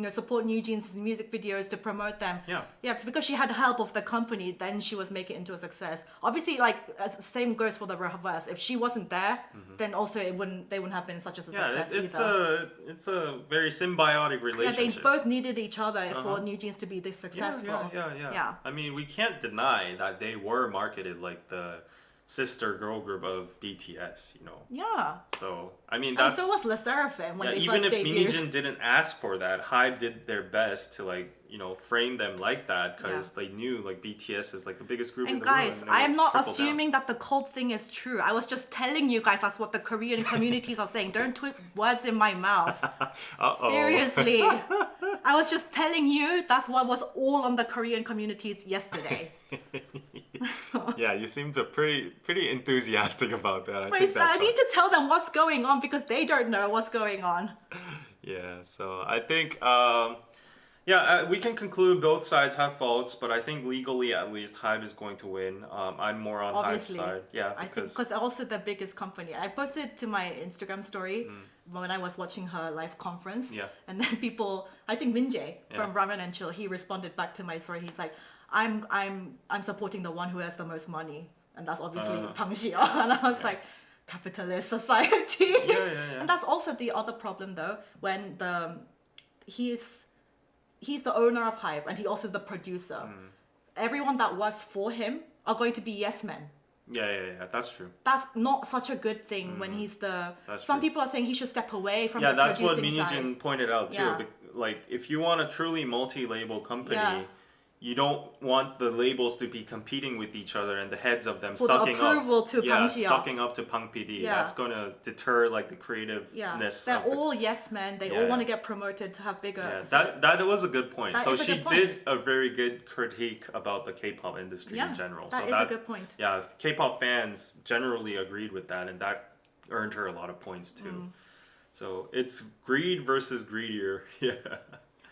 support Newjeans' music videos to promote them. Yeah, because she had the help of the company, then she was making it into a success. Obviously, like same goes for the reverse. If she wasn't there, then also they wouldn't have been such a success either. It's a very symbiotic relationship. Yeah, they both needed each other for Newjeans to be this successful. Yeah. I mean, we can't deny that they were marketed like the sister girl group of BTS, Yeah. So, I mean, And that's... so was Le Sserafim when they even first if Min Hee debuted. Jin didn't ask for that, Hybe did their best to, like, frame them like that because they knew, like, BTS is, like, the biggest group in And the world. guys, And I am not trickle assuming that the cult thing is true. I was just telling you guys that's what the Korean communities are saying. Don't put words in my mouth. Uh-oh. Seriously. I was just telling you that's what was all on the Korean communities yesterday. Yeah, you seem to pretty enthusiastic about that. I need to tell them what's going on because they don't know what's going on. Yeah, so I think, we can conclude both sides have faults, but I think legally at least Hybe is going to win. I'm more on Obviously. Hybe's side. Yeah, I think because they're also the biggest company. I posted to my Instagram story when I was watching her live conference. Yeah. And then people, I think Min Jae from Ramen and Chill, he responded back to my story. He's like, I'm supporting the one who has the most money, and that's obviously Pang Xia. And I was like, capitalist society. Yeah. And that's also the other problem though, when he's the owner of Hybe and he also the producer. Everyone that works for him are going to be yes men. Yeah, that's true. That's not such a good thing when he's the... Some people are saying he should step away from the that's what producing Min Hee side. Jin pointed out too. Yeah. Like, if you want a truly multi-label company, you don't want the labels to be competing with each other and the heads of them For sucking the approval up, to Pang Xia. sucking up to Pang PD. Yeah. That's going to deter like the creativeness. They're of the, all yes men. They all want to get promoted to have bigger... that was a good point. That So is a she good point. did a very good critique about the K-pop industry in general. That is a good point. Yeah, K-pop fans generally agreed with that, and that earned her a lot of points too. So it's greed versus greedier. Yeah.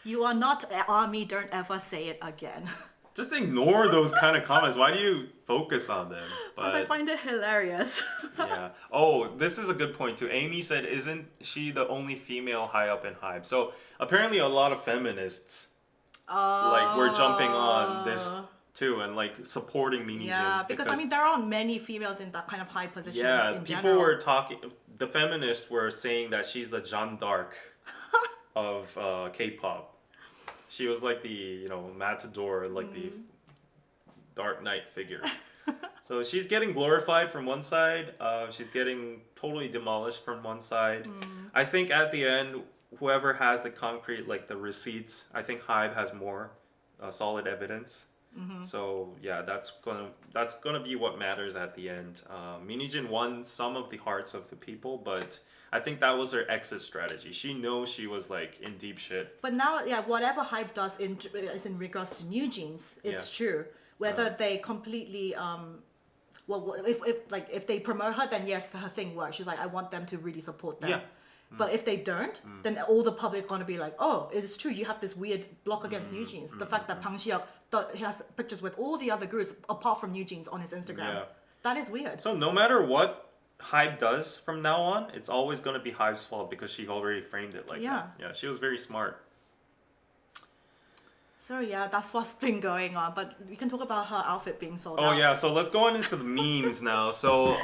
You are not an army, don't ever say it again. Just ignore those kind of comments. Why do you focus on them? Because I find it hilarious. Yeah. Oh, this is a good point too. Amy said, isn't she the only female high up in Hybe? So apparently a lot of feminists like were jumping on this too and like supporting Min Hee Jin. Yeah, because I mean there aren't many females in that kind of high positions in people general. were talking. The feminists were saying that she's the Jeanne d'Arc of K-pop. She was like the matador, like the Dark Knight figure. So she's getting glorified from one side. She's getting totally demolished from one side. I think at the end, whoever has the concrete, like the receipts, I think Hybe has more solid evidence. So yeah, that's gonna be what matters at the end. Min Hee Jin won some of the hearts of the people, but I think that was her exit strategy. She knows she was like in deep shit. But now, yeah, whatever Hype does is in regards to Newjeans, it's true. Whether they completely well, if they promote her, then yes, her thing works. She's like, I want them to really support them. Yeah. But if they don't, then all the public gonna be like, oh, it's true. You have this weird block against Newjeans. The fact that Bang Xiok, he has pictures with all the other groups apart from Newjeans on his Instagram. Yeah. That is weird. So no matter what Hybe does from now on, it's always gonna be Hybe's fault because she already framed it like that. Yeah, she was very smart. So yeah, that's what's been going on. But we can talk about her outfit being sold out. Oh yeah, so let's go on into the memes now. So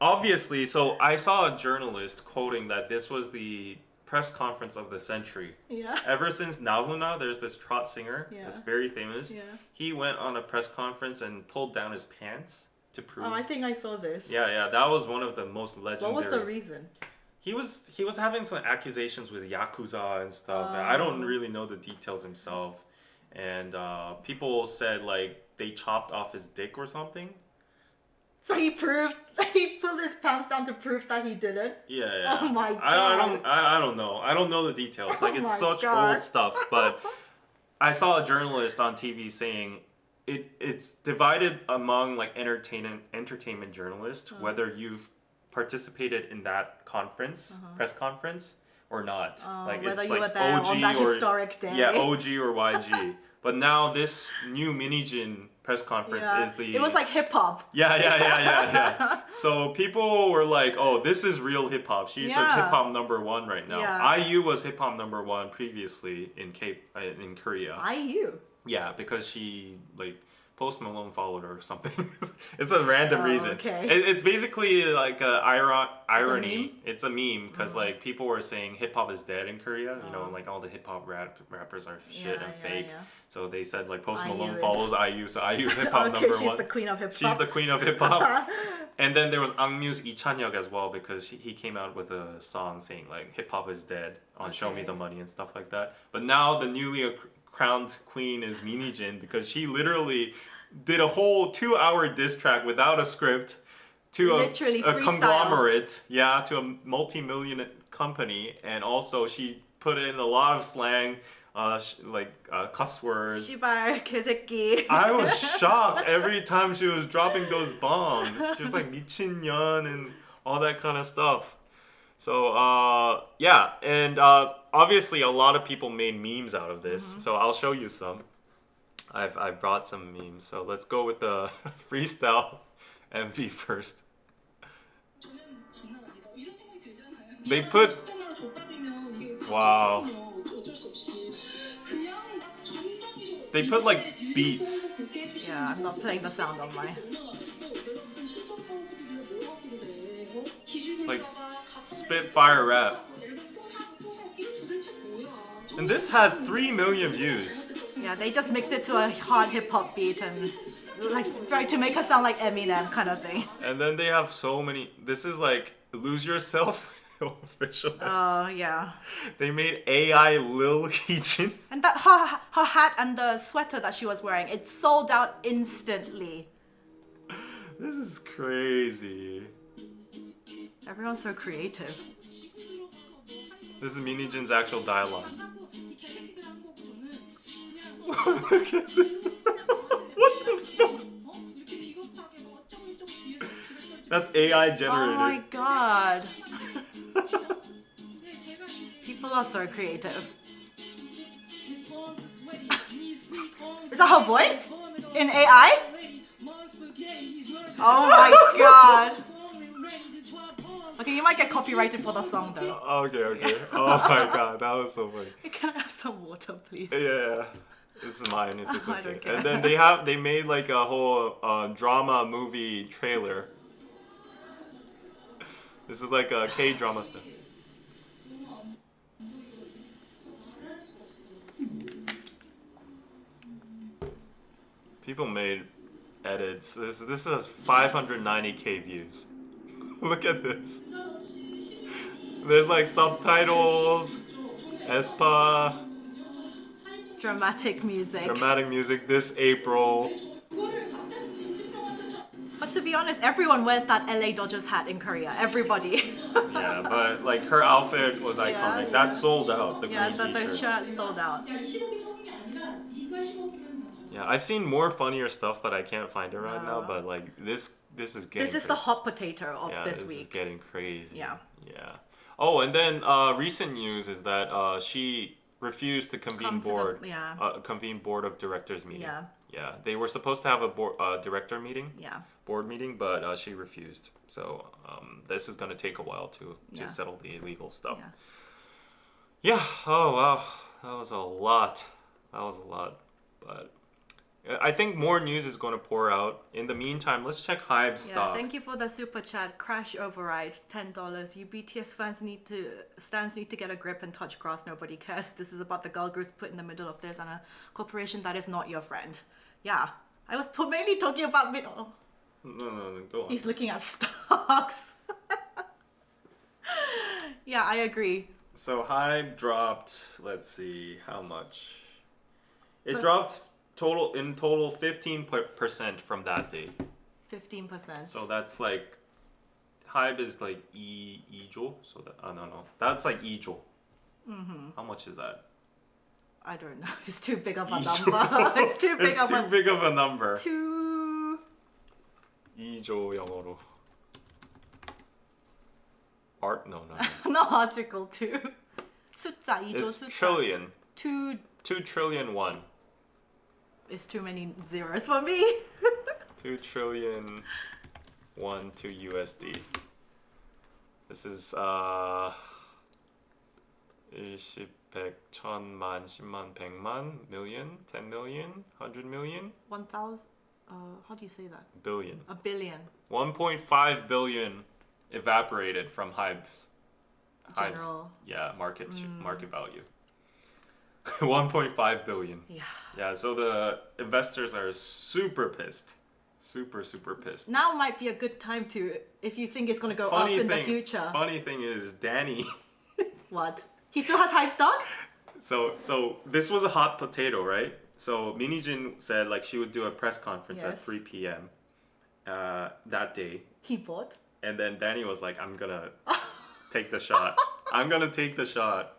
obviously, so I saw a journalist quoting that this was the press conference of the century. Yeah. Ever since Nahuna, there's this trot singer that's very famous. Yeah. He went on a press conference and pulled down his pants to prove. Oh, I think I saw this. Yeah, that was one of the most legendary. What was the reason? He was having some accusations with Yakuza and stuff. I don't really know the details himself. And people said like they chopped off his dick or something. So he pulled his pants down to prove that he didn't. Yeah. Oh my god. I don't know. I don't know the details. Like it's such old stuff. But I saw a journalist on TV saying it's divided among like entertainment journalists whether you've participated in that conference, press conference, or not. Like whether it's you like were there OG on that or historic day. yeah, OG or YG. But now this new Min Hee Jin press conference is the. It was like hip hop. Yeah. So people were like, "Oh, this is real hip hop. She's the hip hop #1 right now." Yeah. IU was hip hop #1 previously in Korea. IU. Yeah, because she like Post Malone followed her or something. It's a random reason. Okay. It's basically like a irony. meme? It's a meme because like people were saying hip hop is dead in Korea. You know, like all the hip hop rappers are shit and fake. Yeah. So they said like Post IU Malone is- follows IU, so IU is hip hop Okay, #1. she's the queen of hip hop. She's the queen of hip hop. And then there was Angmyu's Lee Chan-hyuk as well because he came out with a song saying like hip hop is dead on Show Me the Money and stuff like that. But now the newly crowned queen is Min Hee Jin because she literally did a whole 2-hour diss track without a script to Literally a freestyle. conglomerate, to a multi-million company, and also she put in a lot of slang, cuss words. Shibar 개새끼. I was shocked every time she was dropping those bombs. She was like 미친년 and all that kind of stuff. So and obviously a lot of people made memes out of this. So I'll show you some. I brought some memes. So let's go with the freestyle MV first. They put wow. They put like beats. Yeah, I'm not playing the sound on my. Like Spitfire rap. And this has 3 million views. Yeah, they just mixed it to a hard hip hop beat and like try to make her sound like Eminem kind of thing. And then they have so many. This is like Lose Yourself official. Oh yeah. They made AI Lil Hee Jin. And that her hat and the sweater that she was wearing, it sold out instantly. This is crazy. Everyone's so creative. This is Min Hee Jin's actual dialogue. Look at this. What the fuck? That's AI generated. Oh my god. People are so creative. Is that her voice? In AI? Oh my god. Okay, you might get copyrighted for the song though. Okay. Oh my god, that was so funny. Can I have some water, please? Yeah. This is mine if it's I okay. don't care. And then they made like a whole drama movie trailer. This is like a K-drama stuff. People made edits. This has 590k views. Look at this. There's like subtitles, Espa. Dramatic music. Dramatic music this April. But to be honest, everyone wears that LA Dodgers hat in Korea. Everybody. Yeah, but like her outfit was iconic. Yeah. That sold out. The Yeah, green the t-shirt. shirt sold out. Yeah, I've seen more funnier stuff, but I can't find it right now. No. But like this is getting. This is the hot potato of yeah, this this is week. getting crazy. Yeah. Yeah. Oh, and then recent news is that she refused to convene board. Convene board of directors meeting. Yeah. Yeah, they were supposed to have a board director meeting. Yeah. Board meeting, but she refused. So this is gonna take a while to Yeah. settle the legal stuff. Yeah. Yeah. Oh wow, that was a lot. But I think more news is going to pour out. In the meantime, let's check Hybe Yeah, stock. thank you for the super chat. Crash override, $10. You BTS stands need to get a grip and touch grass. Nobody cares. This is about the girl groups put in the middle of this and a corporation that is not your friend. Yeah, I was mainly talking about oh, No, go on. he's looking at stocks. Yeah, I agree. So Hybe dropped. Let's see how much. It Plus- dropped total 15% from that day. 15%. So that's like Hybe is like Ejo. So that I don't know. That's like Ejo. How much is that? I don't know. It's too big of a Ejo. number. It's too big It's of too a big of a number. too. Ejo 영어로. Art? No. No article two. 숫자 2조 It's 숫자. trillion. 2 2 trillion won. is too many zeros for me. 2 trillion won to USD. This is 10, 100, 1000, 10만, 100만, million, 10 million, 100 million, 1,000. How do you say that? billion. A billion. 1.5 billion evaporated from Hybe's General. market value. 1.5 billion. Yeah. Yeah, so the investors are super pissed. Super pissed. Now might be a good time to, if you think it's gonna go up in the future. Funny thing is, Danny. What? He still has Hybe stock? So this was a hot potato, right? So Min Hee Jin said like she would do a press conference at Yes. 3 p.m. That day, He bought. and then Danny was like, "I'm gonna take the shot. I'm gonna take the shot."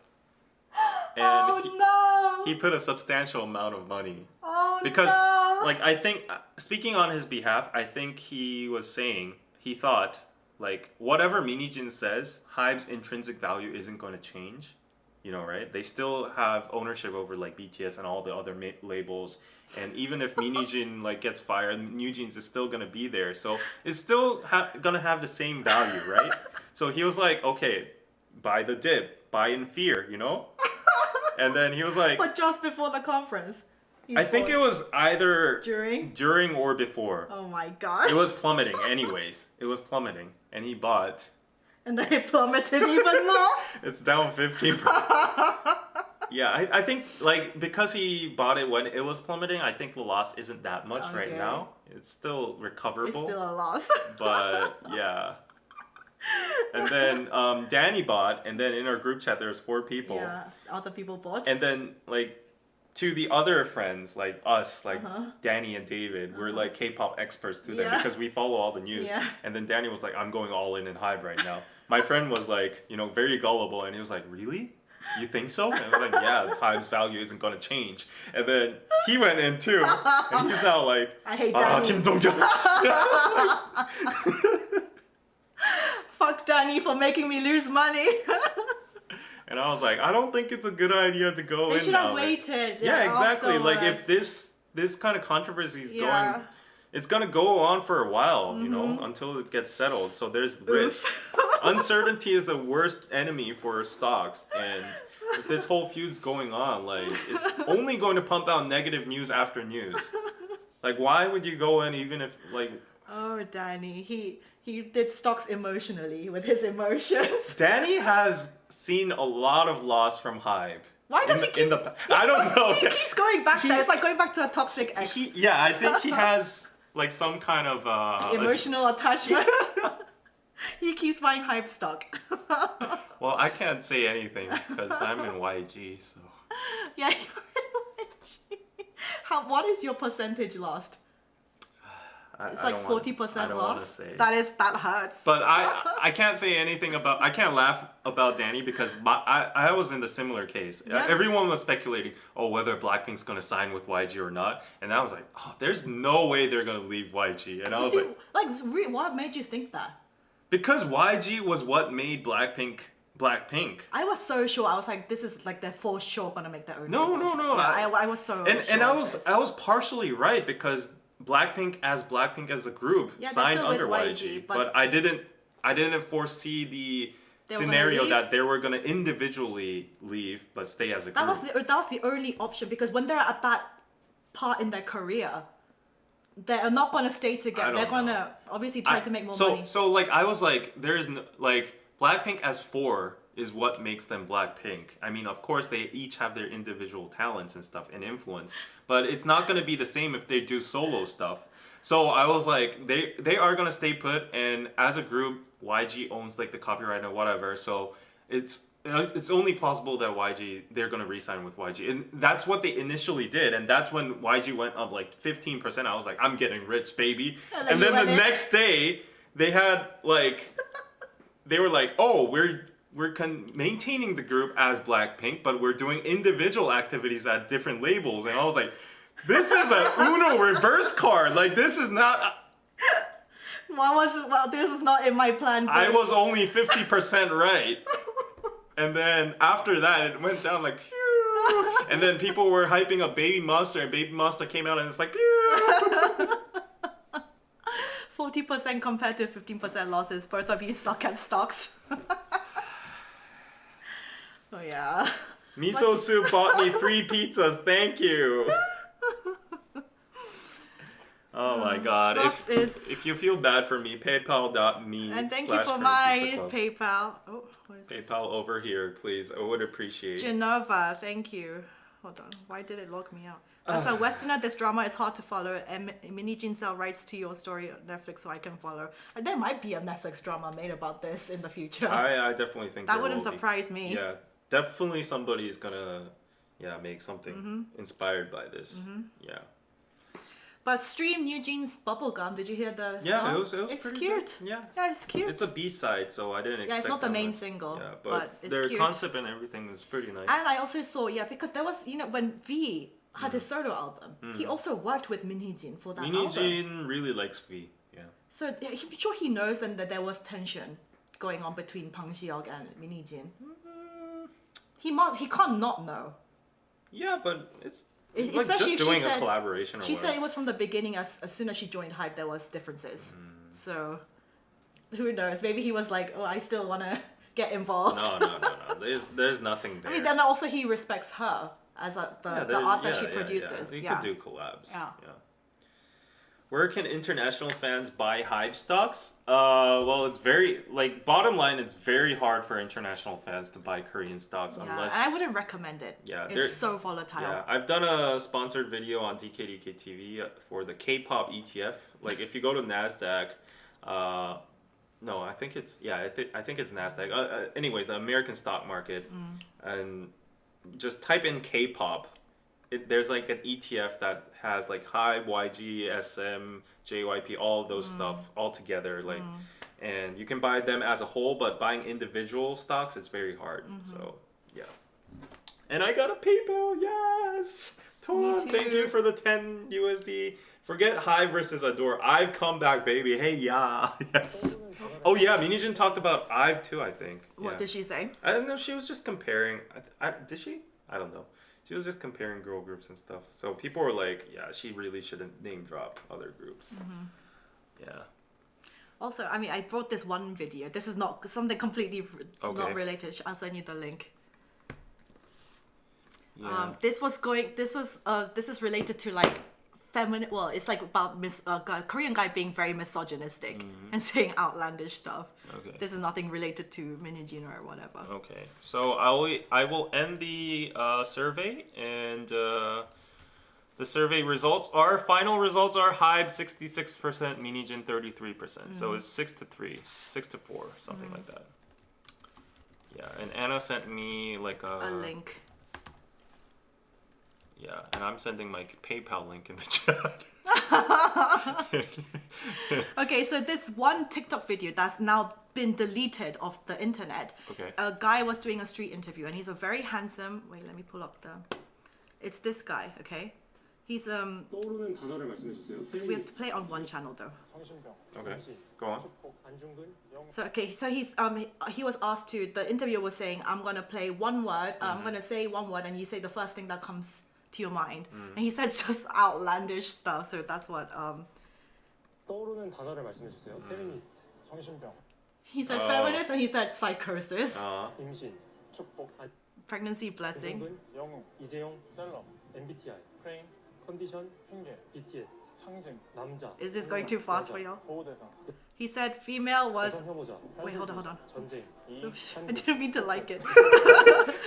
And Oh no! he put a substantial amount of money Oh because, no! like, I think speaking on his behalf, I think he was saying he thought like whatever Min Hee Jin says, Hybe's intrinsic value isn't going to change. You know, right? They still have ownership over like BTS and all the other labels, and even if Min Hee Jin like gets fired, Newjeans is still gonna be there. So it's still gonna have the same value, right? So he was like, okay, buy the dip, buy in fear, you know. And then he was like, But just before the conference. he I think bought. it was either During? or before. Oh my god. It was plummeting, anyways. It was plummeting, and he bought. And then it plummeted even more. It's down 15%. Yeah, I think like because he bought it when it was plummeting, I think the loss isn't that much right Okay. now. It's still recoverable. It's still a loss. But yeah. And then Danny bought, and then in our group chat there's 4 people. Yeah, other people bought. And then like to the other friends like us, like Danny and David, we're like K-pop experts to them Yeah. because we follow all the news. Yeah. And then Danny was like, I'm going all in Hybe right now. My friend was like, you know, very gullible, and he was like, really? You think so? And I was like, yeah, Hybe's value isn't gonna change. And then he went in too, and he's now like, I hate Danny. Kim Dong-kyun. Fuck Danny for making me lose money. And I was like, I don't think it's a good idea to go They in should now. have Like, waited. yeah, exactly. Like if afterwards. this kind of controversy is Yeah. going, it's gonna go on for a while, you know, Mm-hmm. until it gets settled. So there's risk. Uncertainty is the worst enemy for stocks, and if this whole feud's going on, like it's only going to pump out negative news after news. Like, why would you go in even if like Oh, Danny. He did stocks emotionally with his emotions. Danny has seen a lot of loss from Hybe. Why does he keep... I don't know. He keeps going back there. It's like going back to a toxic ex. Yeah, I think he has like some kind of Emotional attachment. He keeps buying Hybe stock. Well, I can't say anything because I'm in YG, so Yeah. What is your percentage lost? It's I like don't want- 40% I don't wanna lost. say. That hurts. But I can't say anything about, I can't laugh about Danny because I was in the similar case. Yeah. Everyone was speculating, whether Blackpink's gonna sign with YG or not, and I was like, there's no way they're gonna leave YG, and I was What made you think that? because YG was what made Blackpink Blackpink. I was so sure. I was like, this is like they're for sure gonna make their own. No. Yeah, I was so. And sure I of was this. partially right because Blackpink as a group Yeah, they're signed still with under YG, but I didn't foresee the They were gonna scenario leave? that they were gonna individually leave but stay as a group. That was the only option because when they're at that part in their career, they're not gonna stay together. don't They're gonna know. obviously try to make more so money. so like I was like, there's no, like Blackpink as four is what makes them Blackpink. I mean, of course they each have their individual talents and stuff and influence, but it's not gonna be the same if they do solo stuff. So I was like, they are gonna stay put, and as a group, YG owns like the copyright and whatever. So it's only plausible that they're gonna re-sign with YG, and that's what they initially did, and that's when YG went up like 15%. I was like, I'm getting rich, baby. And then the you went in. next day, they had like, they were like, oh, we're maintaining the group as Blackpink, but we're doing individual activities at different labels, and I was like, this is a Uno reverse card. Like, this is not. This is not in my plan. I Bruce. was only 50% right. And then after that, it went down like, phew. And then people were hyping up Baby Monster, and Baby Monster came out and it's like, phew. 40% compared to 15% losses. Both of you suck at stocks. Oh yeah. Miso Soup bought me 3 pizzas. Thank you. Oh my god. Stocks If you feel bad for me, paypal.me. And thank you for my /CurrentPizzaClub. PayPal. Oh, what is this? PayPal over here, please. I would appreciate. Genova, thank you. Hold on. Why did it lock me out? As a Westerner, this drama is hard to follow. And Min Hee Jin sell rights to your story on Netflix so I can follow. There might be a Netflix drama made about this in the future. I definitely think that there wouldn't will be. surprise me. Yeah, definitely somebody is gonna, make something Mm-hmm. inspired by this. Yeah. But stream Newjeans Bubblegum. Did you hear the Yeah, song? it was It's pretty cute. good. Yeah. Yeah, it's cute. It's a B-side, so I didn't expect. Yeah, it's not the that main much. single, Yeah, but it's their cute. concept and everything was pretty nice. And I also saw, because there was, when V had his solo album, he also worked with Min Hee Jin for that Min Hee album. Jin really likes V. Yeah. So I'm sure he knows then that there was tension going on between Pang Xiok and Min Hee Jin. He can't not know. Yeah, but it's like Especially just if doing she a said, collaboration or she whatever. said it was from the beginning. As soon as she joined Hybe, there was differences. So who knows? Maybe he was like, "Oh, I still want to get involved." No. There's nothing there. I mean, then also he respects her as the art that she produces. We Yeah. could do collabs. Yeah. Where can international fans buy Hybe stocks? Well, it's bottom line, it's very hard for international fans to buy Korean stocks Yeah, unless. I wouldn't recommend it. Yeah, they're- It's so volatile. Yeah, I've done a sponsored video on DKDK TV for the K-pop ETF. Like, if you go to Nasdaq, no, I think it's I think it's Nasdaq. Anyways, the American stock market, and just type in K-pop. There's like an ETF that has like Hybe, YG, SM, JYP, all of those stuff all together. Like, and you can buy them as a whole, but buying individual stocks, it's very hard. So yeah. And I got a PayPal, yes. Tom, thank too. you for the 10 USD. Forget Hybe versus Adore. I've come back, baby. Hey, yeah, yes. Oh yeah, Min Hee Jin talked about IVE too, I think. What did she say? I don't know. She was just comparing. Did she? I don't know. She was just comparing girl groups and stuff. So people were like, yeah, she really shouldn't name drop other groups. Yeah. Also, I mean, I brought this one video. This is not something completely Okay. not related. I'll send you the link. Yeah. This is related to like feminine. Well, it's like about a Korean guy being very misogynistic and saying outlandish stuff. Okay. This is nothing related to Min Hee Jin or whatever. Okay. So I will end the survey, and the survey final results are Hybe 66%, Min Hee Jin 33%. So it's 6-3, 6-4, something like that. Yeah, and Anna sent me like A link. Yeah, and I'm sending my PayPal link in the chat. Okay, so this one TikTok video that's now been deleted off the internet. Okay. A guy was doing a street interview, and he's a very handsome. Wait, let me pull up the. It's this guy. Okay, he's 떠오르는 단어를 말씀해 주세요. We have to play it on one channel though. 성심병, Okay, 임신, go on. 축복, 안중근, 영. So okay, so he was asked to. The interviewer was saying, "I'm gonna play one word. I'm gonna say one word, and you say the first thing that comes to your mind." And he said just outlandish stuff. So that's what 떠오르는 단어를 말씀해 주세요. 페미니스트, 성심병, he said. Feminist, and he said psychosis, 임신, 축복, pregnancy blessing. 안중근, 영웅, 이재용, 셀럽, MBTI, 프레임, 컨디션, 핑계, BTS, 상징, 남자. Is this going too fast for y'all? 보호대상, He said female was. 여성 혐오자, Wait, hold on. 전쟁, 이익, Oops, I 한국. didn't mean to like it.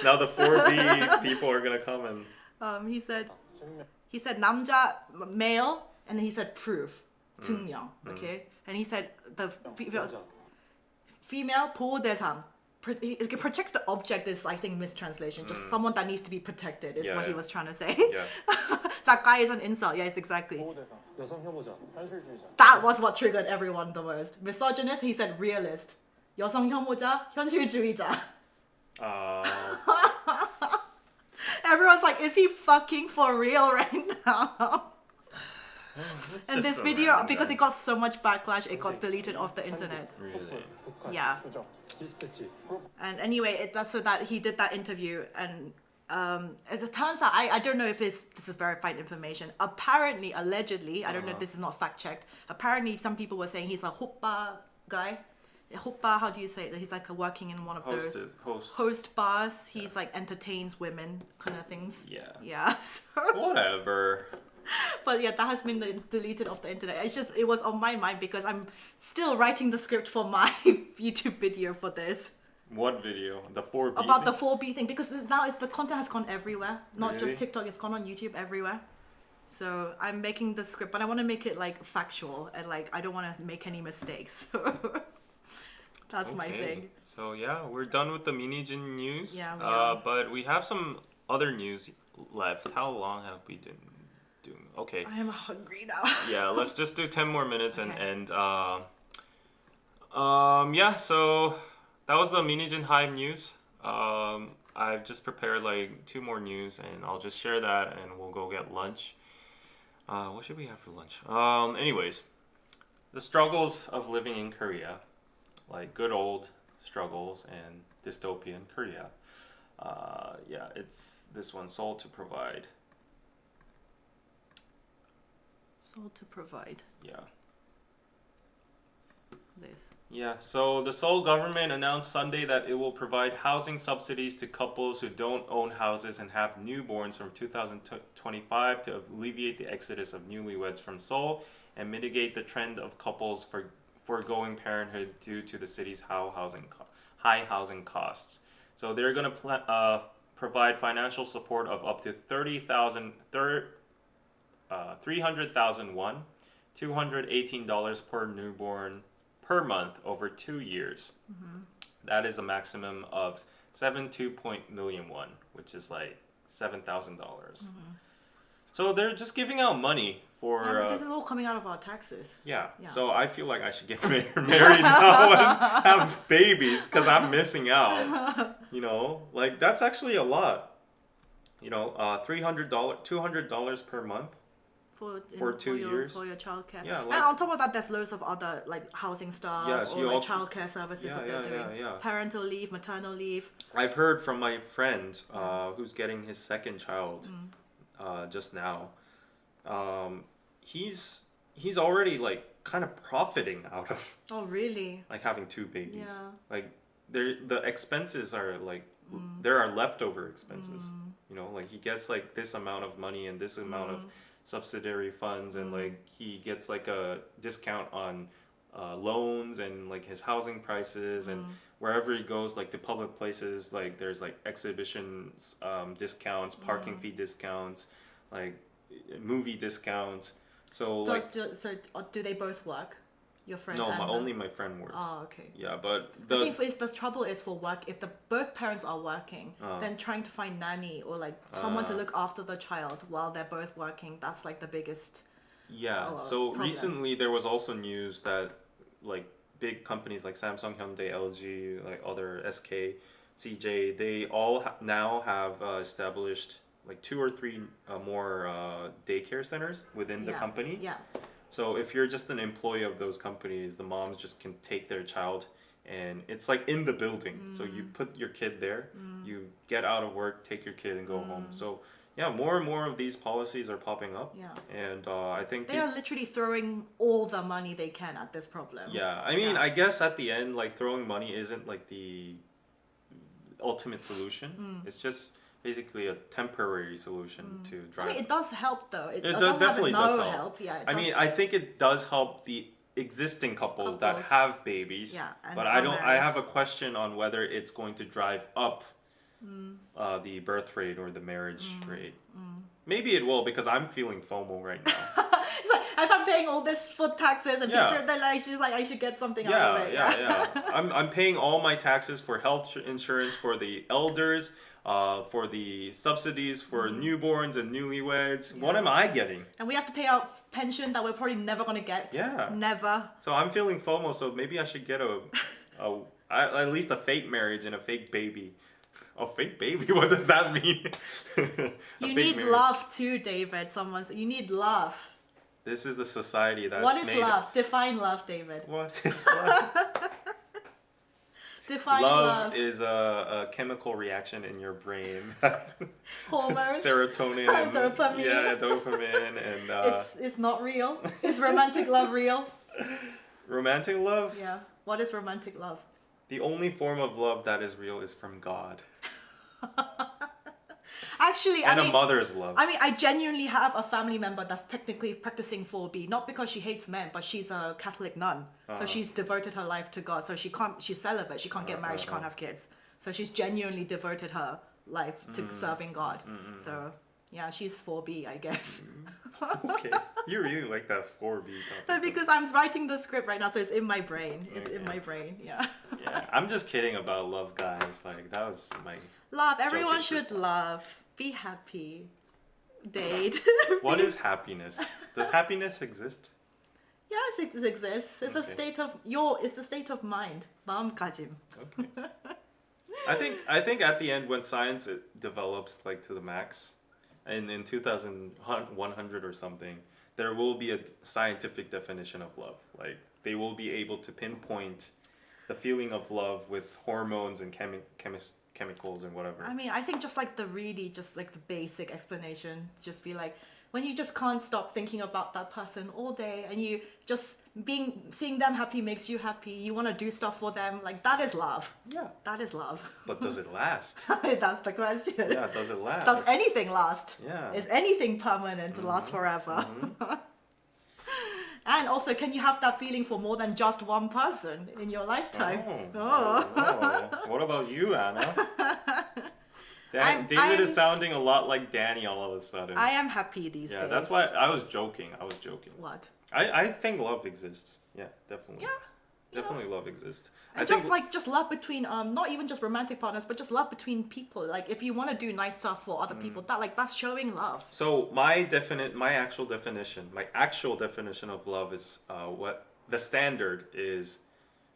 Now the 4B people are gonna come and He said. 증명, He said 남자 male, and then he said proof. 증명. Okay, and he said the 여자, female 보호대상. Protect the object is, I think, mistranslation. Just someone that needs to be protected is Yeah, what he yeah. was trying to say. yeah. That guy is an insult. Yes, exactly. 보호대상, 여성 혐오자, 현실주의자. That was what triggered everyone the most. Misogynist, he said realist. 여성 혐오자, 현실주의자. Everyone's like, is he fucking for real right now? And this video, because it got so much backlash, it got deleted off the internet. 촛불, 북한, Yeah. 수정, 디스패치, And anyway, that's so that he did that interview, and it turns out I don't know if this is verified information. Apparently, allegedly, I don't know if this is not fact checked. Apparently, some people were saying he's a hoppa guy. Hoppa, how do you say it? He's like working in one of those host bars. He's like entertains women kind of things. Yeah. Yeah. So, Whatever. but yeah, that has been deleted off the internet. It was on my mind because I'm still writing the script for my YouTube video for this. What video? The 4B About thing? the 4B thing, because now the content has gone everywhere, not Really? just TikTok. It's gone on YouTube everywhere. So I'm making the script, but I want to make it like factual, and like I don't want to make any mistakes. That's my Okay. thing. So yeah, we're done with the Min Hee Jin news. Yeah, we are. But we have some other news left. How long have we been doing? Okay. I am hungry now. Yeah, let's just do 10 more minutes Okay. and yeah, so that was the Min Hee Jin Hybe news. I've just prepared like 2 more news, and I'll just share that, and we'll go get lunch. What should we have for lunch? Anyways, the struggles of living in Korea, like good old struggles and dystopian Korea. Yeah, it's this one, Soul to Provide. Soul to provide Yeah. this. Yeah, so the Seoul government announced Sunday that it will provide housing subsidies to couples who don't own houses and have newborns from 2025 to alleviate the exodus of newlyweds from Seoul and mitigate the trend of couples foregoing parenthood due to the city's high housing costs. So they're going to provide financial support of up to 300,000 won, $218 per newborn per month over 2 years. That is a maximum of 7.2 million won, which is like $7,000. So they're just giving out money for. Yeah, but this is all coming out of our taxes. Yeah. Yeah. So I feel like I should get married now and have babies because I'm missing out. You know, like that's actually a lot. You know, $300, $200 per month. For 2 years? For your childcare. Yeah, and like- on top of that, there's loads of other like housing stuff Yes, or you like all- childcare services that they're doing. yeah. Parental leave, maternal leave. I've heard from my friend who's getting his second child just now. He's already like kind of profiting out of Oh, really? like having 2 babies. Yeah. Like the expenses are like there are leftover expenses. You know, like he gets like this amount of money and this amount of subsidiary funds, and like he gets like a discount on loans and like his housing prices, and wherever he goes, like the public places, like there's like exhibitions discounts, parking fee discounts, like movie discounts. So like So do they both work? Your friend. No, and only my friend works. Oh, okay. Yeah, but I think the trouble is for work. If both parents are working, then trying to find nanny or like someone to look after the child while they're both working, that's like the biggest. yeah. So problem. recently there was also news that like big companies like Samsung, Hyundai, LG, like other SK, CJ, they all now have established like 2 or 3 more daycare centers within the company. Yeah. So if you're just an employee of those companies, the moms just can take their child and it's like in the building. So you put your kid there, you get out of work, take your kid and go home. So yeah, more and more of these policies are popping up. Yeah. And I think They are literally throwing all the money they can at this problem. yeah, I mean, I guess at the end, like throwing money isn't like the ultimate solution. It's just basically a temporary solution to drive. I mean, it does help though. It definitely does no help. Yeah. I mean, I think it does help the existing couples that Couples. have babies. Yeah, and but are I don't. I married. have a question on whether it's going to drive up the birth rate or the marriage rate. Maybe it will because I'm feeling FOMO right now. It's like if I'm paying all this for taxes and Yeah. picture, then I just like I should get something out of it. Yeah. I'm paying all my taxes for health insurance for the elders, for the subsidies for newborns and newlyweds. What am I getting? And we have to pay out pension that we're probably never gonna get. Yeah. Never. So I'm feeling FOMO. So maybe I should get at least a fake marriage and a fake baby. A fake baby? What does that mean? You need love too, David. You need love. This is the society that's What is made. love? Define love, David. What is love? Define Love is a chemical reaction in your brain. Hormones. Serotonin and Dopamine. Yeah, dopamine and It's not real. Is romantic love real? romantic love. Yeah. What is romantic love? The only form of love that is real is from God. Actually, And I mean, a mother's love. I mean, I genuinely have a family member that's technically practicing 4B, not because she hates men, but she's a Catholic nun. So she's devoted her life to God. So she's celibate, she can't get married, she can't have kids. So she's genuinely devoted her life to serving God. So yeah, she's 4B, I guess. Okay. You really like that 4B But topic. because I'm writing the script right now, so it's in my brain. It's in Okay. my brain, yeah. Yeah, I'm just kidding about love, guys. Like, that was my... Love, everyone Jokish should response. love. Be happy. Date. What is happiness? Does happiness exist? Yes, it exists. It's a Okay. state of mind. 마음가짐. Okay. I think at the end when science develops like to the max, and in 2100 or something, there will be a scientific definition of love. Like they will be able to pinpoint the feeling of love with hormones and chemicals and whatever. I mean, I think just like the basic explanation, just be like, when you just can't stop thinking about that person all day and you just seeing them happy makes you happy, you want to do stuff for them, like that is love. Yeah. That is love. But does it last? That's the question. Yeah, does it last? Does anything last? Yeah. Is anything permanent to last forever? And also, can you have that feeling for more than just one person in your lifetime? Oh. What about you, Anna? I'm- David is sounding a lot like Danny all of a sudden. I am happy these days. Yeah, that's why I was joking. What? I think love exists. Yeah, definitely. Yeah. Definitely love exists. And just love between not even just romantic partners, but just love between people. Like if you want to do nice stuff for other people, that's showing love. So my actual definition of love is what the standard is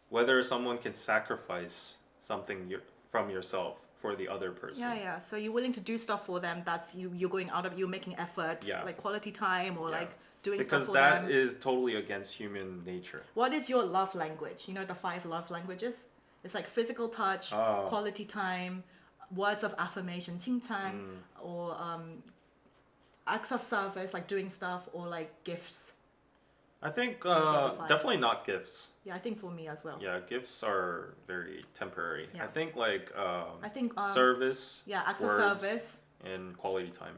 whether someone can sacrifice something from yourself for the other person. Yeah. So you're willing to do stuff for them. That's you're going out of you're making effort, Yeah. like quality time or Yeah. like doing Because stuff for them. that is totally against human nature. What is your love language? You know the 5 love languages? It's like physical touch, Oh. quality time, words of affirmation, 칭찬, or acts of service, like doing stuff, or like gifts. I think are the 5. definitely not gifts. Yeah, I think for me as well. Yeah, gifts are very temporary. Yeah. I think like I think service, yeah, acts words, of service. and quality time.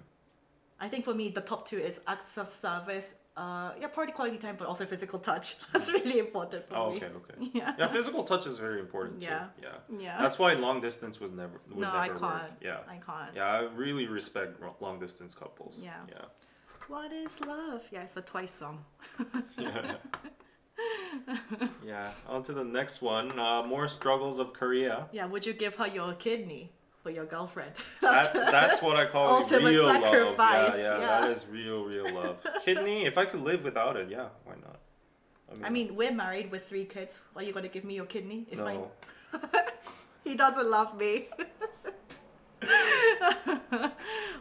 I think for me the top 2 is acts of service. Probably quality time, but also physical touch. That's really important for me. Okay. Yeah. Yeah, physical touch is very important Yeah. too. Yeah. Yeah. That's why long distance would never I work. can't. Yeah. I can't. Yeah, I really respect long distance couples. Yeah. Yeah. What is love? Yeah, it's a Twice song. Yeah, on to the next one. More struggles of Korea. Yeah, would you give her your kidney for your girlfriend? That's what I call Ultimate real love. sacrifice, Yeah, yeah. that is real love. Kidney, if I could live without it, yeah, why not? I mean, we're married with 3 kids. Are you gonna give me your kidney? If no. He doesn't love me.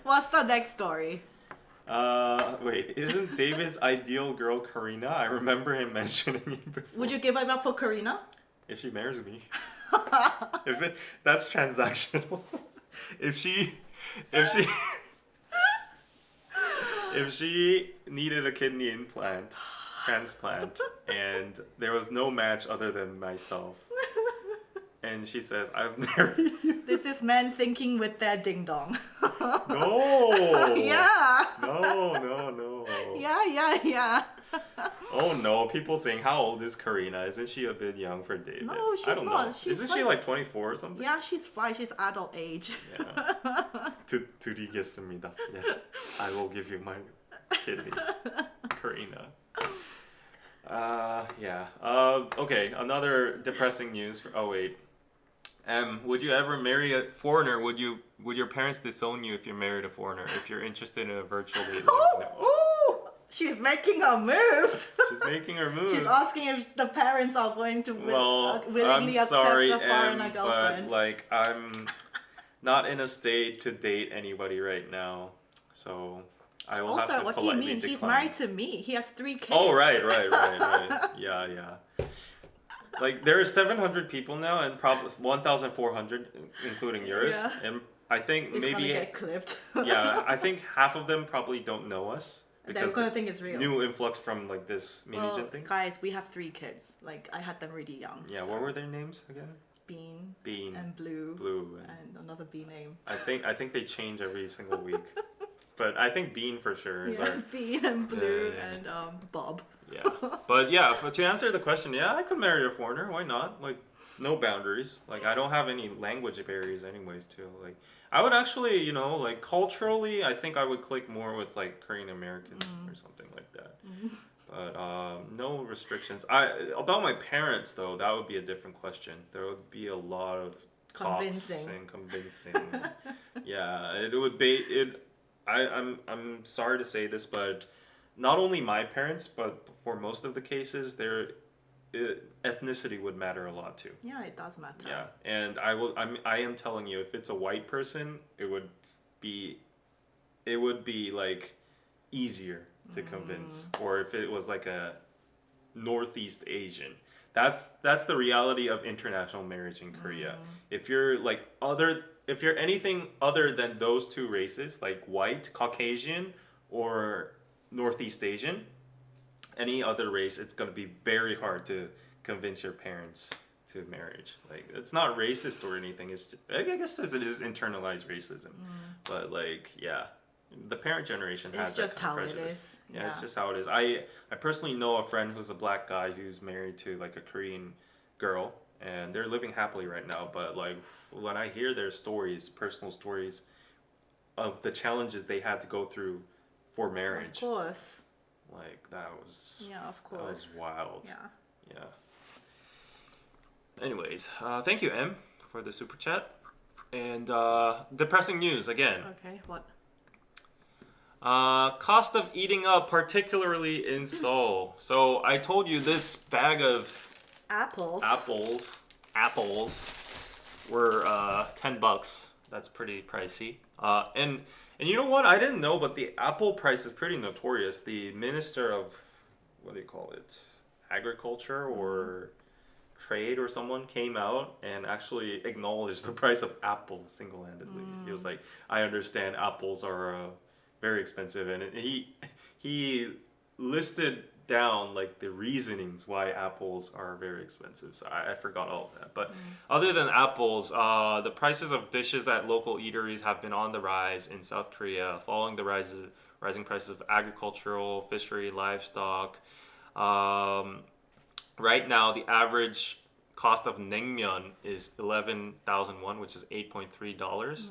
What's the next story? Wait, isn't David's ideal girl Karina? I remember him mentioning it before. Would you give it up for Karina? If she marries me. That's transactional. if she if she needed a kidney transplant and there was no match other than myself and she says I'll marry you. This is men thinking with their ding dong. No. Yeah. No. Yeah. Oh no, people saying how old is Karina? Isn't she a bit young for David? No, she's I don't not. know. She's Isn't she like 24 or something? Yeah, she's fine. She's adult age. Yeah. 드리겠습니다. Yes, I will give you my kidney, Karina. Yeah. Okay, another depressing news. Oh wait. Would you ever marry a foreigner? Would your parents disown you if you married a foreigner? If you're interested in a virtual date? Oh, she's making her moves. She's making her moves. She's asking if the parents are going to willingly I'm accept sorry, a foreigner girlfriend. but like I'm not in a state to date anybody right now, so I will have Also, to what do you politely mean? decline. He's married to me. He has 3 kids. Oh right. Yeah. Like there are 700 people now, and probably 1,400, including yours, Yeah. and I think It's maybe gonna get clipped. yeah, I think half of them probably don't know us They're because gonna think it's real. new influx from like this Min Hee Well, Jin thing. guys, we have 3 kids. Like I had them really young. Yeah, so what were their names again? Bean and Blue and and another B name. I think they change every single week. But I think Bean for sure is Yeah, our Bean and Blue yeah. and Bob. yeah. But yeah, to answer the question, yeah, I could marry a foreigner. Why not? Like no boundaries. Like I don't have any language barriers anyways too. Like I would actually, like culturally, I think I would click more with like Korean American or something like that. But no restrictions. About my parents though, that would be a different question. There would be a lot of talks and convincing. Yeah, it would be it. I'm sorry to say this, but not only my parents, but for most of the cases, ethnicity would matter a lot too. Yeah, it does matter. Yeah, and I am telling you, if it's a white person, it would be like easier to convince, or if it was like a Northeast Asian. That's the reality of international marriage in Korea. If you're if you're anything other than those 2 races, like white, Caucasian, or Northeast Asian, any other race, it's going to be very hard to convince your parents to marriage. Like it's not racist or anything. It's I guess it is internalized racism, but like yeah, the parent generation has It's just that kind how of it prejudice. is. Yeah, it's Yeah. just how it is. I personally know a friend who's a black guy who's married to like a Korean girl, and they're living happily right now. But like when I hear their stories, personal stories of the challenges they had to go through for marriage, Of course. like that was Yeah, of that was course. wild. Yeah. Yeah. Anyways, thank you, M, for the super chat. And depressing news again. Okay, what? Cost of eating up, particularly in Seoul. So I told you this bag of Apples. apples were $10. That's pretty pricey. And you know what? I didn't know, but the apple price is pretty notorious. The minister of what do you call it? Agriculture or trade or someone came out and actually acknowledged the price of apples single-handedly. He was like, I understand apples are very expensive, and he listed down like the reasonings why apples are very expensive. So I forgot all of that. But other than apples, the prices of dishes at local eateries have been on the rise in South Korea following the rising prices of agricultural, fishery, livestock. Right now, the average cost of naengmyeon is 11,000 won, which is $8.3.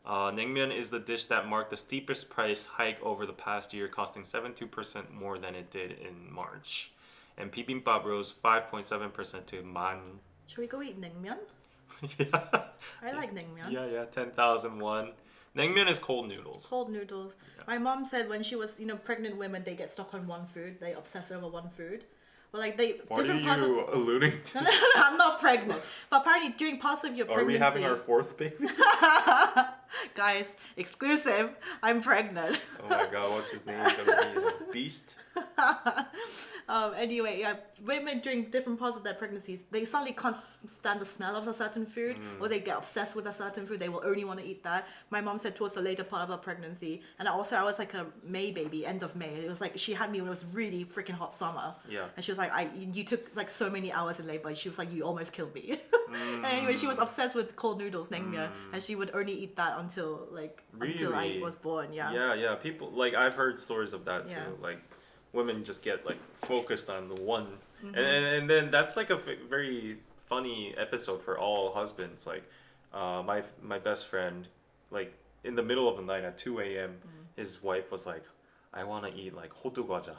Naengmyeon is the dish that marked the steepest price hike over the past year, costing 72% more than it did in March. and bibimbap rose 5.7% to man. Should we go eat naengmyeon? Yeah. I like naengmyeon. Yeah, 10,001. Naengmyeon is cold noodles. Cold noodles. Yeah. My mom said when she was, pregnant women, they get stuck on one food. They obsess over one food. Well, like they What are different parts of. you alluding to? No, I'm not pregnant. But apparently, during parts of your Are we pregnancy, having our fourth baby? guys, exclusive. I'm pregnant. Oh my god, what's his name gonna be? Beast? Anyway, yeah, women during different parts of their pregnancies, they suddenly can't stand the smell of a certain food, or they get obsessed with a certain food. They will only want to eat that. My mom said towards the later part of her pregnancy, and I was like a May baby, end of May. It was like she had me when it was really freaking hot summer. Yeah. And she was like, you took like so many hours in labor. She was like, you almost killed me. And anyway, she was obsessed with cold noodles, naengmyeon, and she would only eat that until until I Really? was born. Yeah. Yeah. People, like, I've heard stories of that too. Yeah. Like, women just get, like, focused on the one. And then that's, like, a very funny episode for all husbands. Like, my best friend, like, in the middle of the night at 2 a.m., his wife was like, I want to eat, like, hodu gwaja.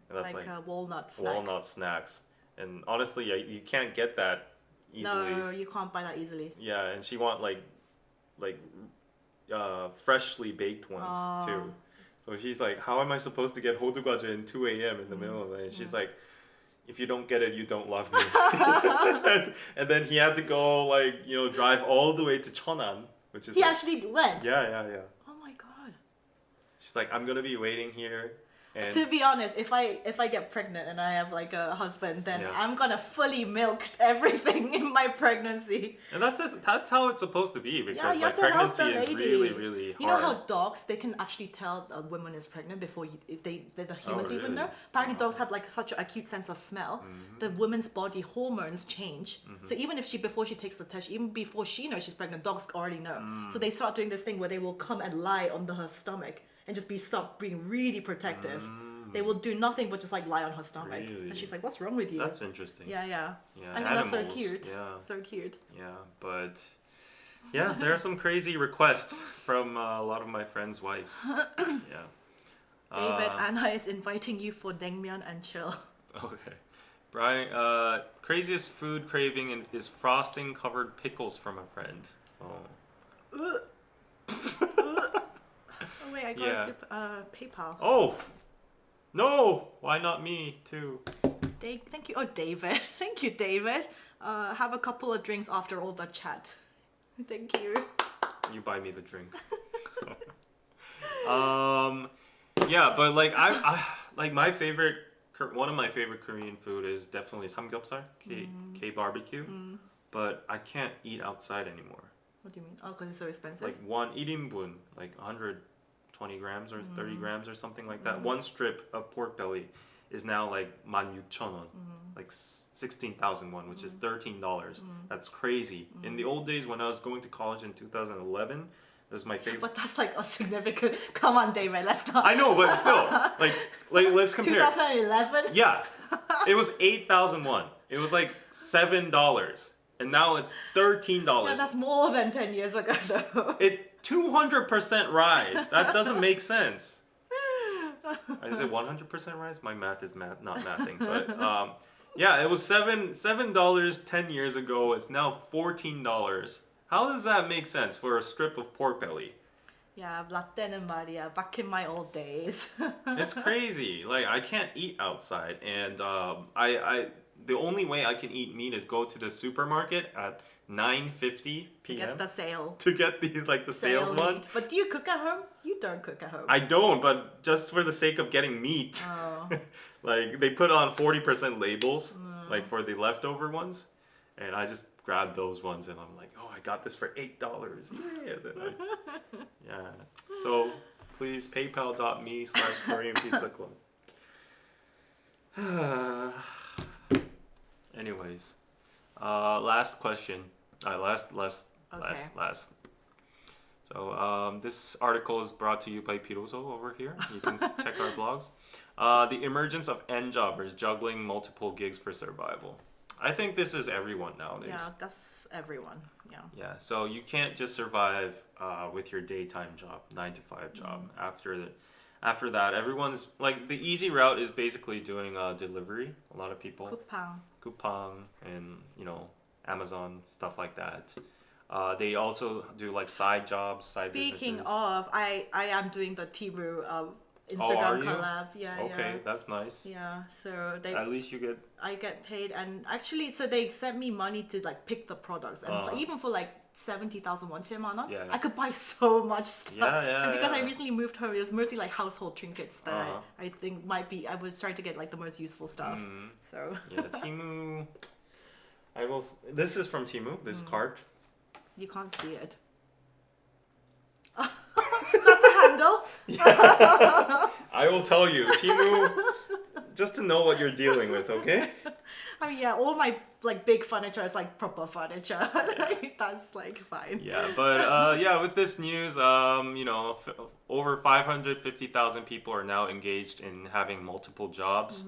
And that's Like a walnut snack. walnut snacks. And honestly, you can't get that easily. No, you can't buy that easily. Yeah, and she want like freshly baked ones too. So she's like, how am I supposed to get hodu gwaja in 2 a.m. in the middle of the night? And she's like, if you don't get it, you don't love me. and then he had to go drive all the way to Cheonan, which is He actually went. yeah. Oh my god. She's like, I'm gonna be waiting here. And To be honest, if I get pregnant and I have like a husband, then Yeah. I'm gonna fully milk everything in my pregnancy. And that's how it's supposed to be, because Yeah, you like have to help pregnancy the is lady. really, really hard. You know how dogs, they can actually tell a woman is pregnant before the humans even really? know? Apparently dogs have like such an acute sense of smell. The woman's body hormones change. So even if before she takes the test, even before she knows she's pregnant, dogs already know. So they start doing this thing where they will come and lie under her stomach and just start being really protective. They will do nothing but just like lie on her stomach. Really? And she's like, what's wrong with you? That's interesting. Yeah. Yeah, I think that's so animals, cute. yeah. So cute. Yeah, but yeah, there are some crazy requests from a lot of my friends' wives. Yeah. David, Anna is inviting you for naengmyeon and chill. Okay. Brian, craziest food craving is frosting covered pickles from a friend. Oh. Oh wait, I got Yeah. PayPal. Oh! No! Why not me too? Thank you. Oh, David. Thank you, David. Have a couple of drinks after all the chat. Thank you. You buy me the drink. Yeah, but like I like one of my favorite Korean food is definitely samgyeopsal, K barbecue. But I can't eat outside anymore. What do you mean? Oh, because it's so expensive. Like one 1인분, like 120 grams or 30 grams or something like that. One strip of pork belly is now like 16,000won, like 16,000 won, which is $13. That's crazy. In the old days when I was going to college in 2011, it was my favorite. But that's like a significant. Come on, David. Let's not. I know, but still, like let's compare. 2011. Yeah, it was 8,000 won. It was like $7, and now it's $13. Yeah, that's more than 10 years ago, though. It 200% rise. That doesn't make sense. Is it 100% rise? My math is not mathing, but yeah, it was $7 10 years ago. It's now $14. How does that make sense for a strip of pork belly? Yeah, 라떼는 말이야. Back in my old days. It's crazy. Like I can't eat outside, and I the only way I can eat meat is go to the supermarket at 9:50 To p.m. get the sale. to get these like the sale one. meat. But do you cook at home? You don't cook at home. I don't, but just for the sake of getting meat, Oh. like they put on 40% labels, like for the leftover ones, and I just grab those ones, and I'm like, oh, I got this for $8. Yeah, yeah. So please paypal.me/Korean Pizza Club. Anyways, last question. Last. So this article is brought to you by Piroso over here. You can check our blogs. The emergence of end jobbers juggling multiple gigs for survival. I think this is everyone nowadays. Yeah, that's everyone. Yeah. Yeah, so you can't just survive with your daytime job, 9 to 5 job. after that, everyone's like the easy route is basically doing delivery. A lot of people, Coupang and Amazon, stuff like that. They also do like side jobs, side Speaking businesses. of, I am doing the Temu are Instagram you? collab. Yeah, Okay, yeah. that's nice. Yeah, so At least you get. I get paid, and actually, so they sent me money to like pick the products, and even for like 70,000 won, Yeah. I could buy so much stuff. Yeah, And because I yeah. recently moved home, it was mostly like household trinkets that I think might be. I was trying to get like the most useful stuff. So Yeah, Temu. This is from Temu. This cart. you can't see it. Is that the handle? I will tell you, Temu. Just to know what you're dealing with, okay? I mean, yeah, all my like big furniture is like proper furniture. Like, that's like fine. Yeah, but with this news, over 550,000 people are now engaged in having multiple jobs.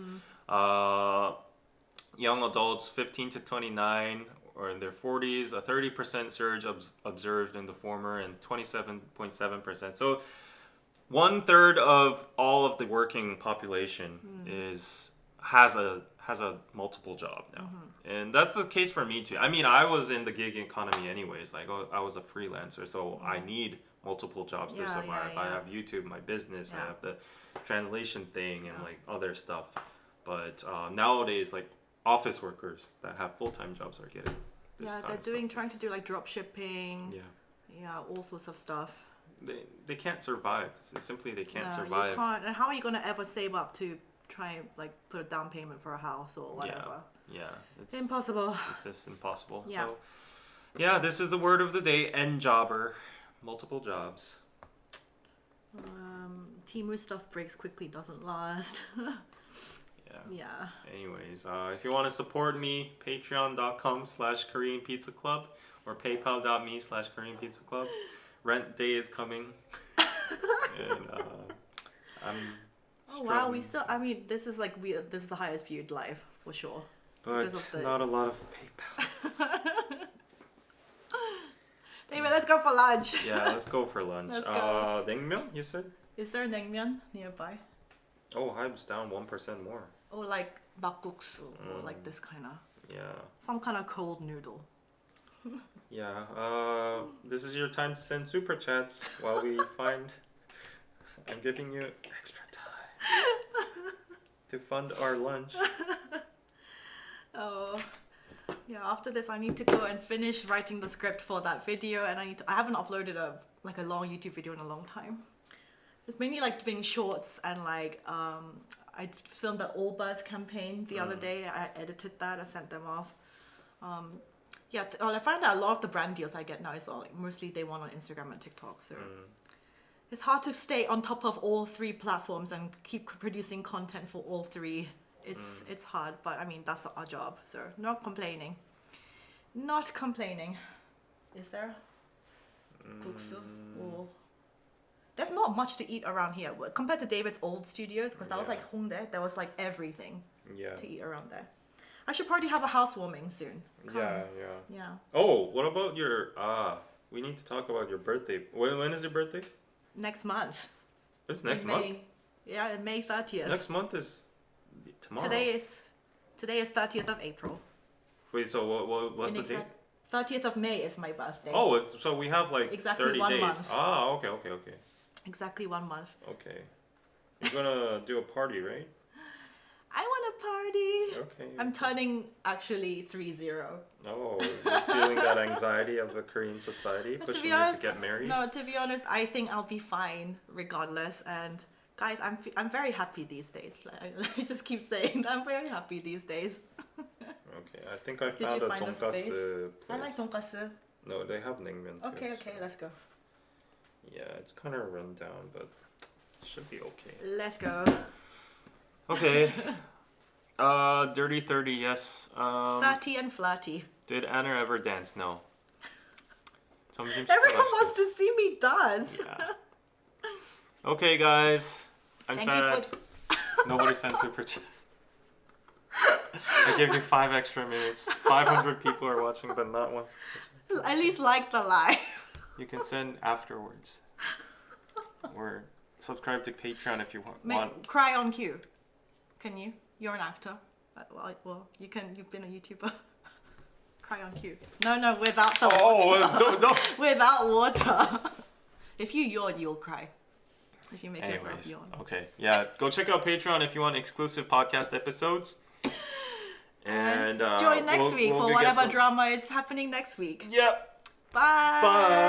Young adults 15 to 29 or in their 40s, a 30% surge observed in the former and 27.7%. So 1/3 of all of the working population has a multiple job now, and that's the case for me too. I mean, I was in the gig economy anyways. Like, I was a freelancer, so I need multiple jobs to Yeah, survive. yeah, I yeah. have YouTube, my business, I Yeah. have the translation thing, and like other stuff. But nowadays, like office workers that have full-time jobs are getting this Yeah, kind they're of stuff. trying to do like drop shipping. Yeah, all sorts of stuff. They can't survive. Simply, they can't No, survive. You can't. And how are you gonna ever save up to try and like put a down payment for a house or whatever? Yeah, it's Impossible. It's just impossible. Yeah. So, yeah, this is the word of the day: N-jobber, multiple jobs. Temu stuff breaks quickly, doesn't last. Yeah. Yeah. Anyways, if you want to support me, patreon.com/Korean Pizza Club or paypal.me/Korean Pizza Club. Rent day is coming, and I'm. Oh wow, we still. I mean, this is this is the highest viewed live for sure. But because of the- not a lot of PayPal. David, let's go for lunch. Yeah, let's go for lunch. Let's go. Naengmyeon, you said? Is there naengmyeon nearby? Oh, Hybe's down 1% more. Or like bakguksu, or like this kind of, Yeah. some kind of cold noodle. Yeah. This is your time to send super chats while we find. I'm giving you extra time to fund our lunch. Oh, yeah. After this, I need to go and finish writing the script for that video, and I haven't uploaded a long YouTube video in a long time. It's mainly like doing shorts and like I filmed the All Birds campaign the other day. I edited that. I sent them off. Yeah, I find that a lot of the brand deals I get now is all like mostly they want on Instagram and TikTok. So it's hard to stay on top of all three platforms and keep producing content for all three. It's hard, but I mean that's our job. So not complaining. Not complaining. Is there? Buksu or there's not much to eat around here compared to David's old studio because that was like Hongdae. There was like everything to eat around there. I should probably have a housewarming soon. Come. Yeah. Oh, what about your we need to talk about your birthday. When is your birthday? Next month. It's next In month. May. Yeah, May 30th. Next month is tomorrow. Today is 30th of April. Wait, so what's the date? 30th of May is my birthday. Oh, so we have like Exactly 30 1 days. month. Ah, okay. Exactly 1 month. Okay. You're gonna do a party, right? I want a party. Okay. I'm turning actually 30. Oh, you're feeling that anxiety of the Korean society pushing you to get married? No, to be honest, I think I'll be fine regardless. And guys, I'm very happy these days. I just keep saying that I'm very happy these days. Okay, I think I Did found you a find a donkasu space? place. I like donkasu. No, they have naengmyeon too. Okay, so- let's go. Yeah, it's kind of run down, but it should be okay. Let's go. Okay. Dirty 30, yes. 30 and flirty. Did Anna ever dance? No. Everyone wants to see me dance. Yeah. Okay, guys. I'm Thank sad. you Nobody sent super chat. I gave you 5 extra minutes. 500 people are watching, but not one super chat. At least like the live. You can send afterwards. Or subscribe to Patreon if you want. Cry on cue. Can you? You're an actor. Well, you can. You've been a YouTuber. Cry on cue. No, without the water. Oh, don't. Without water. If you yawn, you'll cry. If you make yourself Anyways, yawn. okay. Yeah, go check out Patreon if you want exclusive podcast episodes. And join next week for get whatever some- drama is happening next week. Yep. Bye. Bye.